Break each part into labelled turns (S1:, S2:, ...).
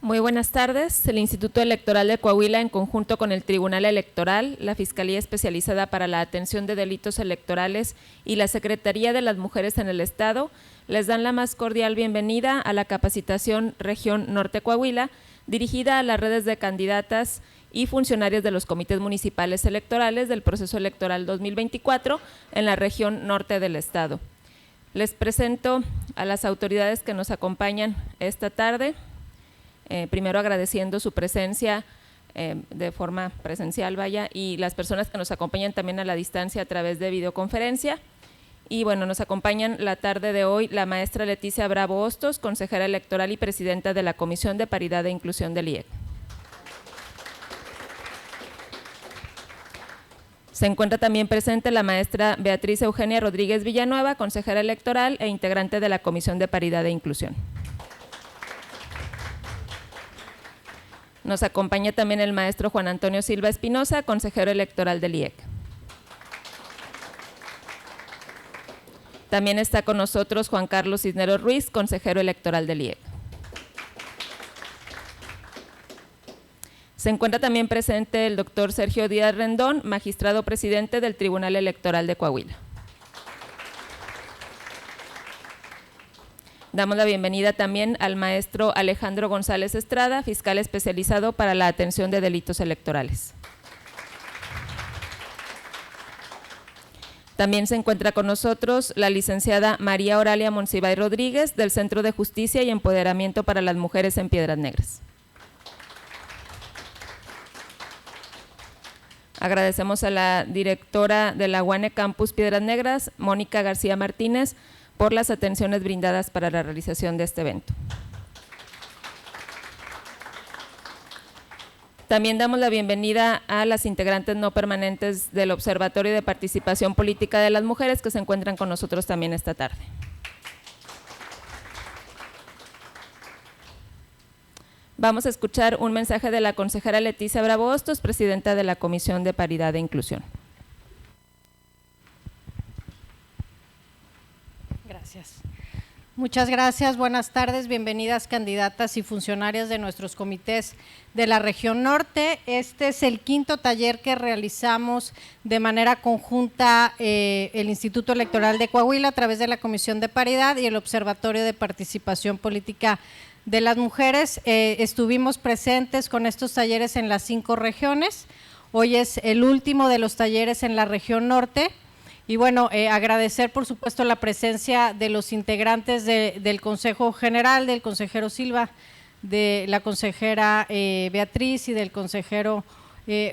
S1: Muy buenas tardes. El Instituto Electoral de Coahuila, en conjunto con el Tribunal Electoral, la Fiscalía Especializada para la Atención de Delitos Electorales y la Secretaría de las Mujeres en el Estado, les dan la más cordial bienvenida a la capacitación Región Norte Coahuila, dirigida a las redes de candidatas y funcionarios de los comités municipales electorales del proceso electoral 2024 en la región norte del Estado. Les presento a las autoridades que nos acompañan esta tarde. Primero agradeciendo su presencia de forma presencial, y las personas que nos acompañan también a la distancia a través de videoconferencia. Y bueno, nos acompañan la tarde de hoy la maestra Leticia Bravo Hostos, consejera electoral y presidenta de la Comisión de Paridad e Inclusión del IEC. Se encuentra también presente la maestra Beatriz Eugenia Rodríguez Villanueva, consejera electoral e integrante de la Comisión de Paridad e Inclusión. Nos acompaña también el maestro Juan Antonio Silva Espinosa, consejero electoral del IEC. También está con nosotros Juan Carlos Cisneros Ruiz, consejero electoral del IEC. Se encuentra también presente el doctor Sergio Díaz Rendón, magistrado presidente del Tribunal Electoral de Coahuila. Damos la bienvenida también al maestro Alejandro González Estrada, fiscal especializado para la atención de delitos electorales. También se encuentra con nosotros la licenciada María Oralia Monsiváis Rodríguez, del Centro de Justicia y Empoderamiento para las Mujeres en Piedras Negras. Agradecemos a la directora de la UANE Campus Piedras Negras, Mónica García Martínez, por las atenciones brindadas para la realización de este evento. También damos la bienvenida a las integrantes no permanentes del Observatorio de Participación Política de las Mujeres que se encuentran con nosotros también esta tarde. Vamos a escuchar un mensaje de la consejera Leticia Bravo Hostos, presidenta de la Comisión de Paridad e Inclusión.
S2: Gracias. Muchas gracias, buenas tardes, bienvenidas candidatas y funcionarias de nuestros comités de la región norte. Este es el quinto taller que realizamos de manera conjunta el Instituto Electoral de Coahuila a través de la Comisión de Paridad y el Observatorio de Participación Política de las Mujeres. Estuvimos presentes con estos talleres en las 5 regiones. Hoy es el último de los talleres en la región norte. Y bueno, agradecer por supuesto la presencia de los integrantes del Consejo General, del consejero Silva, de la consejera Beatriz y del consejero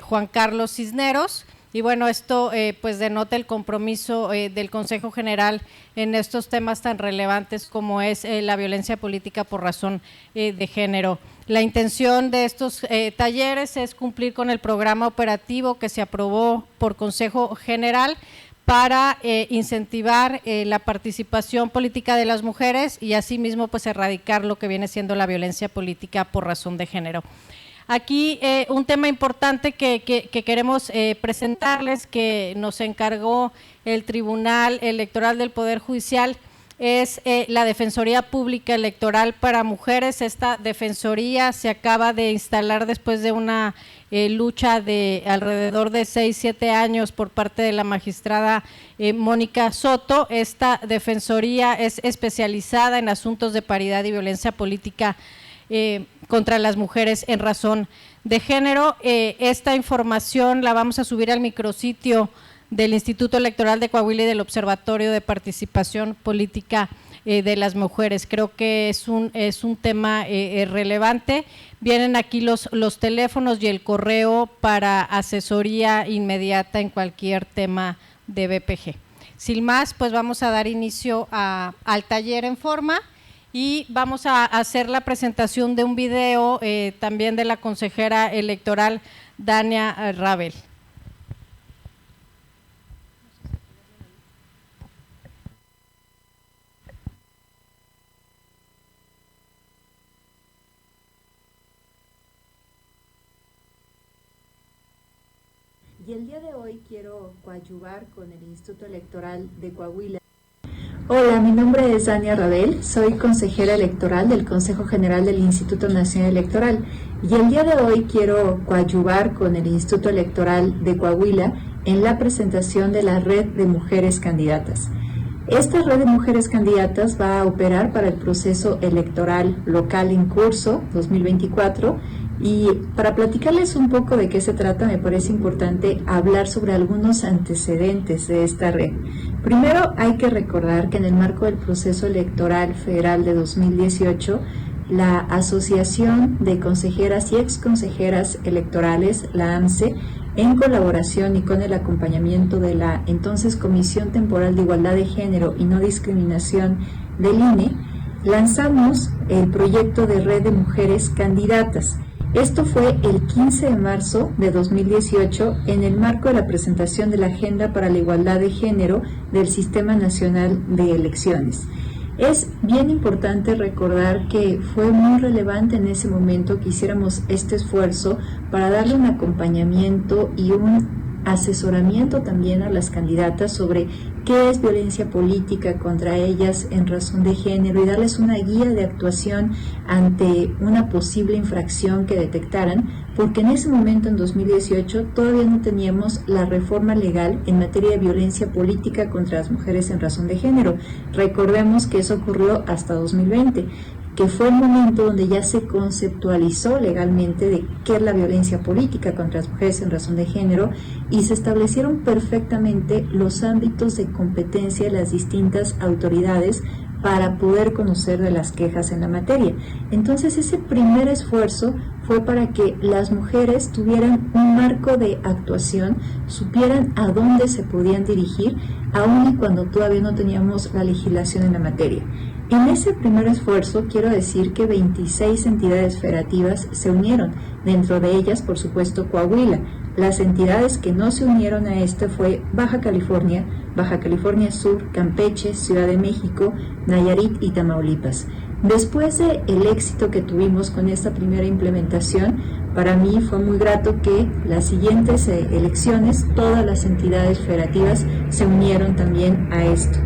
S2: Juan Carlos Cisneros. Y bueno, esto pues denota el compromiso del Consejo General en estos temas tan relevantes como es la violencia política por razón de género. La intención de estos talleres es cumplir con el programa operativo que se aprobó por Consejo General para incentivar la participación política de las mujeres y asimismo pues erradicar lo que viene siendo la violencia política por razón de género. Aquí un tema importante que queremos presentarles, que nos encargó el Tribunal Electoral del Poder Judicial, es la Defensoría Pública Electoral para Mujeres. Esta defensoría se acaba de instalar después de una lucha de alrededor de 6-7 años por parte de la magistrada Mónica Soto. Esta defensoría es especializada en asuntos de paridad y violencia política contra las mujeres en razón de género. Esta información la vamos a subir al micrositio del Instituto Electoral de Coahuila y del Observatorio de Participación Política de las Mujeres. Creo que es un tema relevante. Vienen aquí los teléfonos y el correo para asesoría inmediata en cualquier tema de BPG. Sin más, pues vamos a dar inicio al taller en forma y vamos a hacer la presentación de un video también de la consejera electoral Dania Rabel.
S3: Y el día de hoy quiero coadyuvar con el Instituto Electoral de Coahuila Hola, mi nombre es Dania Rabel, soy consejera electoral del Consejo General del Instituto Nacional Electoral y el día de hoy quiero coadyuvar con el Instituto Electoral de Coahuila en la presentación de la Red de Mujeres Candidatas. Esta Red de Mujeres Candidatas va a operar para el proceso electoral local en curso 2024 y para platicarles un poco de qué se trata me parece importante hablar sobre algunos antecedentes de esta red. Primero hay que recordar que en el marco del proceso electoral federal de 2018, la Asociación de Consejeras y Exconsejeras Electorales, la AMCE, en colaboración y con el acompañamiento de la entonces Comisión Temporal de Igualdad de Género y No Discriminación del INE, lanzamos el proyecto de Red de Mujeres Candidatas. Esto fue el 15 de marzo de 2018 en el marco de la presentación de la Agenda para la Igualdad de Género del Sistema Nacional de Elecciones. Es bien importante recordar que fue muy relevante en ese momento que hiciéramos este esfuerzo para darle un acompañamiento y un asesoramiento también a las candidatas sobre qué es violencia política contra ellas en razón de género y darles una guía de actuación ante una posible infracción que detectaran, porque en ese momento, en 2018, todavía no teníamos la reforma legal en materia de violencia política contra las mujeres en razón de género. Recordemos que eso ocurrió hasta 2020, que fue el momento donde ya se conceptualizó legalmente de qué es la violencia política contra las mujeres en razón de género y se establecieron perfectamente los ámbitos de competencia de las distintas autoridades para poder conocer de las quejas en la materia. Entonces ese primer esfuerzo fue para que las mujeres tuvieran un marco de actuación, supieran a dónde se podían dirigir, aun y cuando todavía no teníamos la legislación en la materia. En ese primer esfuerzo quiero decir que 26 entidades federativas se unieron, dentro de ellas por supuesto Coahuila. Las entidades que no se unieron a este fue Baja California Sur, Campeche, Ciudad de México, Nayarit y Tamaulipas. Después del éxito que tuvimos con esta primera implementación, para mí fue muy grato que las siguientes elecciones todas las entidades federativas se unieron también a esto.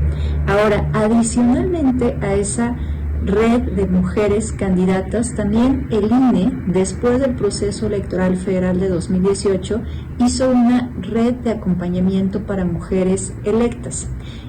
S3: Ahora, adicionalmente a esa red de mujeres candidatas, también el INE, después del proceso electoral federal de 2018, hizo una red de acompañamiento para mujeres electas.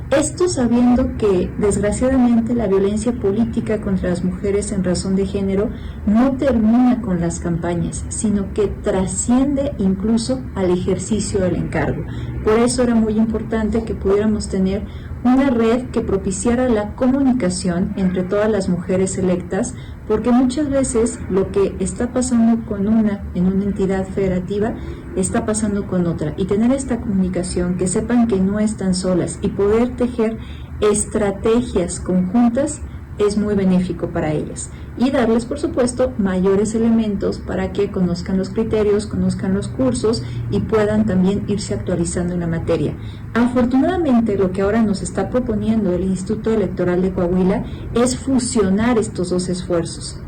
S3: Esto sabiendo que, desgraciadamente, la violencia política contra las mujeres en razón de género no termina con las campañas, sino que trasciende incluso al ejercicio del encargo. Por eso era muy importante que pudiéramos tener una red que propiciara la comunicación entre todas las mujeres electas, porque muchas veces lo que está pasando con una en una entidad federativa está pasando con otra, y tener esta comunicación, que sepan que no están solas y poder tejer estrategias conjuntas es muy benéfico para ellas, y darles por supuesto mayores elementos para que conozcan los criterios, conozcan los cursos y puedan también irse actualizando en la materia. Afortunadamente, lo que ahora nos está proponiendo el Instituto Electoral de Coahuila es fusionar estos dos esfuerzos.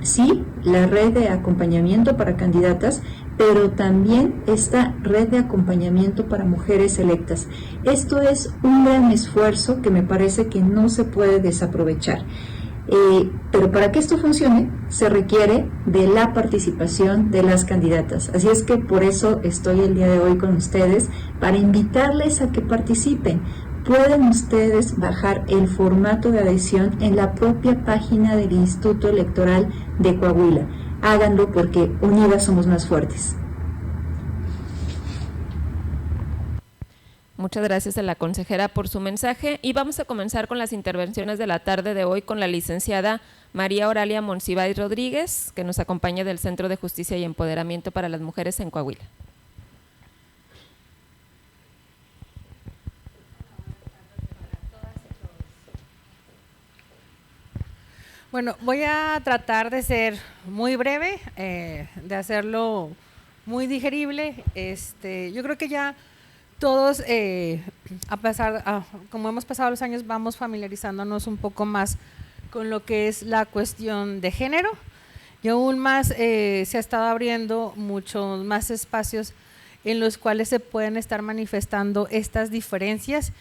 S3: Sí, la red de acompañamiento para candidatas, pero también esta red de acompañamiento para mujeres electas. Esto es un gran esfuerzo que me parece que no se puede desaprovechar. Pero para que esto funcione se requiere de la participación de las candidatas. Así es que por eso estoy el día de hoy con ustedes, para invitarles a que participen. Pueden ustedes bajar el formato de adhesión en la propia página del Instituto Electoral de Coahuila. Háganlo, porque unidas somos más fuertes.
S1: Muchas gracias a la consejera por su mensaje, y vamos a comenzar con las intervenciones de la tarde de hoy con la licenciada María Oralia Monsiváis Rodríguez, que nos acompaña del Centro de Justicia y Empoderamiento para las Mujeres en Coahuila.
S4: Bueno, voy a tratar de ser muy breve, de hacerlo muy digerible. Yo creo que ya todos, como hemos pasado los años, vamos familiarizándonos un poco más con lo que es la cuestión de género, y aún más se ha estado abriendo muchos más espacios en los cuales se pueden estar manifestando estas diferencias,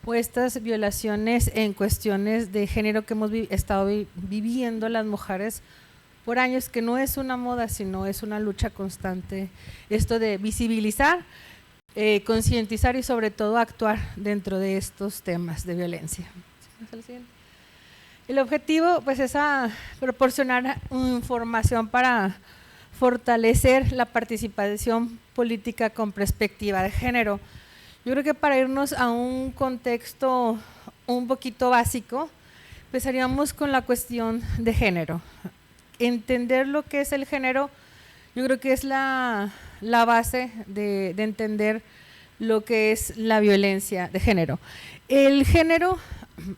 S4: o estas violaciones en cuestiones de género que hemos estado viviendo las mujeres por años, que no es una moda, sino es una lucha constante, esto de visibilizar, concientizar y sobre todo actuar dentro de estos temas de violencia. El objetivo pues es proporcionar información para fortalecer la participación política con perspectiva de género. Yo creo que para irnos a un contexto un poquito básico, empezaríamos con la cuestión de género. Entender lo que es el género, yo creo que es la base de entender lo que es la violencia de género. El género,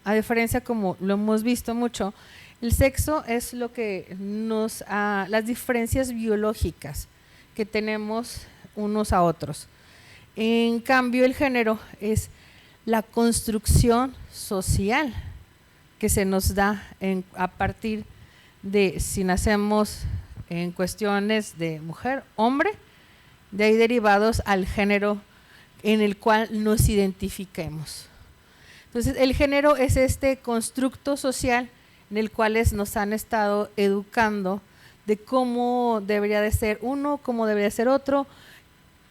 S4: a diferencia como lo hemos visto mucho, el sexo es lo que las diferencias biológicas que tenemos unos a otros. En cambio, el género es la construcción social que se nos da a partir de si nacemos en cuestiones de mujer, hombre, de ahí derivados al género en el cual nos identifiquemos. Entonces, el género es este constructo social en el cual nos han estado educando de cómo debería de ser uno, cómo debería ser otro.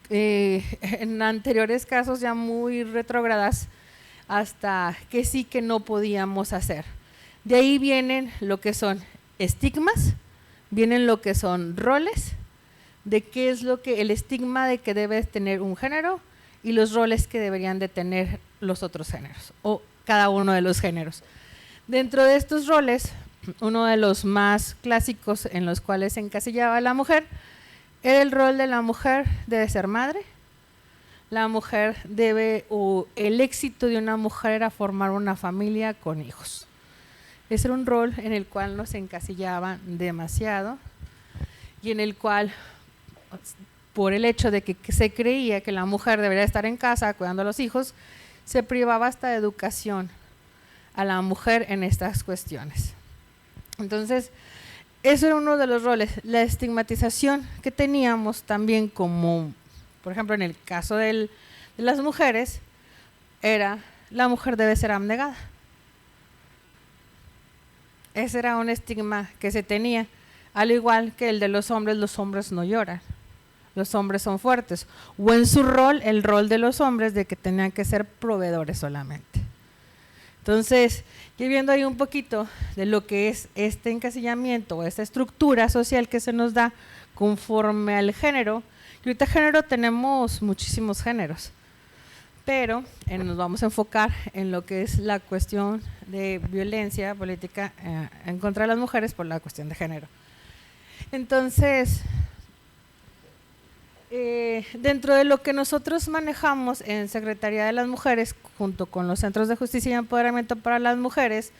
S4: En anteriores casos ya muy retrógradas, hasta que sí que no podíamos hacer. De ahí vienen lo que son estigmas, vienen lo que son roles, de qué es lo que el estigma de que debe tener un género y los roles que deberían de tener los otros géneros o cada uno de los géneros. Dentro de estos roles, uno de los más clásicos en los cuales se encasillaba a la mujer era el rol de la mujer debe ser madre, la mujer o el éxito de una mujer era formar una familia con hijos. Ese era un rol en el cual nos encasillaban demasiado y en el cual, por el hecho de que se creía que la mujer debería estar en casa cuidando a los hijos, se privaba hasta de educación a la mujer en estas cuestiones. Entonces, eso era uno de los roles. La estigmatización que teníamos también como, por ejemplo, en el caso de las mujeres, era la mujer debe ser abnegada. Ese era un estigma que se tenía, al igual que el de los hombres no lloran, los hombres son fuertes, o en su rol, el rol de los hombres de que tenían que ser proveedores solamente. Entonces, ya viendo ahí un poquito de lo que es este encasillamiento o esta estructura social que se nos da conforme al género, y ahorita género tenemos muchísimos géneros, pero nos vamos a enfocar en lo que es la cuestión de violencia política en contra de las mujeres por la cuestión de género. Entonces, dentro de lo que nosotros manejamos en Secretaría de las Mujeres, junto con los Centros de Justicia y Empoderamiento para las Mujeres,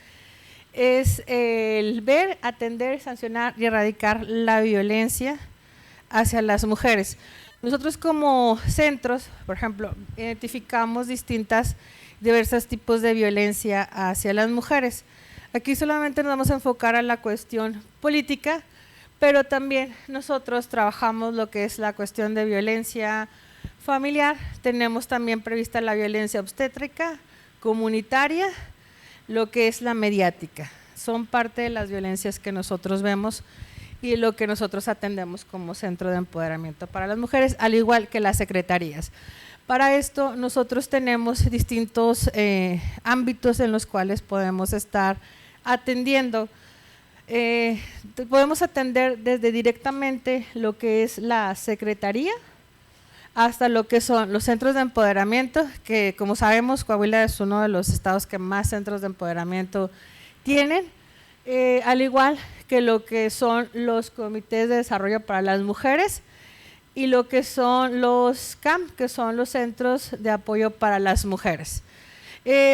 S4: es el ver, atender, sancionar y erradicar la violencia hacia las mujeres. Nosotros como centros, por ejemplo, identificamos diversos tipos de violencia hacia las mujeres. Aquí solamente nos vamos a enfocar a la cuestión política, pero también nosotros trabajamos lo que es la cuestión de violencia familiar, tenemos también prevista la violencia obstétrica, comunitaria, lo que es la mediática. Son parte de las violencias que nosotros vemos y lo que nosotros atendemos como Centro de Empoderamiento para las Mujeres, al igual que las secretarías. Para esto nosotros tenemos distintos ámbitos en los cuales podemos estar atendiendo. Podemos atender desde directamente lo que es la secretaría hasta lo que son los centros de empoderamiento, que como sabemos Coahuila es uno de los estados que más centros de empoderamiento tienen, al igual que lo que son los comités de desarrollo para las mujeres y lo que son los CAM, que son los centros de apoyo para las mujeres.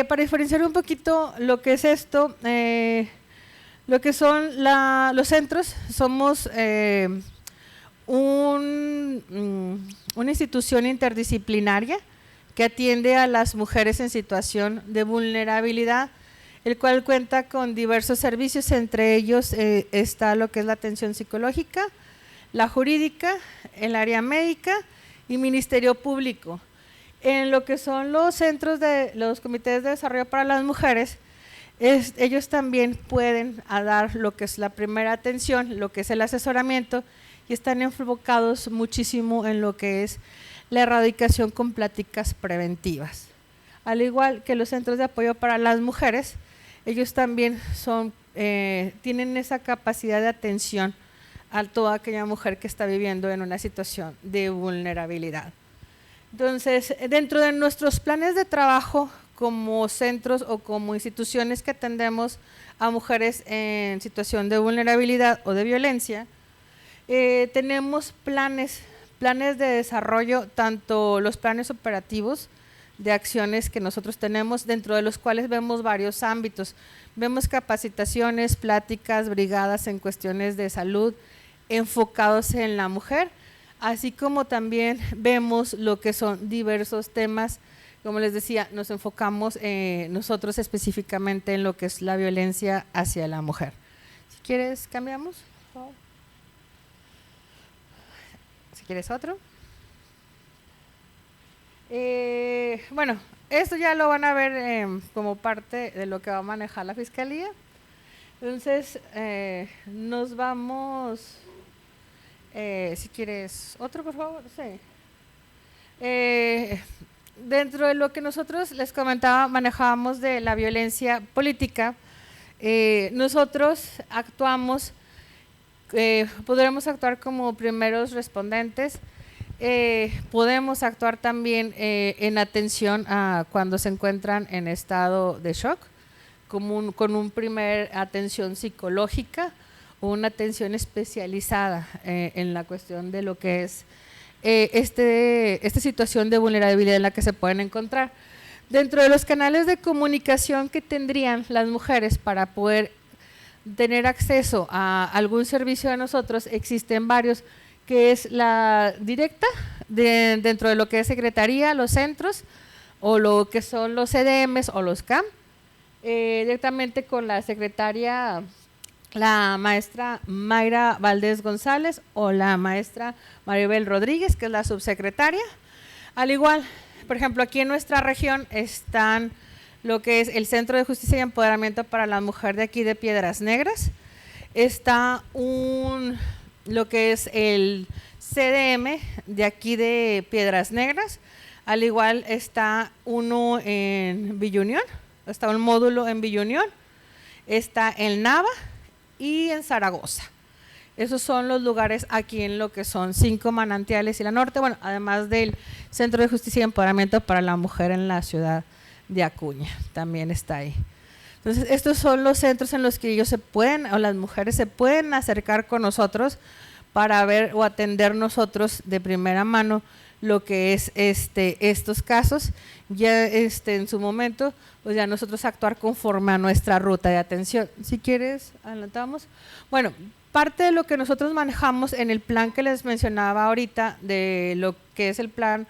S4: Para diferenciar un poquito lo que es esto, lo que son los centros, somos una institución interdisciplinaria que atiende a las mujeres en situación de vulnerabilidad, el cual cuenta con diversos servicios, entre ellos está lo que es la atención psicológica, la jurídica, el área médica y Ministerio Público. En lo que son los centros de los comités de desarrollo para las mujeres, ellos también pueden dar lo que es la primera atención, lo que es el asesoramiento, y están enfocados muchísimo en lo que es la erradicación con pláticas preventivas. Al igual que los centros de apoyo para las mujeres, ellos también tienen esa capacidad de atención a toda aquella mujer que está viviendo en una situación de vulnerabilidad. Entonces, dentro de nuestros planes de trabajo como centros o como instituciones que atendemos a mujeres en situación de vulnerabilidad o de violencia, tenemos planes de desarrollo, tanto los planes operativos de acciones que nosotros tenemos, dentro de los cuales vemos varios ámbitos. Vemos capacitaciones, pláticas, brigadas en cuestiones de salud enfocados en la mujer, así como también vemos lo que son diversos temas. Como les decía, nos enfocamos nosotros específicamente en lo que es la violencia hacia la mujer. Si quieres, cambiamos, por favor. Si quieres otro. Bueno, esto ya lo van a ver como parte de lo que va a manejar la Fiscalía. Entonces, nos vamos, si quieres otro, por favor. Sí. Dentro de lo que nosotros les comentaba, manejábamos de la violencia política, nosotros actuamos, podremos actuar como primeros respondentes, podemos actuar también en atención a cuando se encuentran en estado de shock, con un primer atención psicológica o una atención especializada en la cuestión de lo que es esta situación de vulnerabilidad en la que se pueden encontrar. Dentro de los canales de comunicación que tendrían las mujeres para poder tener acceso a algún servicio de nosotros, existen varios, que es la directa dentro de lo que es Secretaría, los centros, o lo que son los CDMs o los CAM, directamente con la secretaria, la maestra Mayra Valdés González o la maestra Maribel Rodríguez, que es la subsecretaria. Al igual, por ejemplo, aquí en nuestra región están lo que es el Centro de Justicia y Empoderamiento para la Mujer de aquí de Piedras Negras, está lo que es el CDM de aquí de Piedras Negras, al igual está uno en Villa Unión, está un módulo en Villa Unión, está en Nava y en Zaragoza. Esos son los lugares aquí en lo que son 5 Manantiales y la Norte, bueno, además del Centro de Justicia y Empoderamiento para la Mujer en la ciudad de Acuña, también está ahí. Entonces, estos son los centros en los que ellos las mujeres se pueden acercar con nosotros para ver o atender nosotros de primera mano lo que es estos casos. Ya en su momento, pues ya nosotros actuar conforme a nuestra ruta de atención. Si quieres, adelantamos. Bueno, parte de lo que nosotros manejamos en el plan que les mencionaba ahorita, de lo que es el plan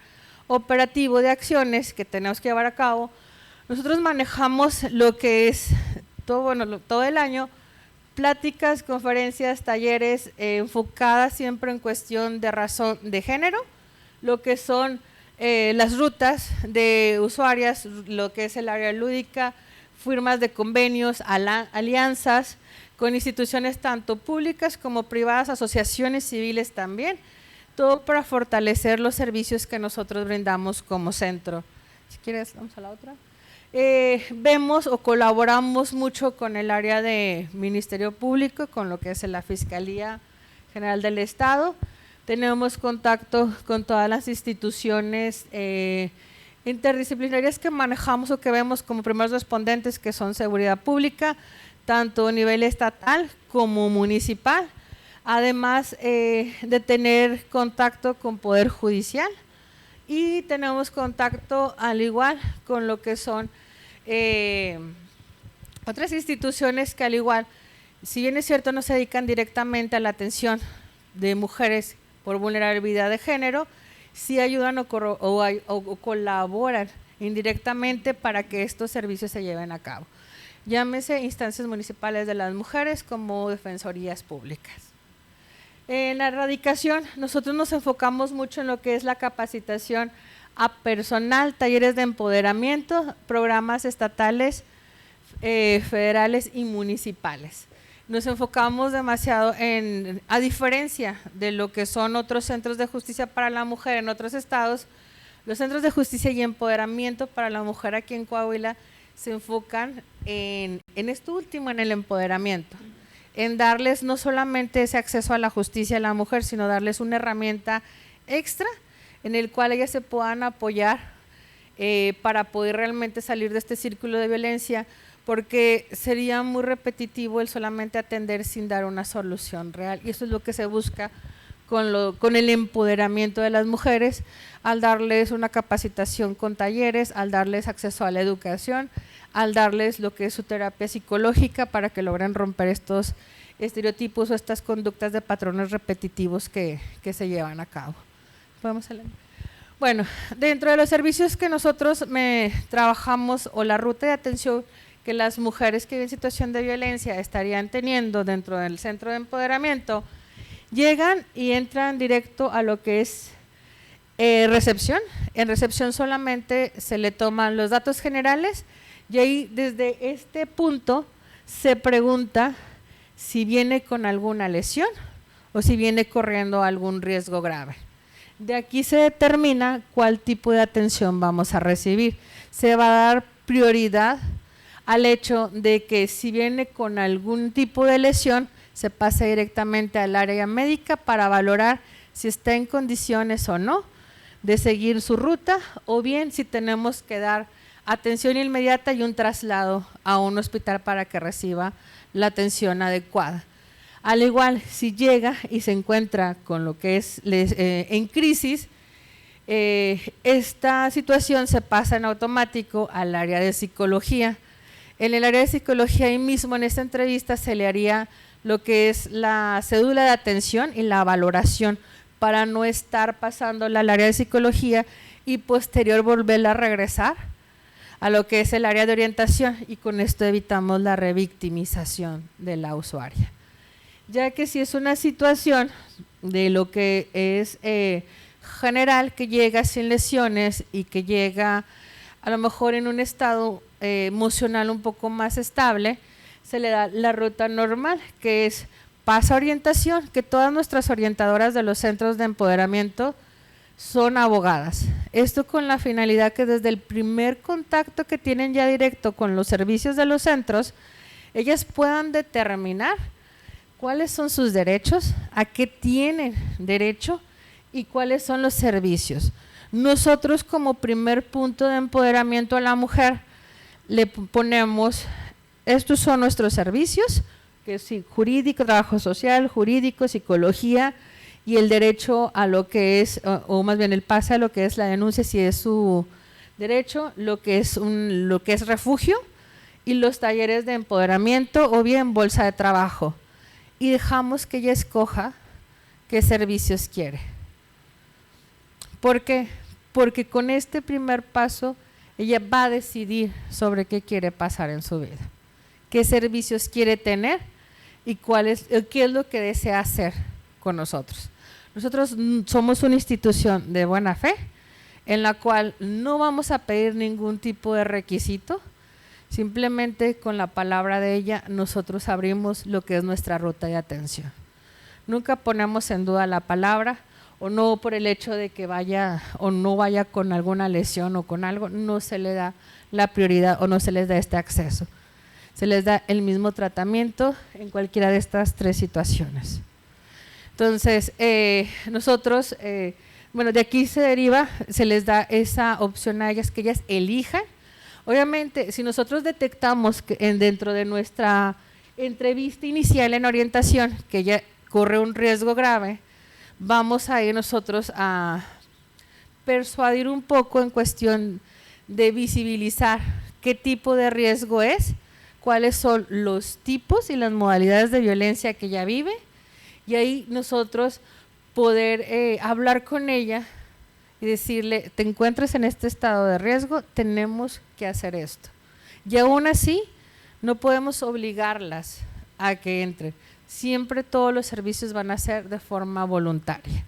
S4: operativo de acciones que tenemos que llevar a cabo, nosotros manejamos lo que es todo el año, pláticas, conferencias, talleres enfocadas siempre en cuestión de razón de género, lo que son las rutas de usuarias, lo que es el área lúdica, firmas de convenios, alianzas con instituciones tanto públicas como privadas, asociaciones civiles también, todo para fortalecer los servicios que nosotros brindamos como centro. Si quieres, vamos a la otra. Vemos o colaboramos mucho con el área de Ministerio Público, con lo que es la Fiscalía General del Estado. Tenemos contacto con todas las instituciones interdisciplinarias que manejamos o que vemos como primeros respondentes, que son seguridad pública, tanto a nivel estatal como municipal, además de tener contacto con Poder Judicial. Y tenemos contacto al igual con lo que son otras instituciones que al igual, si bien es cierto no se dedican directamente a la atención de mujeres por vulnerabilidad de género, sí ayudan o colaboran indirectamente para que estos servicios se lleven a cabo. Llámese instancias municipales de las mujeres como defensorías públicas. En la erradicación, nosotros nos enfocamos mucho en lo que es la capacitación a personal, talleres de empoderamiento, programas estatales, federales y municipales. Nos enfocamos demasiado en, a diferencia de lo que son otros centros de justicia para la mujer en otros estados, los centros de justicia y empoderamiento para la mujer aquí en Coahuila se enfocan en esto último, en el empoderamiento, en darles no solamente ese acceso a la justicia a la mujer, sino darles una herramienta extra en el cual ellas se puedan apoyar para poder realmente salir de este círculo de violencia, porque sería muy repetitivo el solamente atender sin dar una solución real, y eso es lo que se busca con el empoderamiento de las mujeres, al darles una capacitación con talleres, al darles acceso a la educación, al darles lo que es su terapia psicológica para que logren romper estos estereotipos o estas conductas de patrones repetitivos que se llevan a cabo. ¿Podemos hablar? Bueno, dentro de los servicios que nosotros trabajamos o la ruta de atención que las mujeres que viven en situación de violencia estarían teniendo dentro del centro de empoderamiento, llegan y entran directo a lo que es recepción. En recepción solamente se le toman los datos generales y ahí desde este punto se pregunta si viene con alguna lesión o si viene corriendo algún riesgo grave. De aquí se determina cuál tipo de atención vamos a recibir. Se va a dar prioridad al hecho de que si viene con algún tipo de lesión, se pasa directamente al área médica para valorar si está en condiciones o no de seguir su ruta, o bien si tenemos que dar atención inmediata y un traslado a un hospital para que reciba la atención adecuada. Al igual, si llega y se encuentra con lo que es en crisis, esta situación se pasa en automático al área de psicología. En el área de psicología, ahí mismo en esta entrevista se le haría lo que es la cédula de atención y la valoración para no estar pasándola al área de psicología y posterior volverla a regresar a lo que es el área de orientación, y con esto evitamos la revictimización de la usuaria. Ya que si es una situación de lo que es general, que llega sin lesiones y que llega a lo mejor en un estado emocional un poco más estable, se le da la ruta normal, que es pasa orientación, que todas nuestras orientadoras de los centros de empoderamiento son abogadas. Esto con la finalidad que desde el primer contacto que tienen ya directo con los servicios de los centros, ellas puedan determinar cuáles son sus derechos, a qué tienen derecho y cuáles son los servicios. Nosotros como primer punto de empoderamiento a la mujer le ponemos, estos son nuestros servicios, que es jurídico, trabajo social, jurídico, psicología y el derecho a lo que es, o más bien el pase a lo que es la denuncia si es su derecho, lo que es refugio y los talleres de empoderamiento o bien bolsa de trabajo. Y dejamos que ella escoja qué servicios quiere. ¿Por qué? Porque con este primer paso ella va a decidir sobre qué quiere pasar en su vida, qué servicios quiere tener y qué es lo que desea hacer con nosotros. Nosotros somos una institución de buena fe en la cual no vamos a pedir ningún tipo de requisito, simplemente con la palabra de ella nosotros abrimos lo que es nuestra ruta de atención. Nunca ponemos en duda la palabra, o no por el hecho de que vaya o no vaya con alguna lesión o con algo, no se le da la prioridad o no se les da este acceso. Se les da el mismo tratamiento en cualquiera de estas tres situaciones. Entonces, nosotros, bueno, de aquí se deriva, se les da esa opción a ellas que ellas elijan. Obviamente, si nosotros detectamos que dentro de nuestra entrevista inicial en orientación que ella corre un riesgo grave, vamos a ir nosotros a persuadir un poco en cuestión de visibilizar qué tipo de riesgo es, cuáles son los tipos y las modalidades de violencia que ella vive, y ahí nosotros poder hablar con ella y decirle, te encuentras en este estado de riesgo, tenemos que hacer esto. Y aún así, no podemos obligarlas a que entren. Siempre todos los servicios van a ser de forma voluntaria.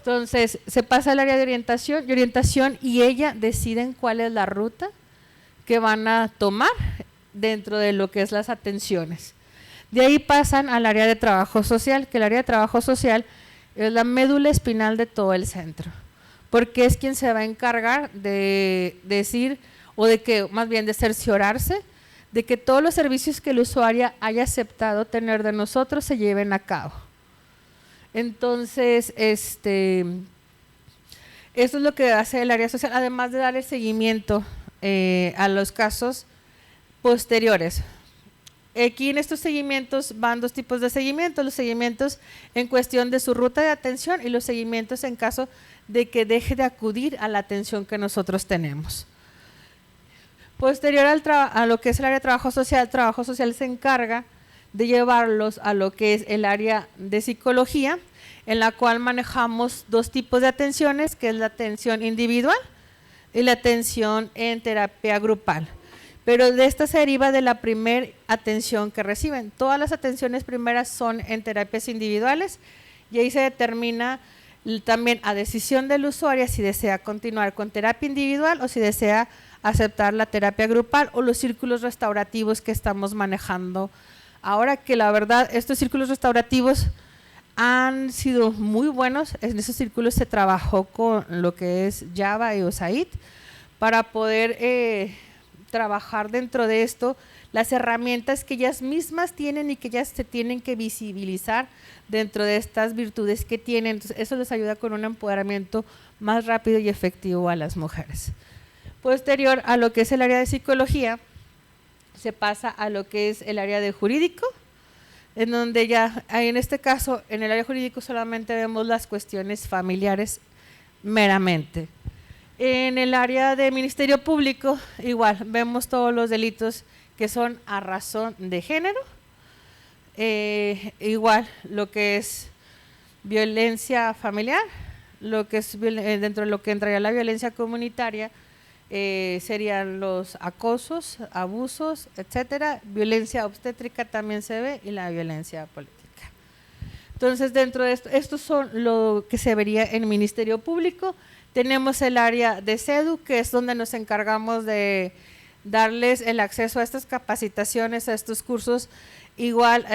S4: Entonces, se pasa al área de orientación y ella deciden cuál es la ruta que van a tomar dentro de lo que es las atenciones. De ahí pasan al área de trabajo social, que el área de trabajo social es la médula espinal de todo el centro, porque es quien se va a encargar de decir, o de que más bien de cerciorarse, de que todos los servicios que el usuario haya aceptado tener de nosotros se lleven a cabo. Entonces, eso es lo que hace el área social, además de darle seguimiento a los casos posteriores. Aquí en estos seguimientos van dos tipos de seguimientos: los seguimientos en cuestión de su ruta de atención y los seguimientos en caso de que deje de acudir a la atención que nosotros tenemos. Posterior a lo que es el área de trabajo social se encarga de llevarlos a lo que es el área de psicología, en la cual manejamos dos tipos de atenciones, que es la atención individual y la atención en terapia grupal. Pero de esta se deriva de la primera atención que reciben. Todas las atenciones primeras son en terapias individuales y ahí se determina también a decisión del usuario si desea continuar con terapia individual o si desea aceptar la terapia grupal o los círculos restaurativos que estamos manejando. Ahora que la verdad estos círculos restaurativos han sido muy buenos. En esos círculos se trabajó con lo que es Java y USAID para poder trabajar dentro de esto las herramientas que ellas mismas tienen y que ellas se tienen que visibilizar dentro de estas virtudes que tienen. Entonces, eso les ayuda con un empoderamiento más rápido y efectivo a las mujeres. Posterior a lo que es el área de psicología, se pasa a lo que es el área de jurídico, en donde ya, en este caso, en el área jurídico solamente vemos las cuestiones familiares meramente. En el área de Ministerio Público, igual, vemos todos los delitos que son a razón de género, igual lo que es violencia familiar, lo que es dentro de lo que entraría la violencia comunitaria, serían los acosos, abusos, etcétera. Violencia obstétrica también se ve y la violencia política. Entonces, dentro de esto, estos son lo que se vería en el Ministerio Público. Tenemos el área de SEDU, que es donde nos encargamos de darles el acceso a estas capacitaciones, a estos cursos. Igual,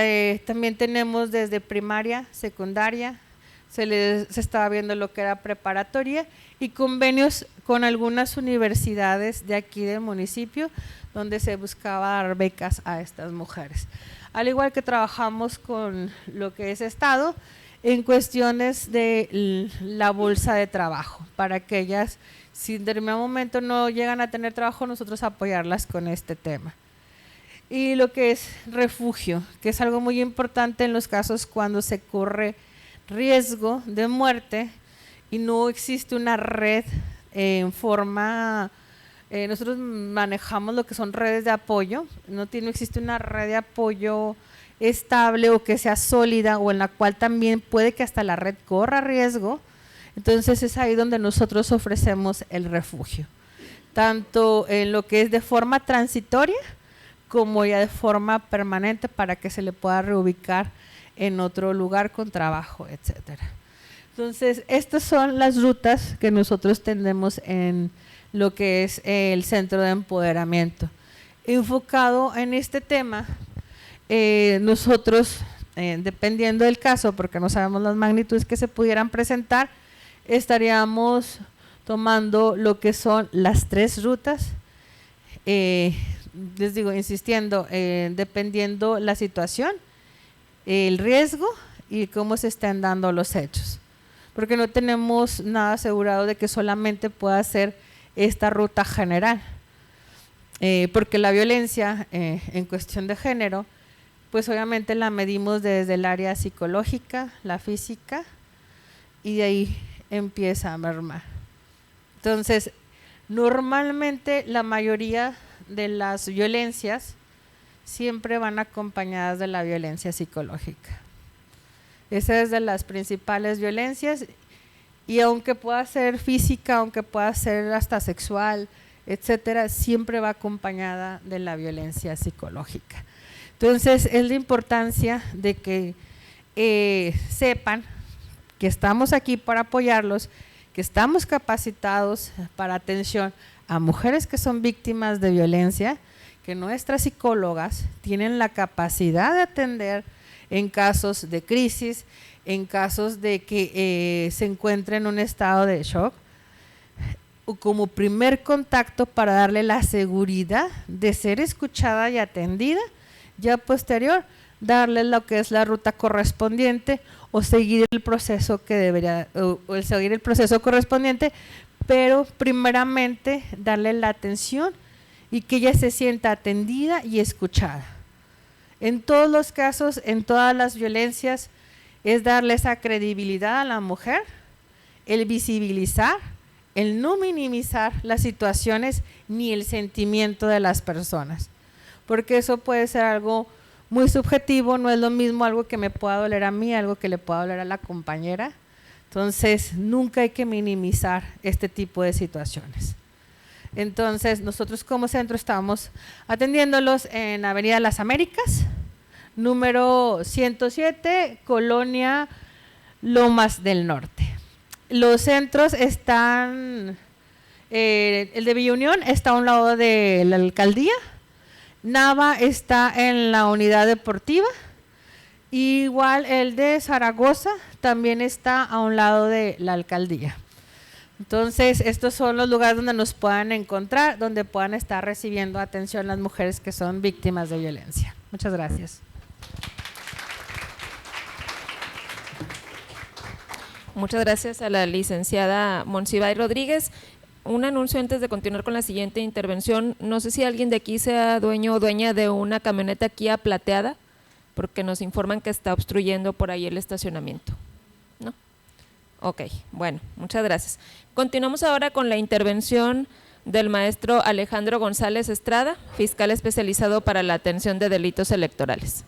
S4: también tenemos desde primaria, secundaria, se estaba viendo lo que era preparatoria y convenios con algunas universidades de aquí del municipio donde se buscaba dar becas a estas mujeres. Al igual que trabajamos con lo que es Estado en cuestiones de la bolsa de trabajo, para que ellas, si en determinado momento no llegan a tener trabajo, nosotros apoyarlas con este tema. Y lo que es refugio, que es algo muy importante en los casos cuando se corre riesgo de muerte y no existe una red en forma, nosotros manejamos lo que son redes de apoyo, no existe una red de apoyo estable o que sea sólida o en la cual también puede que hasta la red corra riesgo. Entonces es ahí donde nosotros ofrecemos el refugio, tanto en lo que es de forma transitoria como ya de forma permanente para que se le pueda reubicar en otro lugar con trabajo, etcétera. Entonces, estas son las rutas que nosotros tenemos en lo que es el centro de empoderamiento. Enfocado en este tema, nosotros, dependiendo del caso, porque no sabemos las magnitudes que se pudieran presentar, estaríamos tomando lo que son las 3 rutas, les digo, insistiendo, dependiendo la situación, el riesgo y cómo se están dando los hechos, porque no tenemos nada asegurado de que solamente pueda ser esta ruta general, porque la violencia en cuestión de género, pues obviamente la medimos desde el área psicológica, la física, y de ahí empieza a mermar. Entonces, normalmente la mayoría de las violencias siempre van acompañadas de la violencia psicológica. Esa es de las principales violencias y aunque pueda ser física, aunque pueda ser hasta sexual, etcétera, siempre va acompañada de la violencia psicológica. Entonces, es la importancia de que sepan que estamos aquí para apoyarlos, que estamos capacitados para atención a mujeres que son víctimas de violencia, que nuestras psicólogas tienen la capacidad de atender en casos de crisis, en casos de que se encuentre en un estado de shock, como primer contacto para darle la seguridad de ser escuchada y atendida, ya posterior darle lo que es la ruta correspondiente o seguir el proceso que debería, o seguir el proceso correspondiente, pero primeramente darle la atención y que ella se sienta atendida y escuchada. En todos los casos, en todas las violencias, es darle esa credibilidad a la mujer, el visibilizar, el no minimizar las situaciones ni el sentimiento de las personas, porque eso puede ser algo muy subjetivo, no es lo mismo algo que me pueda doler a mí, algo que le pueda doler a la compañera. Entonces, nunca hay que minimizar este tipo de situaciones. Entonces, nosotros como centro estamos atendiéndolos en Avenida Las Américas, número 107, Colonia Lomas del Norte. Los centros están, el de Villa Unión está a un lado de la alcaldía, Nava está en la unidad deportiva, igual el de Zaragoza también está a un lado de la alcaldía. Entonces, estos son los lugares donde nos puedan encontrar, donde puedan estar recibiendo atención las mujeres que son víctimas de violencia. Muchas gracias.
S1: Muchas gracias a la licenciada Monsiváis Rodríguez. Un anuncio antes de continuar con la siguiente intervención. No sé si alguien de aquí sea dueño o dueña de una camioneta Kia plateada, porque nos informan que está obstruyendo por ahí el estacionamiento. ¿No? Ok, bueno, muchas gracias. Continuamos ahora con la intervención del maestro Alejandro González Estrada, fiscal especializado para la atención de delitos electorales.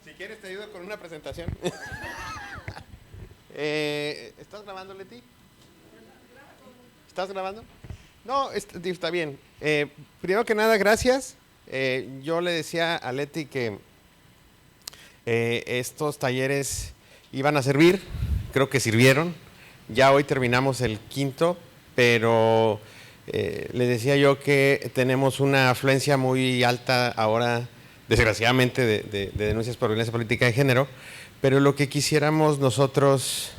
S5: Si quieres te ayudo con una presentación. ¿Estás grabando, Leti? ¿Estás grabando? No, está bien. Primero que nada, gracias. Yo le decía a Leti que estos talleres iban a servir, creo que sirvieron. Ya hoy terminamos el quinto, pero le decía yo que tenemos una afluencia muy alta ahora, desgraciadamente, de denuncias por violencia política de género, pero lo que quisiéramos nosotros,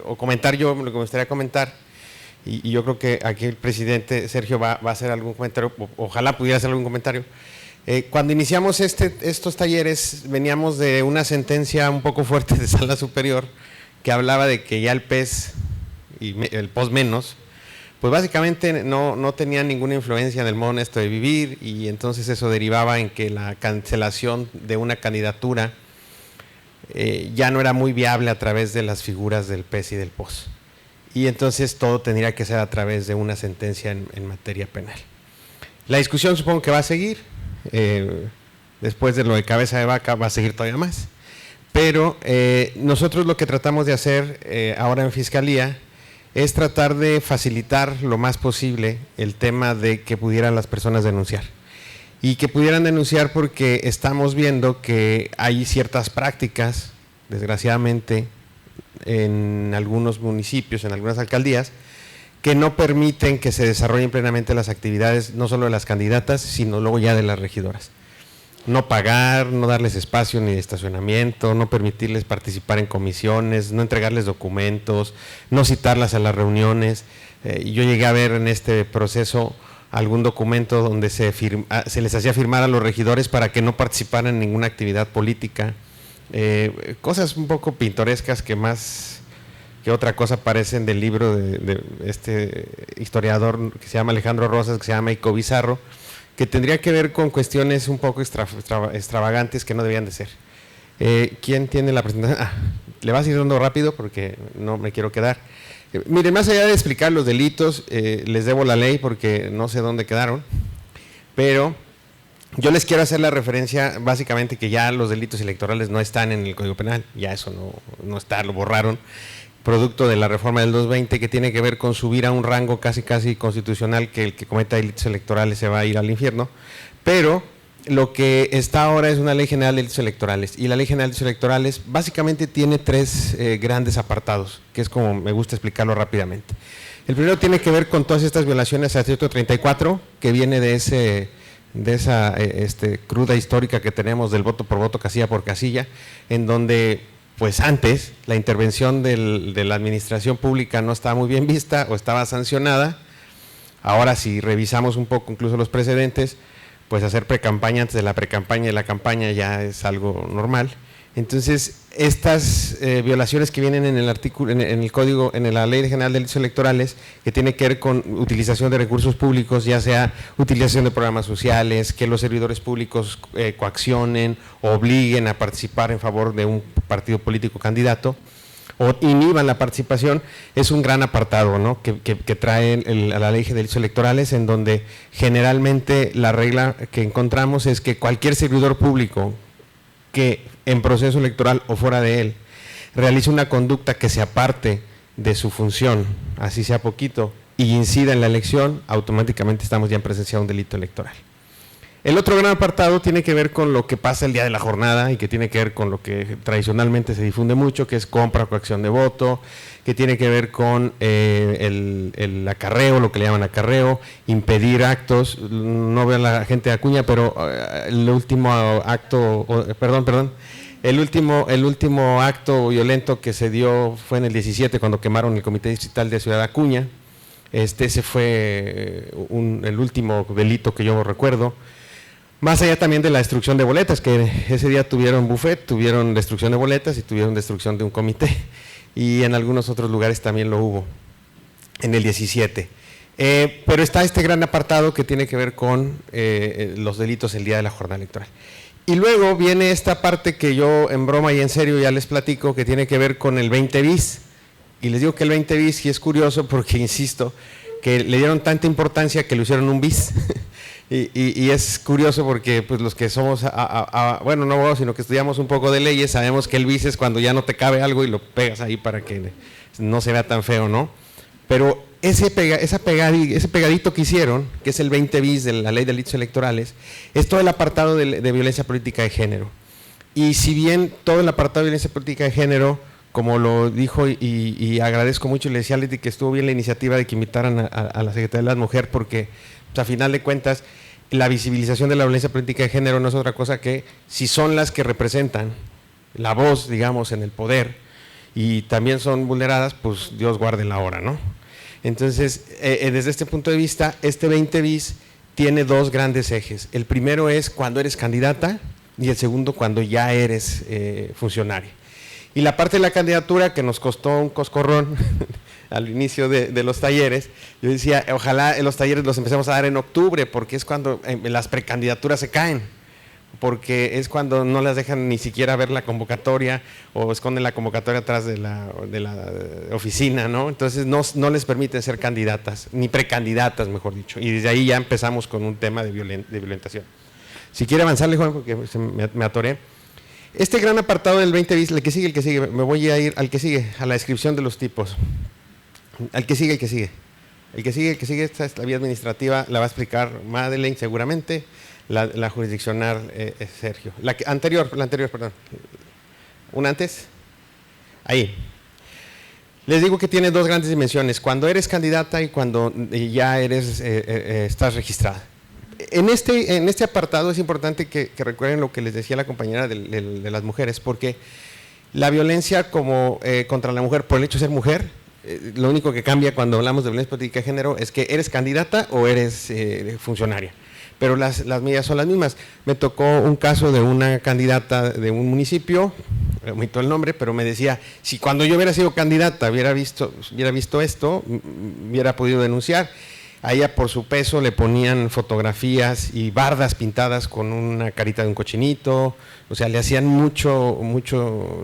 S5: o comentar yo, lo que me gustaría comentar, y yo creo que aquí el presidente Sergio va a hacer algún comentario, ojalá pudiera hacer algún comentario. Cuando iniciamos estos talleres, veníamos de una sentencia un poco fuerte de Sala Superior, que hablaba de que ya el PES y el POS menos, pues básicamente no tenía ninguna influencia en el modo honesto de vivir, y entonces eso derivaba en que la cancelación de una candidatura ya no era muy viable a través de las figuras del PES y del POS. Y entonces todo tendría que ser a través de una sentencia en materia penal. La discusión supongo que va a seguir, después de lo de cabeza de vaca va a seguir todavía más, pero nosotros lo que tratamos de hacer ahora en Fiscalía es tratar de facilitar lo más posible el tema de que pudieran las personas denunciar, y que pudieran denunciar porque estamos viendo que hay ciertas prácticas, desgraciadamente, en algunos municipios, en algunas alcaldías, que no permiten que se desarrollen plenamente las actividades, no solo de las candidatas, sino luego ya de las regidoras. No pagar, no darles espacio ni de estacionamiento, no permitirles participar en comisiones, no entregarles documentos, no citarlas a las reuniones. Yo llegué a ver en este proceso algún documento donde se les hacía firmar a los regidores para que no participaran en ninguna actividad política. Cosas un poco pintorescas que más que otra cosa parecen del libro de este historiador que se llama Alejandro Rosas, que se llama Ico Bizarro, que tendría que ver con cuestiones un poco extravagantes que no debían de ser. ¿Quién tiene la presentación? Le vas a ir dando rápido porque no me quiero quedar. Miren, más allá de explicar los delitos, les debo la ley porque no sé dónde quedaron, pero yo les quiero hacer la referencia básicamente que ya los delitos electorales no están en el Código Penal, ya eso no está, lo borraron, producto de la reforma del 220, que tiene que ver con subir a un rango casi constitucional, que el que cometa delitos electorales se va a ir al infierno, pero lo que está ahora es una ley general de delitos electorales, y la ley general de delitos electorales básicamente tiene tres grandes apartados, que es como me gusta explicarlo rápidamente. El primero tiene que ver con todas estas violaciones al 134, que viene de esa cruda histórica que tenemos del voto por voto, casilla por casilla, en donde pues antes la intervención de la administración pública no estaba muy bien vista o estaba sancionada. Ahora, si revisamos un poco incluso los precedentes, pues hacer precampaña antes de la precampaña y la campaña ya es algo normal. Entonces, estas violaciones que vienen en el artículo, en el código, en la Ley General de Delitos Electorales, que tiene que ver con utilización de recursos públicos, ya sea utilización de programas sociales, que los servidores públicos coaccionen o obliguen a participar en favor de un partido político candidato, o inhiban la participación, es un gran apartado, ¿no?, que trae la Ley de Delitos Electorales, en donde generalmente la regla que encontramos es que cualquier servidor público que en proceso electoral o fuera de él realice una conducta que se aparte de su función, así sea poquito, y incida en la elección, automáticamente estamos ya en presencia de un delito electoral. El otro gran apartado tiene que ver con lo que pasa el día de la jornada y que tiene que ver con lo que tradicionalmente se difunde mucho, que es compra o coacción de voto, que tiene que ver con el acarreo, lo que le llaman acarreo, impedir actos. No veo a la gente de Acuña, pero el último acto, el último acto violento que se dio fue en el 17, cuando quemaron el Comité Distrital de Ciudad Acuña. Ese fue el último delito que yo recuerdo. Más allá también de la destrucción de boletas, que ese día tuvieron buffet, tuvieron destrucción de boletas y tuvieron destrucción de un comité, y en algunos otros lugares también lo hubo, en el 17. Pero está este gran apartado que tiene que ver con los delitos el día de la jornada electoral. Y luego viene esta parte que yo en broma y en serio ya les platico, que tiene que ver con el 20 bis, y les digo que el 20 bis sí es curioso porque, insisto, que le dieron tanta importancia que lo hicieron un bis. Y es curioso porque pues los que somos, bueno, no abogados, sino que estudiamos un poco de leyes, sabemos que el bis es cuando ya no te cabe algo y lo pegas ahí para que no se vea tan feo, ¿no? Pero ese pegadito que hicieron, que es el 20 bis de la Ley de Delitos Electorales, es todo el apartado de violencia política de género. Y si bien todo el apartado de violencia política de género, como lo dijo, y agradezco mucho, y le decía a Leti que estuvo bien la iniciativa de que invitaran a la Secretaría de la Mujer, porque pues, a final de cuentas la visibilización de la violencia política de género no es otra cosa que, si son las que representan la voz, digamos, en el poder, y también son vulneradas, pues Dios guarde la hora, ¿no? Entonces, desde este punto de vista, este 20 bis tiene dos grandes ejes. El primero es cuando eres candidata, y el segundo cuando ya eres funcionaria. Y la parte de la candidatura, que nos costó un coscorrón al inicio de los talleres, yo decía, ojalá los talleres los empecemos a dar en octubre, porque es cuando las precandidaturas se caen, porque es cuando no las dejan ni siquiera ver la convocatoria, o esconden la convocatoria atrás de la oficina, ¿no? Entonces no les permiten ser candidatas, ni precandidatas, mejor dicho, y desde ahí ya empezamos con un tema de violentación. Si quiere avanzarle, Juan, porque me atoré. Este gran apartado del 20 bis, el que sigue, me voy a ir al que sigue, a la descripción de los tipos. El que sigue, esta es la vía administrativa, la va a explicar Madeleine seguramente, la jurisdiccional Sergio. La anterior, perdón. ¿Una antes? Ahí. Les digo que tiene dos grandes dimensiones, cuando eres candidata y cuando ya estás registrada. En este apartado es importante que recuerden lo que les decía la compañera de las mujeres, porque la violencia contra la mujer por el hecho de ser mujer, lo único que cambia cuando hablamos de violencia política de género es que eres candidata o eres funcionaria, pero las medidas son las mismas. Me tocó un caso de una candidata de un municipio, omito el nombre, pero me decía, si cuando yo hubiera sido candidata hubiera visto esto, hubiera podido denunciar. A ella por su peso le ponían fotografías y bardas pintadas con una carita de un cochinito, o sea, le hacían mucho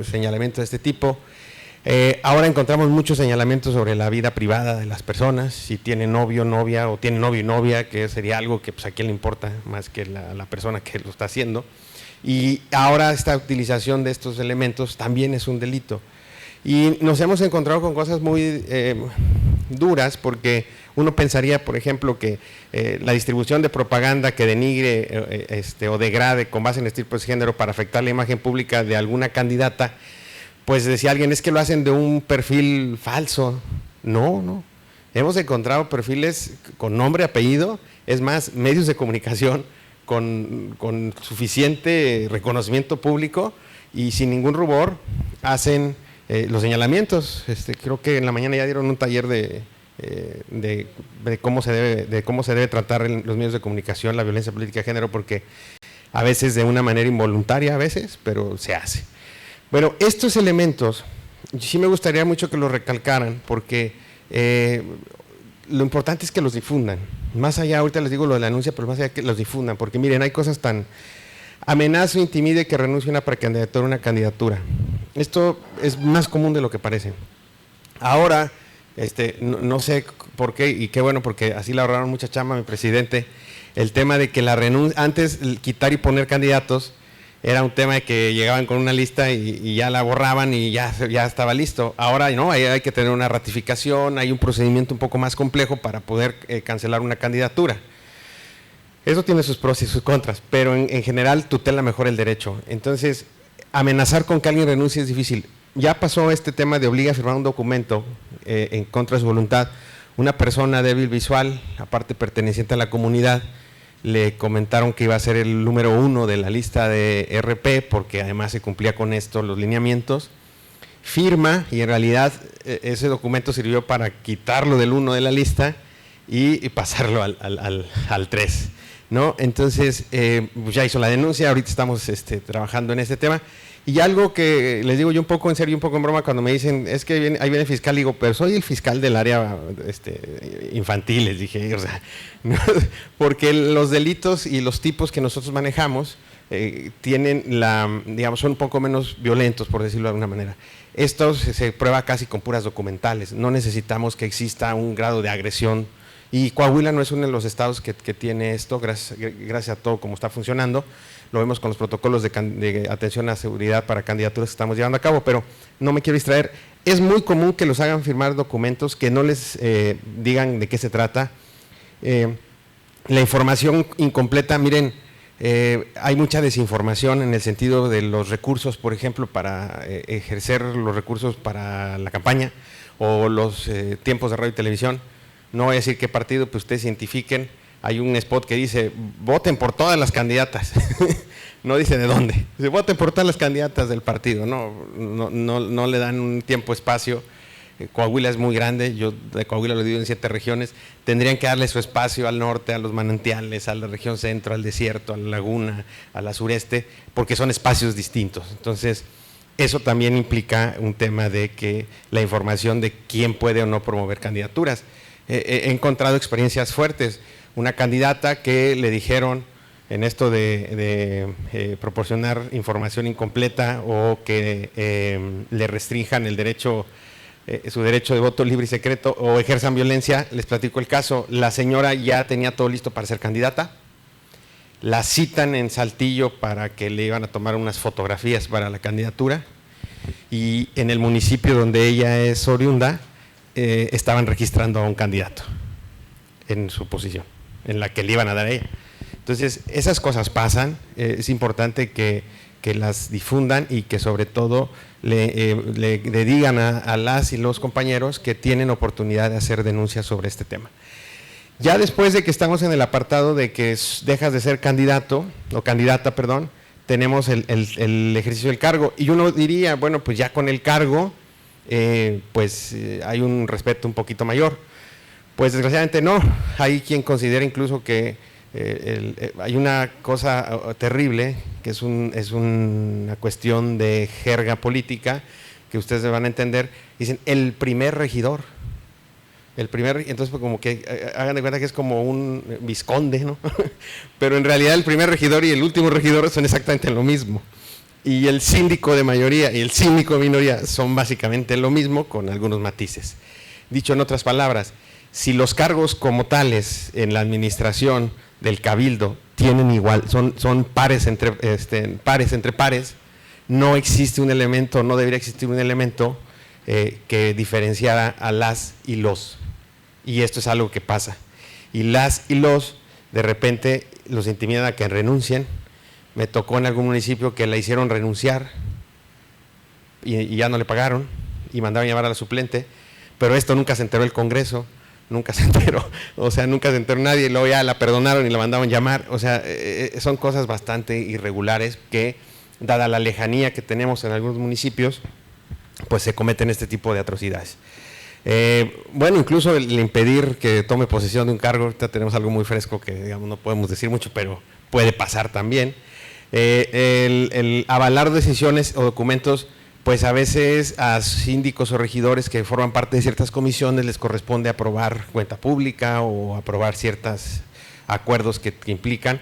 S5: señalamiento de este tipo. Ahora encontramos muchos señalamientos sobre la vida privada de las personas, si tienen novio, novia, o tienen novio y novia, que sería algo que pues, a quién le importa más que la persona que lo está haciendo. Y ahora esta utilización de estos elementos también es un delito. Y nos hemos encontrado con cosas muy duras, porque uno pensaría, por ejemplo, que la distribución de propaganda que denigre o degrade con base en estereotipos de género para afectar la imagen pública de alguna candidata, pues decía alguien, es que lo hacen de un perfil falso. No. Hemos encontrado perfiles con nombre, apellido, es más, medios de comunicación con suficiente reconocimiento público y sin ningún rubor hacen los señalamientos. Creo que en la mañana ya dieron un taller de cómo se debe tratar en los medios de comunicación la violencia política de género, porque a veces de una manera involuntaria, a veces, pero se hace. Bueno, estos elementos sí me gustaría mucho que los recalcaran, porque lo importante es que los difundan. Más allá, ahorita les digo lo de la anuncia, pero más allá que los difundan, porque miren, hay cosas tan… Amenazo, intimide que renuncie una precandidatura a una candidatura. Esto es más común de lo que parece. Ahora, no sé por qué, y qué bueno, porque así le ahorraron mucha chamba a mi presidente, el tema de que la renuncia, antes quitar y poner candidatos, era un tema de que llegaban con una lista y ya la borraban y ya estaba listo. Ahora no, hay que tener una ratificación, hay un procedimiento un poco más complejo para poder cancelar una candidatura. Eso tiene sus pros y sus contras, pero en general tutela mejor el derecho. Entonces, amenazar con que alguien renuncie es difícil. Ya pasó este tema de obliga a firmar un documento en contra de su voluntad. Una persona débil visual, aparte perteneciente a la comunidad, le comentaron que iba a ser el número 1 de la lista de RP, porque además se cumplía con esto los lineamientos. Firma, y en realidad ese documento sirvió para quitarlo del 1 de la lista y pasarlo al 3, ¿no? Entonces, pues ya hizo la denuncia, ahorita estamos trabajando en este tema. Y algo que les digo yo un poco en serio y un poco en broma, cuando me dicen, es que ahí viene el fiscal, digo, pero soy el fiscal del área infantil, les dije, o sea, ¿no? Porque los delitos y los tipos que nosotros manejamos tienen digamos, son un poco menos violentos, por decirlo de alguna manera. Esto se prueba casi con puras documentales, no necesitamos que exista un grado de agresión, y Coahuila no es uno de los estados que tiene esto, gracias a todo como está funcionando. Lo vemos con los protocolos de atención a seguridad para candidaturas que estamos llevando a cabo, pero no me quiero distraer. Es muy común que los hagan firmar documentos que no les digan de qué se trata. La información incompleta, miren, hay mucha desinformación en el sentido de los recursos, por ejemplo, para ejercer los recursos para la campaña o los tiempos de radio y televisión. No voy a decir qué partido, pues ustedes identifiquen. Hay un spot que dice, voten por todas las candidatas, no dice de dónde, dice, voten por todas las candidatas del partido, no le dan un tiempo, espacio. Coahuila es muy grande, yo de Coahuila lo divido en 7 regiones, tendrían que darle su espacio al norte, a los manantiales, a la región centro, al desierto, a la laguna, a la sureste, porque son espacios distintos. Entonces, eso también implica un tema de que la información de quién puede o no promover candidaturas. He encontrado experiencias fuertes. Una candidata que le dijeron en esto de proporcionar información incompleta o que le restrinjan el derecho, su derecho de voto libre y secreto o ejerzan violencia. Les platico el caso. La señora ya tenía todo listo para ser candidata. La citan en Saltillo para que le iban a tomar unas fotografías para la candidatura, y en el municipio donde ella es oriunda estaban registrando a un candidato en su posición, en la que le iban a dar a ella. Entonces, esas cosas pasan, es importante que las difundan y que sobre todo le digan a las y los compañeros que tienen oportunidad de hacer denuncias sobre este tema. Ya después de que estamos en el apartado de que dejas de ser candidato o candidata, perdón, tenemos el ejercicio del cargo, y uno diría, bueno, pues ya con el cargo hay un respeto un poquito mayor. Pues desgraciadamente no, hay quien considera incluso que hay una cosa terrible, que es una cuestión de jerga política, que ustedes van a entender. Dicen, el primer regidor, entonces pues como que hagan de cuenta que es como un vizconde, ¿no? Pero en realidad el primer regidor y el último regidor son exactamente lo mismo. Y el síndico de mayoría y el síndico de minoría son básicamente lo mismo, con algunos matices. Dicho en otras palabras, si los cargos como tales en la administración del cabildo tienen igual, son pares entre pares, no existe un elemento, no debería existir un elemento que diferenciara a las y los. Y esto es algo que pasa. Y las y los, de repente, los intimidan a que renuncien. Me tocó en algún municipio que la hicieron renunciar y ya no le pagaron y mandaron llamar a la suplente, pero esto nunca se enteró el Congreso, nunca se enteró, o sea, nunca se enteró nadie, y luego ya la perdonaron y la mandaron llamar, o sea, son cosas bastante irregulares que, dada la lejanía que tenemos en algunos municipios, pues se cometen este tipo de atrocidades. Bueno, incluso el impedir que tome posesión de un cargo, ahorita tenemos algo muy fresco que, digamos, no podemos decir mucho, pero puede pasar también. El avalar decisiones o documentos, pues a veces a síndicos o regidores que forman parte de ciertas comisiones les corresponde aprobar cuenta pública o aprobar ciertos acuerdos que implican,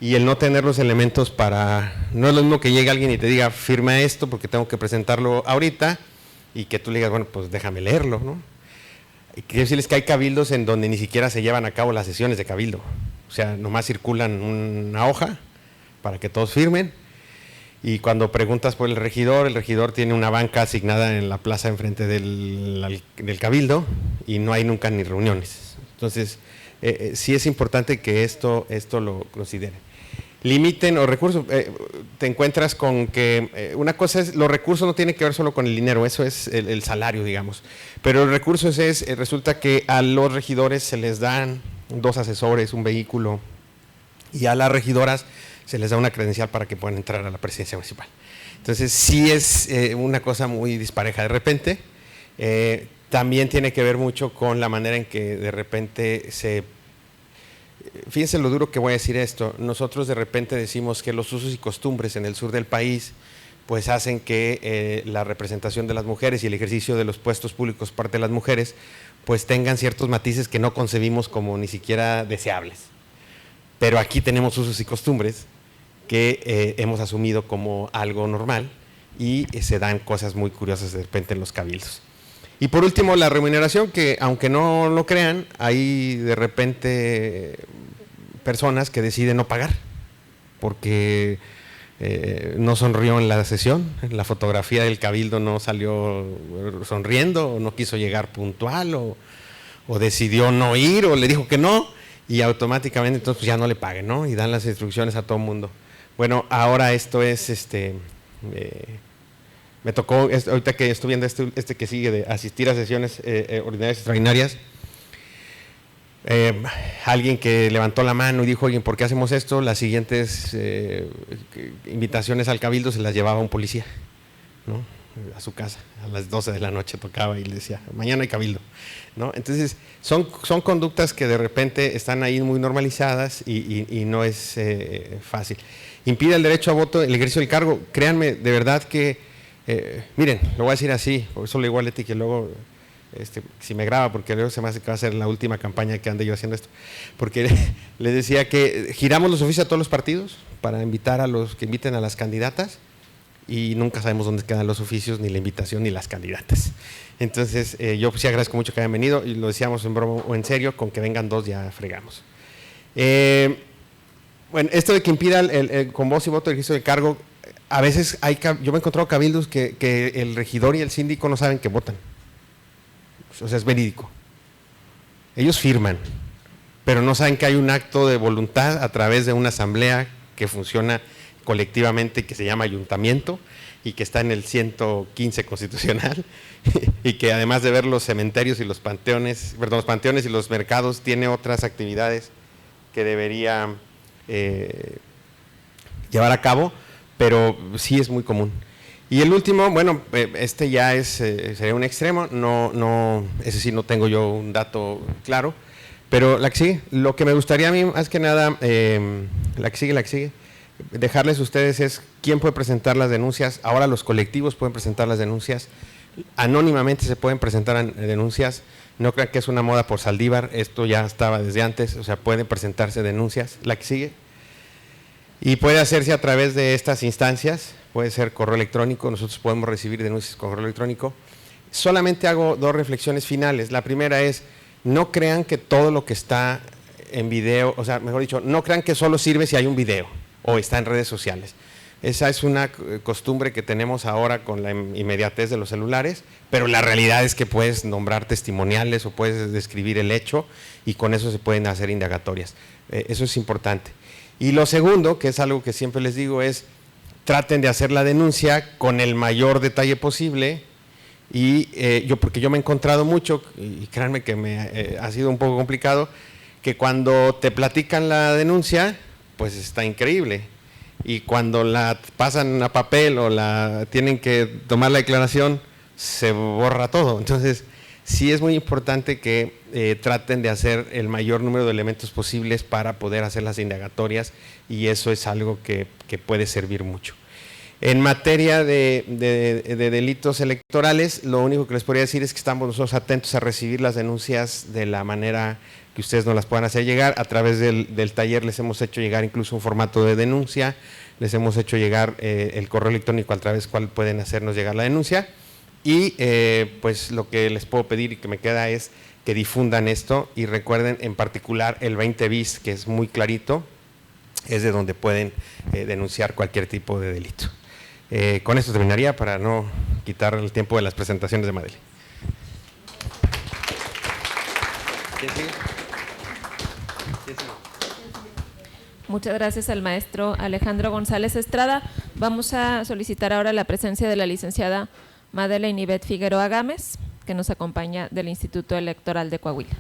S5: y el no tener los elementos para, no es lo mismo que llegue alguien y te diga firma esto porque tengo que presentarlo ahorita, y que tú le digas, bueno, pues déjame leerlo, ¿no? Y quiero decirles que hay cabildos en donde ni siquiera se llevan a cabo las sesiones de cabildo, o sea, nomás circulan una hoja para que todos firmen, y cuando preguntas por el regidor tiene una banca asignada en la plaza enfrente del cabildo, y no hay nunca ni reuniones. Entonces, sí es importante que esto lo consideren. Limiten los recursos, te encuentras con que una cosa es, los recursos no tienen que ver solo con el dinero, eso es el salario, digamos, pero los recursos resulta que a los regidores se les dan 2 asesores, un vehículo, y a las regidoras se les da una credencial para que puedan entrar a la presidencia municipal. Entonces sí es una cosa muy dispareja de repente. También tiene que ver mucho con la manera en que de repente fíjense lo duro que voy a decir esto, nosotros de repente decimos que los usos y costumbres en el sur del país pues hacen que la representación de las mujeres y el ejercicio de los puestos públicos por parte de las mujeres pues tengan ciertos matices que no concebimos como ni siquiera deseables. Pero aquí tenemos usos y costumbres que hemos asumido como algo normal, y se dan cosas muy curiosas de repente en los cabildos. Y por último, la remuneración, que aunque no lo crean, hay de repente personas que deciden no pagar porque no sonrió en la sesión, la fotografía del cabildo no salió sonriendo, o no quiso llegar puntual, o decidió no ir, o le dijo que no, y automáticamente entonces pues ya no le paguen, ¿no? Y dan las instrucciones a todo el mundo. Bueno, ahora esto es, me tocó, ahorita que estoy viendo este que sigue de asistir a sesiones ordinarias extraordinarias, alguien que levantó la mano y dijo, oye, ¿por qué hacemos esto? Las siguientes invitaciones al cabildo se las llevaba un policía, ¿no? A su casa, a las 12 de la noche tocaba y le decía, mañana hay cabildo, ¿no? Entonces, son conductas que de repente están ahí muy normalizadas y no es fácil. Impide el derecho a voto el ejercicio del cargo. Créanme, de verdad que, miren, lo voy a decir así, por eso le digo a Leti que luego, si me graba, porque luego se me hace que va a ser la última campaña que ande yo haciendo esto, porque le decía que giramos los oficios a todos los partidos para invitar a los que inviten a las candidatas, y nunca sabemos dónde quedan los oficios, ni la invitación, ni las candidatas. Entonces, yo sí agradezco mucho que hayan venido, y lo decíamos en broma o en serio, con que vengan 2 ya fregamos. Bueno, esto de que impida con voz y voto el ejercicio del cargo, a veces yo me he encontrado cabildos que el regidor y el síndico no saben que votan. O sea, es verídico. Ellos firman, pero no saben que hay un acto de voluntad a través de una asamblea que funciona colectivamente, que se llama ayuntamiento, y que está en el 115 constitucional, y que además de ver los cementerios y los panteones, perdón, los panteones y los mercados, tiene otras actividades que debería llevar a cabo, pero sí es muy común. Y el último, bueno, ya sería un extremo, ese sí no tengo yo un dato claro, pero la que sigue, lo que me gustaría a mí, más que nada, la que sigue, dejarles a ustedes es quién puede presentar las denuncias. Ahora los colectivos pueden presentar las denuncias, anónimamente se pueden presentar denuncias, no crean que es una moda por Saldívar, esto ya estaba desde antes, o sea, pueden presentarse denuncias. La que sigue. Y puede hacerse a través de estas instancias, puede ser correo electrónico, nosotros podemos recibir denuncias con correo electrónico. Solamente hago 2 reflexiones finales. La primera es, no crean que todo lo que está en video, o sea, mejor dicho, no crean que solo sirve si hay un video o está en redes sociales. Esa es una costumbre que tenemos ahora con la inmediatez de los celulares, pero la realidad es que puedes nombrar testimoniales o puedes describir el hecho y con eso se pueden hacer indagatorias. Eso es importante. Y lo segundo, que es algo que siempre les digo, es traten de hacer la denuncia con el mayor detalle posible y porque yo me he encontrado mucho, y créanme que ha sido un poco complicado, que cuando te platican la denuncia, pues está increíble, y cuando la pasan a papel o tienen que tomar la declaración, se borra todo. Entonces, sí es muy importante que traten de hacer el mayor número de elementos posibles para poder hacer las indagatorias, y eso es algo que puede servir mucho. En materia de delitos electorales, lo único que les podría decir es que estamos nosotros atentos a recibir las denuncias de la manera que ustedes nos las puedan hacer llegar. A través del taller les hemos hecho llegar incluso un formato de denuncia, les hemos hecho llegar el correo electrónico a través del cual pueden hacernos llegar la denuncia, y pues lo que les puedo pedir y que me queda es que difundan esto, y recuerden en particular el 20 bis, que es muy clarito, es de donde pueden denunciar cualquier tipo de delito. Con esto terminaría para no quitar el tiempo de las presentaciones de Madeleine. ¿Quién sigue?
S1: Muchas gracias al maestro Alejandro González Estrada. Vamos a solicitar ahora la presencia de la licenciada Madeleine Ivette Figueroa Gámez, que nos acompaña del Instituto Electoral de Coahuila.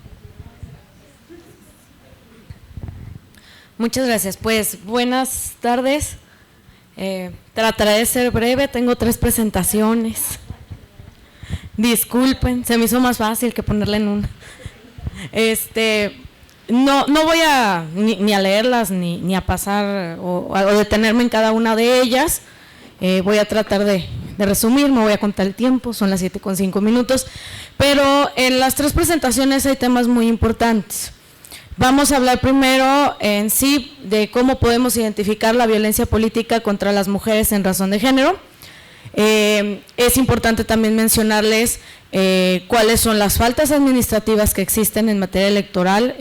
S6: Muchas gracias. Pues buenas tardes. Trataré de ser breve, tengo 3 presentaciones. Disculpen, se me hizo más fácil que ponerla en una. No voy a ni a leerlas ni a pasar o detenerme en cada una de ellas. Voy a tratar de resumir, me voy a contar el tiempo, son las 7:05, pero en las 3 presentaciones hay temas muy importantes. Vamos a hablar primero en sí de cómo podemos identificar la violencia política contra las mujeres en razón de género. Es importante también mencionarles cuáles son las faltas administrativas que existen en materia electoral.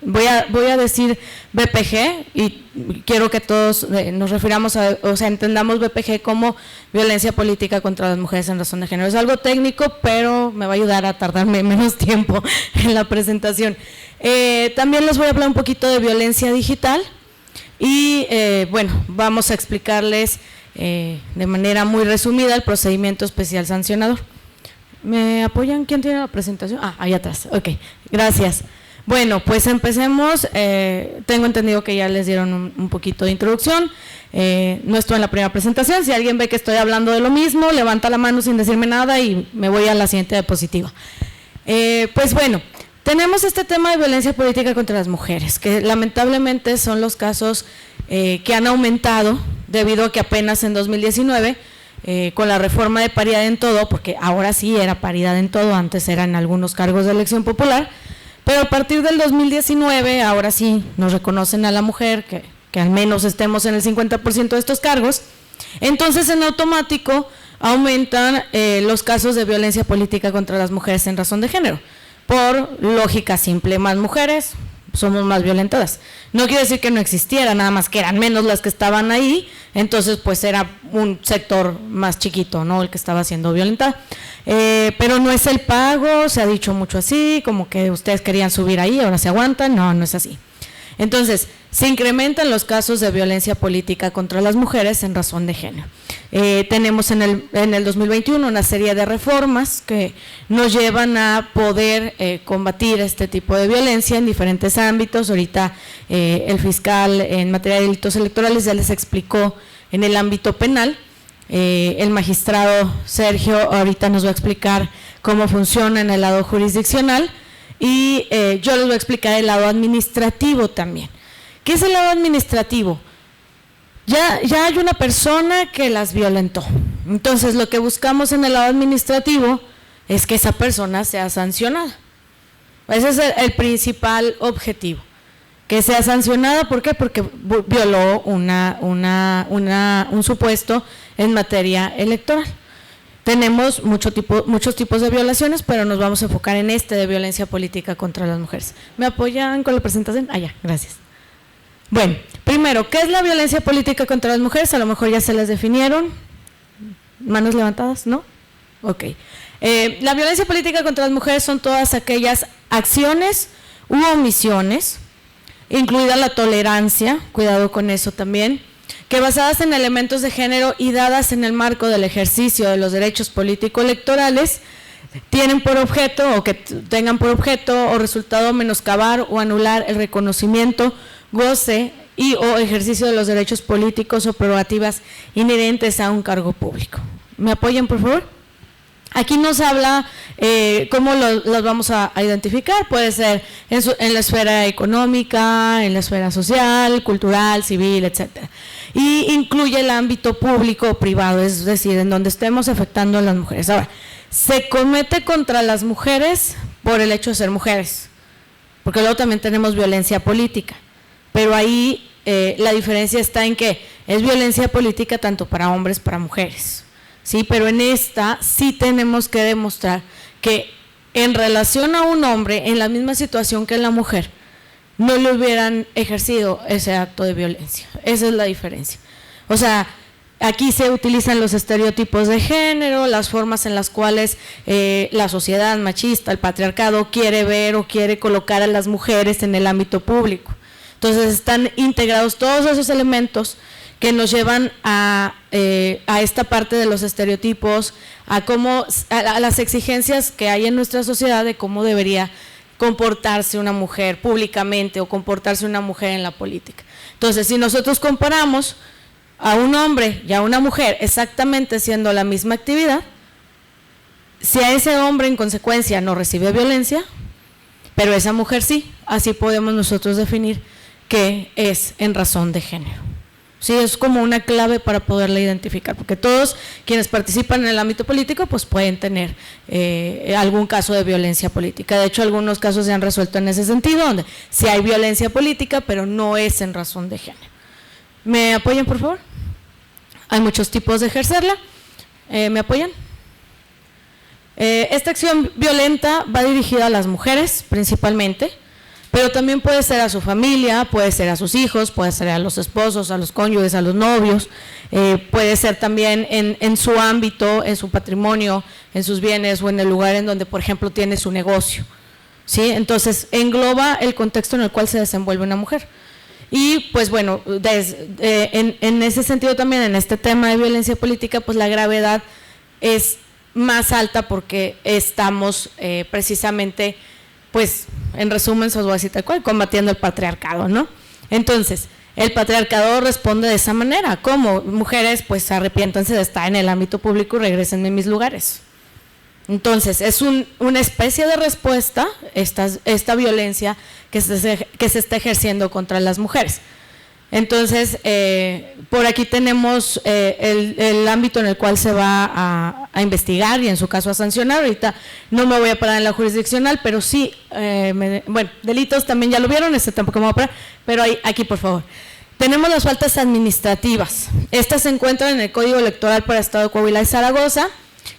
S6: Voy a decir BPG, y quiero que todos nos refiramos entendamos BPG como violencia política contra las mujeres en razón de género. Es algo técnico, pero me va a ayudar a tardarme menos tiempo en la presentación. También les voy a hablar un poquito de violencia digital y bueno, vamos a explicarles de manera muy resumida el procedimiento especial sancionador. ¿Me apoyan? ¿Quién tiene la presentación? Ahí atrás. Ok, gracias. Bueno, pues empecemos. Tengo entendido que ya les dieron un poquito de introducción. No estoy en la primera presentación. Si alguien ve que estoy hablando de lo mismo, levanta la mano sin decirme nada y me voy a la siguiente diapositiva. Pues bueno, tenemos este tema de violencia política contra las mujeres, que lamentablemente son los casos que han aumentado debido a que apenas en 2019, con la reforma de paridad en todo, porque ahora sí era paridad en todo, antes eran algunos cargos de elección popular, pero a partir del 2019, ahora sí nos reconocen a la mujer, que al menos estemos en el 50% de estos cargos, entonces en automático aumentan los casos de violencia política contra las mujeres en razón de género. Por lógica simple, más mujeres, somos más violentadas. No quiere decir que no existiera, nada más que eran menos las que estaban ahí, entonces pues era un sector más chiquito, ¿no?, el que estaba siendo violentada. Pero no es el pago, se ha dicho mucho así, como que ustedes querían subir ahí, ahora se aguantan, no es así. Entonces, se incrementan los casos de violencia política contra las mujeres en razón de género. Tenemos en el 2021 una serie de reformas que nos llevan a poder combatir este tipo de violencia en diferentes ámbitos. Ahorita el fiscal en materia de delitos electorales ya les explicó en el ámbito penal. El magistrado Sergio ahorita nos va a explicar cómo funciona en el lado jurisdiccional y yo les voy a explicar el lado administrativo también. ¿Qué es el lado administrativo? Ya hay una persona que las violentó. Entonces, lo que buscamos en el lado administrativo es que esa persona sea sancionada. Ese es el principal objetivo, que sea sancionada. ¿Por qué? Porque violó un supuesto en materia electoral. Tenemos muchos tipos de violaciones, pero nos vamos a enfocar en de violencia política contra las mujeres. ¿Me apoyan con la presentación? Ya, gracias. Bueno, primero, ¿qué es la violencia política contra las mujeres? A lo mejor ya se las definieron. ¿Manos levantadas? ¿No? Ok. La violencia política contra las mujeres son todas aquellas acciones u omisiones, incluida la tolerancia, cuidado con eso también, que basadas en elementos de género y dadas en el marco del ejercicio de los derechos político-electorales, tienen por objeto o que tengan por objeto o resultado menoscabar o anular el reconocimiento, goce y o ejercicio de los derechos políticos o prerrogativas inherentes a un cargo público. ¿Me apoyan, por favor? Aquí nos habla cómo los vamos a identificar. Puede ser en la esfera económica, en la esfera social, cultural, civil, etcétera. Y incluye el ámbito público o privado, es decir, en donde estemos afectando a las mujeres. Ahora, se comete contra las mujeres por el hecho de ser mujeres, porque luego también tenemos violencia política, pero ahí la diferencia está en que es violencia política tanto para hombres como para mujeres, ¿sí? Pero en esta sí tenemos que demostrar que en relación a un hombre en la misma situación que la mujer, no le hubieran ejercido ese acto de violencia. Esa es la diferencia. O sea, aquí se utilizan los estereotipos de género, las formas en las cuales la sociedad machista, el patriarcado, quiere ver o quiere colocar a las mujeres en el ámbito público. Entonces están integrados todos esos elementos que nos llevan a esta parte de los estereotipos, a las exigencias que hay en nuestra sociedad de cómo debería comportarse una mujer públicamente o comportarse una mujer en la política. Entonces, si nosotros comparamos a un hombre y a una mujer exactamente haciendo la misma actividad, si a ese hombre en consecuencia no recibe violencia, pero esa mujer sí, así podemos nosotros definir que es en razón de género. Sí, es como una clave para poderla identificar, porque todos quienes participan en el ámbito político pues pueden tener algún caso de violencia política. De hecho, algunos casos se han resuelto en ese sentido, donde sí hay violencia política, pero no es en razón de género. ¿Me apoyan, por favor? Hay muchos tipos de ejercerla. ¿Me apoyan? Esta acción violenta va dirigida a las mujeres principalmente, pero también puede ser a su familia, puede ser a sus hijos, puede ser a los esposos, a los cónyuges, a los novios, puede ser también en su ámbito, en su patrimonio, en sus bienes o en el lugar en donde, por ejemplo, tiene su negocio, ¿sí? Entonces, engloba el contexto en el cual se desenvuelve una mujer. Y pues bueno, en ese sentido también, en este tema de violencia política, pues la gravedad es más alta porque estamos precisamente, pues en resumen, se os voy a decir tal cual, combatiendo el patriarcado, ¿no? Entonces, el patriarcado responde de esa manera: ¿cómo? Mujeres, pues arrepiéntanse de estar en el ámbito público y regrésenme a mis lugares. Entonces, es una especie de respuesta, esta violencia que se está ejerciendo contra las mujeres. Entonces, por aquí tenemos el ámbito en el cual se va a investigar y en su caso a sancionar. Ahorita no me voy a parar en la jurisdiccional, pero sí, bueno, delitos también ya lo vieron, tampoco me voy a parar, pero aquí por favor. Tenemos las faltas administrativas. Estas se encuentran en el Código Electoral para el Estado de Coahuila y Zaragoza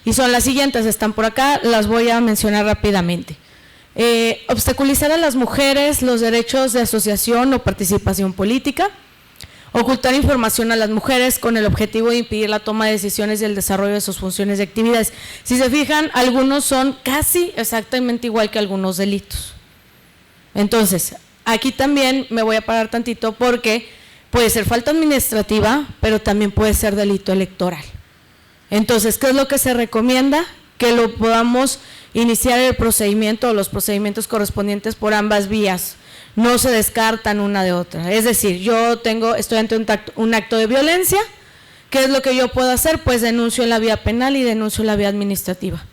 S6: y son las siguientes, están por acá, las voy a mencionar rápidamente. Obstaculizar a las mujeres los derechos de asociación o participación política, ocultar información a las mujeres con el objetivo de impedir la toma de decisiones y el desarrollo de sus funciones y actividades. Si se fijan, algunos son casi exactamente igual que algunos delitos. Entonces, aquí también me voy a parar tantito porque puede ser falta administrativa, pero también puede ser delito electoral. Entonces, ¿qué es lo que se recomienda? Que lo podamos iniciar el procedimiento o los procedimientos correspondientes por ambas vías. No se descartan una de otra. Es decir, yo estoy ante un acto de violencia, ¿qué es lo que yo puedo hacer? Pues denuncio en la vía penal y denuncio en la vía administrativa.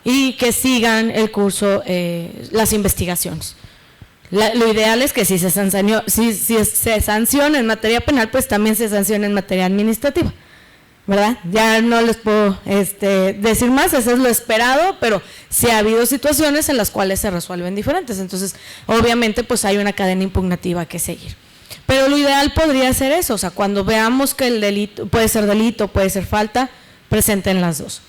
S6: Y que sigan el curso, las investigaciones. Lo ideal es que si se sanciona en materia penal, pues también se sancione en materia administrativa, ¿verdad? Ya no les puedo decir más, eso es lo esperado, pero sí ha habido situaciones en las cuales se resuelven diferentes, entonces obviamente pues hay una cadena impugnativa que seguir. Pero lo ideal podría ser eso, o sea, cuando veamos que el delito, puede ser falta, presenten las dos.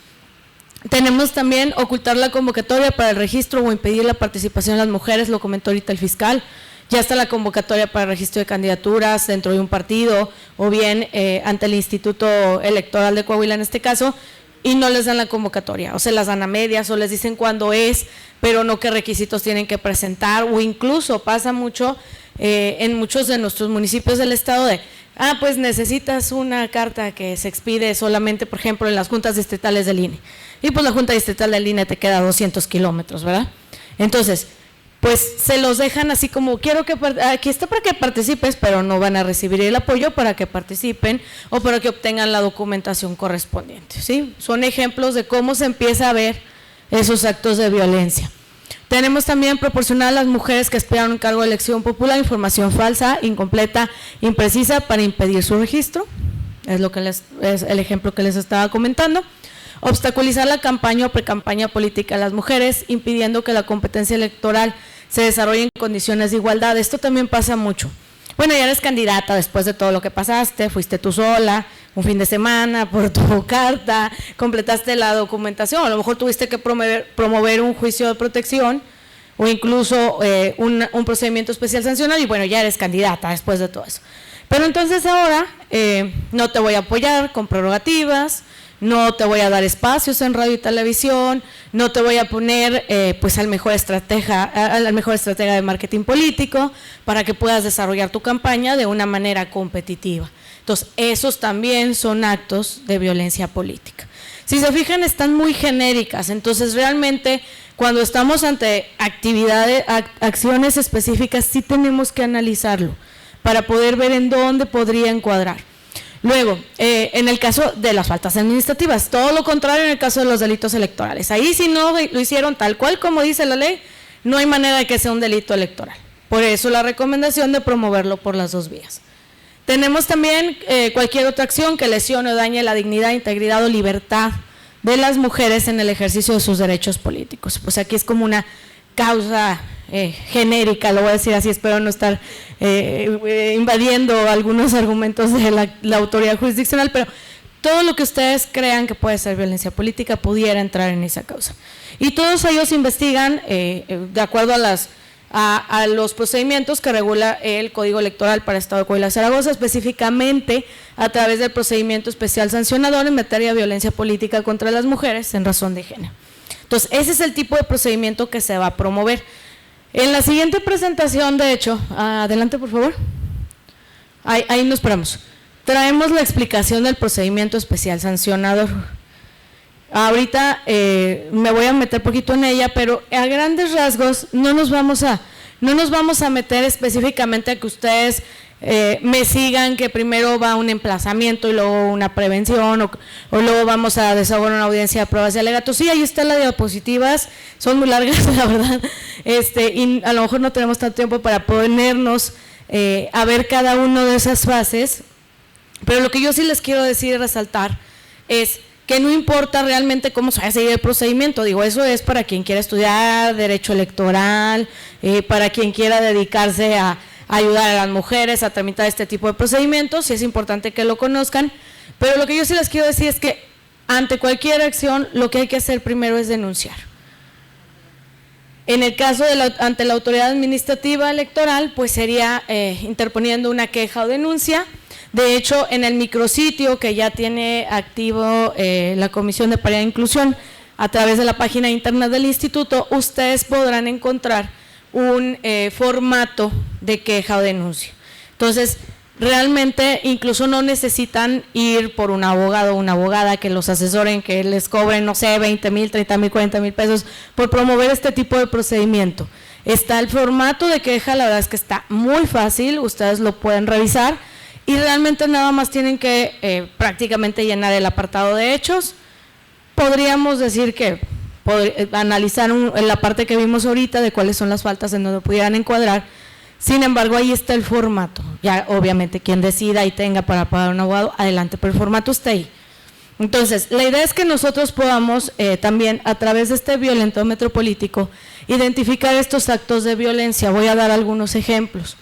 S6: Tenemos también ocultar la convocatoria para el registro o impedir la participación de las mujeres, lo comentó ahorita el fiscal, ya está la convocatoria para registro de candidaturas dentro de un partido o bien ante el Instituto Electoral de Coahuila en este caso, y no les dan la convocatoria, o se las dan a medias o les dicen cuándo es, pero no qué requisitos tienen que presentar, o incluso pasa mucho en muchos de nuestros municipios del estado de, pues necesitas una carta que se expide solamente, por ejemplo, en las juntas distritales del INE, y pues la junta distrital del INE te queda a 200 kilómetros, ¿verdad? Entonces, pues se los dejan así como, quiero que, aquí está para que participes, pero no van a recibir el apoyo para que participen o para que obtengan la documentación correspondiente, ¿sí? Son ejemplos de cómo se empieza a ver esos actos de violencia. Tenemos también proporcionar a las mujeres que aspiran a un cargo de elección popular información falsa, incompleta, imprecisa para impedir su registro, es el ejemplo que les estaba comentando. Obstaculizar la campaña o precampaña política de las mujeres, impidiendo que la competencia electoral se desarrolle en condiciones de igualdad. Esto también pasa mucho. Bueno, ya eres candidata después de todo lo que pasaste, fuiste tú sola, un fin de semana, por tu carta, completaste la documentación, a lo mejor tuviste que promover un juicio de protección o incluso un procedimiento especial sancionado y bueno, ya eres candidata después de todo eso. Pero entonces ahora no te voy a apoyar con prerrogativas, no te voy a dar espacios en radio y televisión, no te voy a poner pues al mejor estratega de marketing político para que puedas desarrollar tu campaña de una manera competitiva. Entonces, esos también son actos de violencia política. Si se fijan, están muy genéricas, entonces realmente cuando estamos ante acciones específicas, sí tenemos que analizarlo para poder ver en dónde podría encuadrar. Luego, en el caso de las faltas administrativas, todo lo contrario en el caso de los delitos electorales. Ahí si no lo hicieron tal cual como dice la ley, no hay manera de que sea un delito electoral. Por eso la recomendación de promoverlo por las dos vías. Tenemos también cualquier otra acción que lesione o dañe la dignidad, integridad o libertad de las mujeres en el ejercicio de sus derechos políticos. Pues aquí es como una causa genérica, lo voy a decir así, espero no estar invadiendo algunos argumentos de la autoridad jurisdiccional, pero todo lo que ustedes crean que puede ser violencia política pudiera entrar en esa causa. Y todos ellos investigan de acuerdo a los procedimientos que regula el Código Electoral para el Estado de Coahuila y Zaragoza, específicamente a través del procedimiento especial sancionador en materia de violencia política contra las mujeres en razón de género. Entonces, ese es el tipo de procedimiento que se va a promover. En la siguiente presentación, de hecho, adelante por favor, ahí nos paramos, traemos la explicación del procedimiento especial sancionador. Ahorita me voy a meter poquito en ella, pero a grandes rasgos no nos vamos a meter específicamente a que ustedes me sigan que primero va un emplazamiento y luego una prevención o luego vamos a desahogar una audiencia de pruebas y alegatos. Sí, ahí están las diapositivas, son muy largas la verdad, y a lo mejor no tenemos tanto tiempo para ponernos a ver cada una de esas fases, pero lo que yo sí les quiero decir y resaltar es que no importa realmente cómo se va a seguir el procedimiento, digo, eso es para quien quiera estudiar derecho electoral, para quien quiera dedicarse a ayudar a las mujeres a tramitar este tipo de procedimientos, y es importante que lo conozcan, pero lo que yo sí les quiero decir es que ante cualquier acción lo que hay que hacer primero es denunciar. En el caso ante la autoridad administrativa electoral, pues sería interponiendo una queja o denuncia. De hecho, en el micrositio que ya tiene activo la Comisión de Paridad e Inclusión, a través de la página internet del instituto, ustedes podrán encontrar un formato de queja o denuncia. Entonces, realmente incluso no necesitan ir por un abogado o una abogada que los asesoren, que les cobren, no sé, 20,000, 30,000, 40,000 pesos por promover este tipo de procedimiento. Está el formato de queja, la verdad es que está muy fácil, ustedes lo pueden revisar y realmente nada más tienen que prácticamente llenar el apartado de hechos. Podríamos decir que analizar la parte que vimos ahorita de cuáles son las faltas en donde pudieran encuadrar. Sin embargo, ahí está el formato. Ya obviamente quien decida y tenga para pagar un abogado, adelante, pero el formato está ahí. Entonces, la idea es que nosotros podamos también a través de este violentómetro político identificar estos actos de violencia. Voy a dar algunos ejemplos.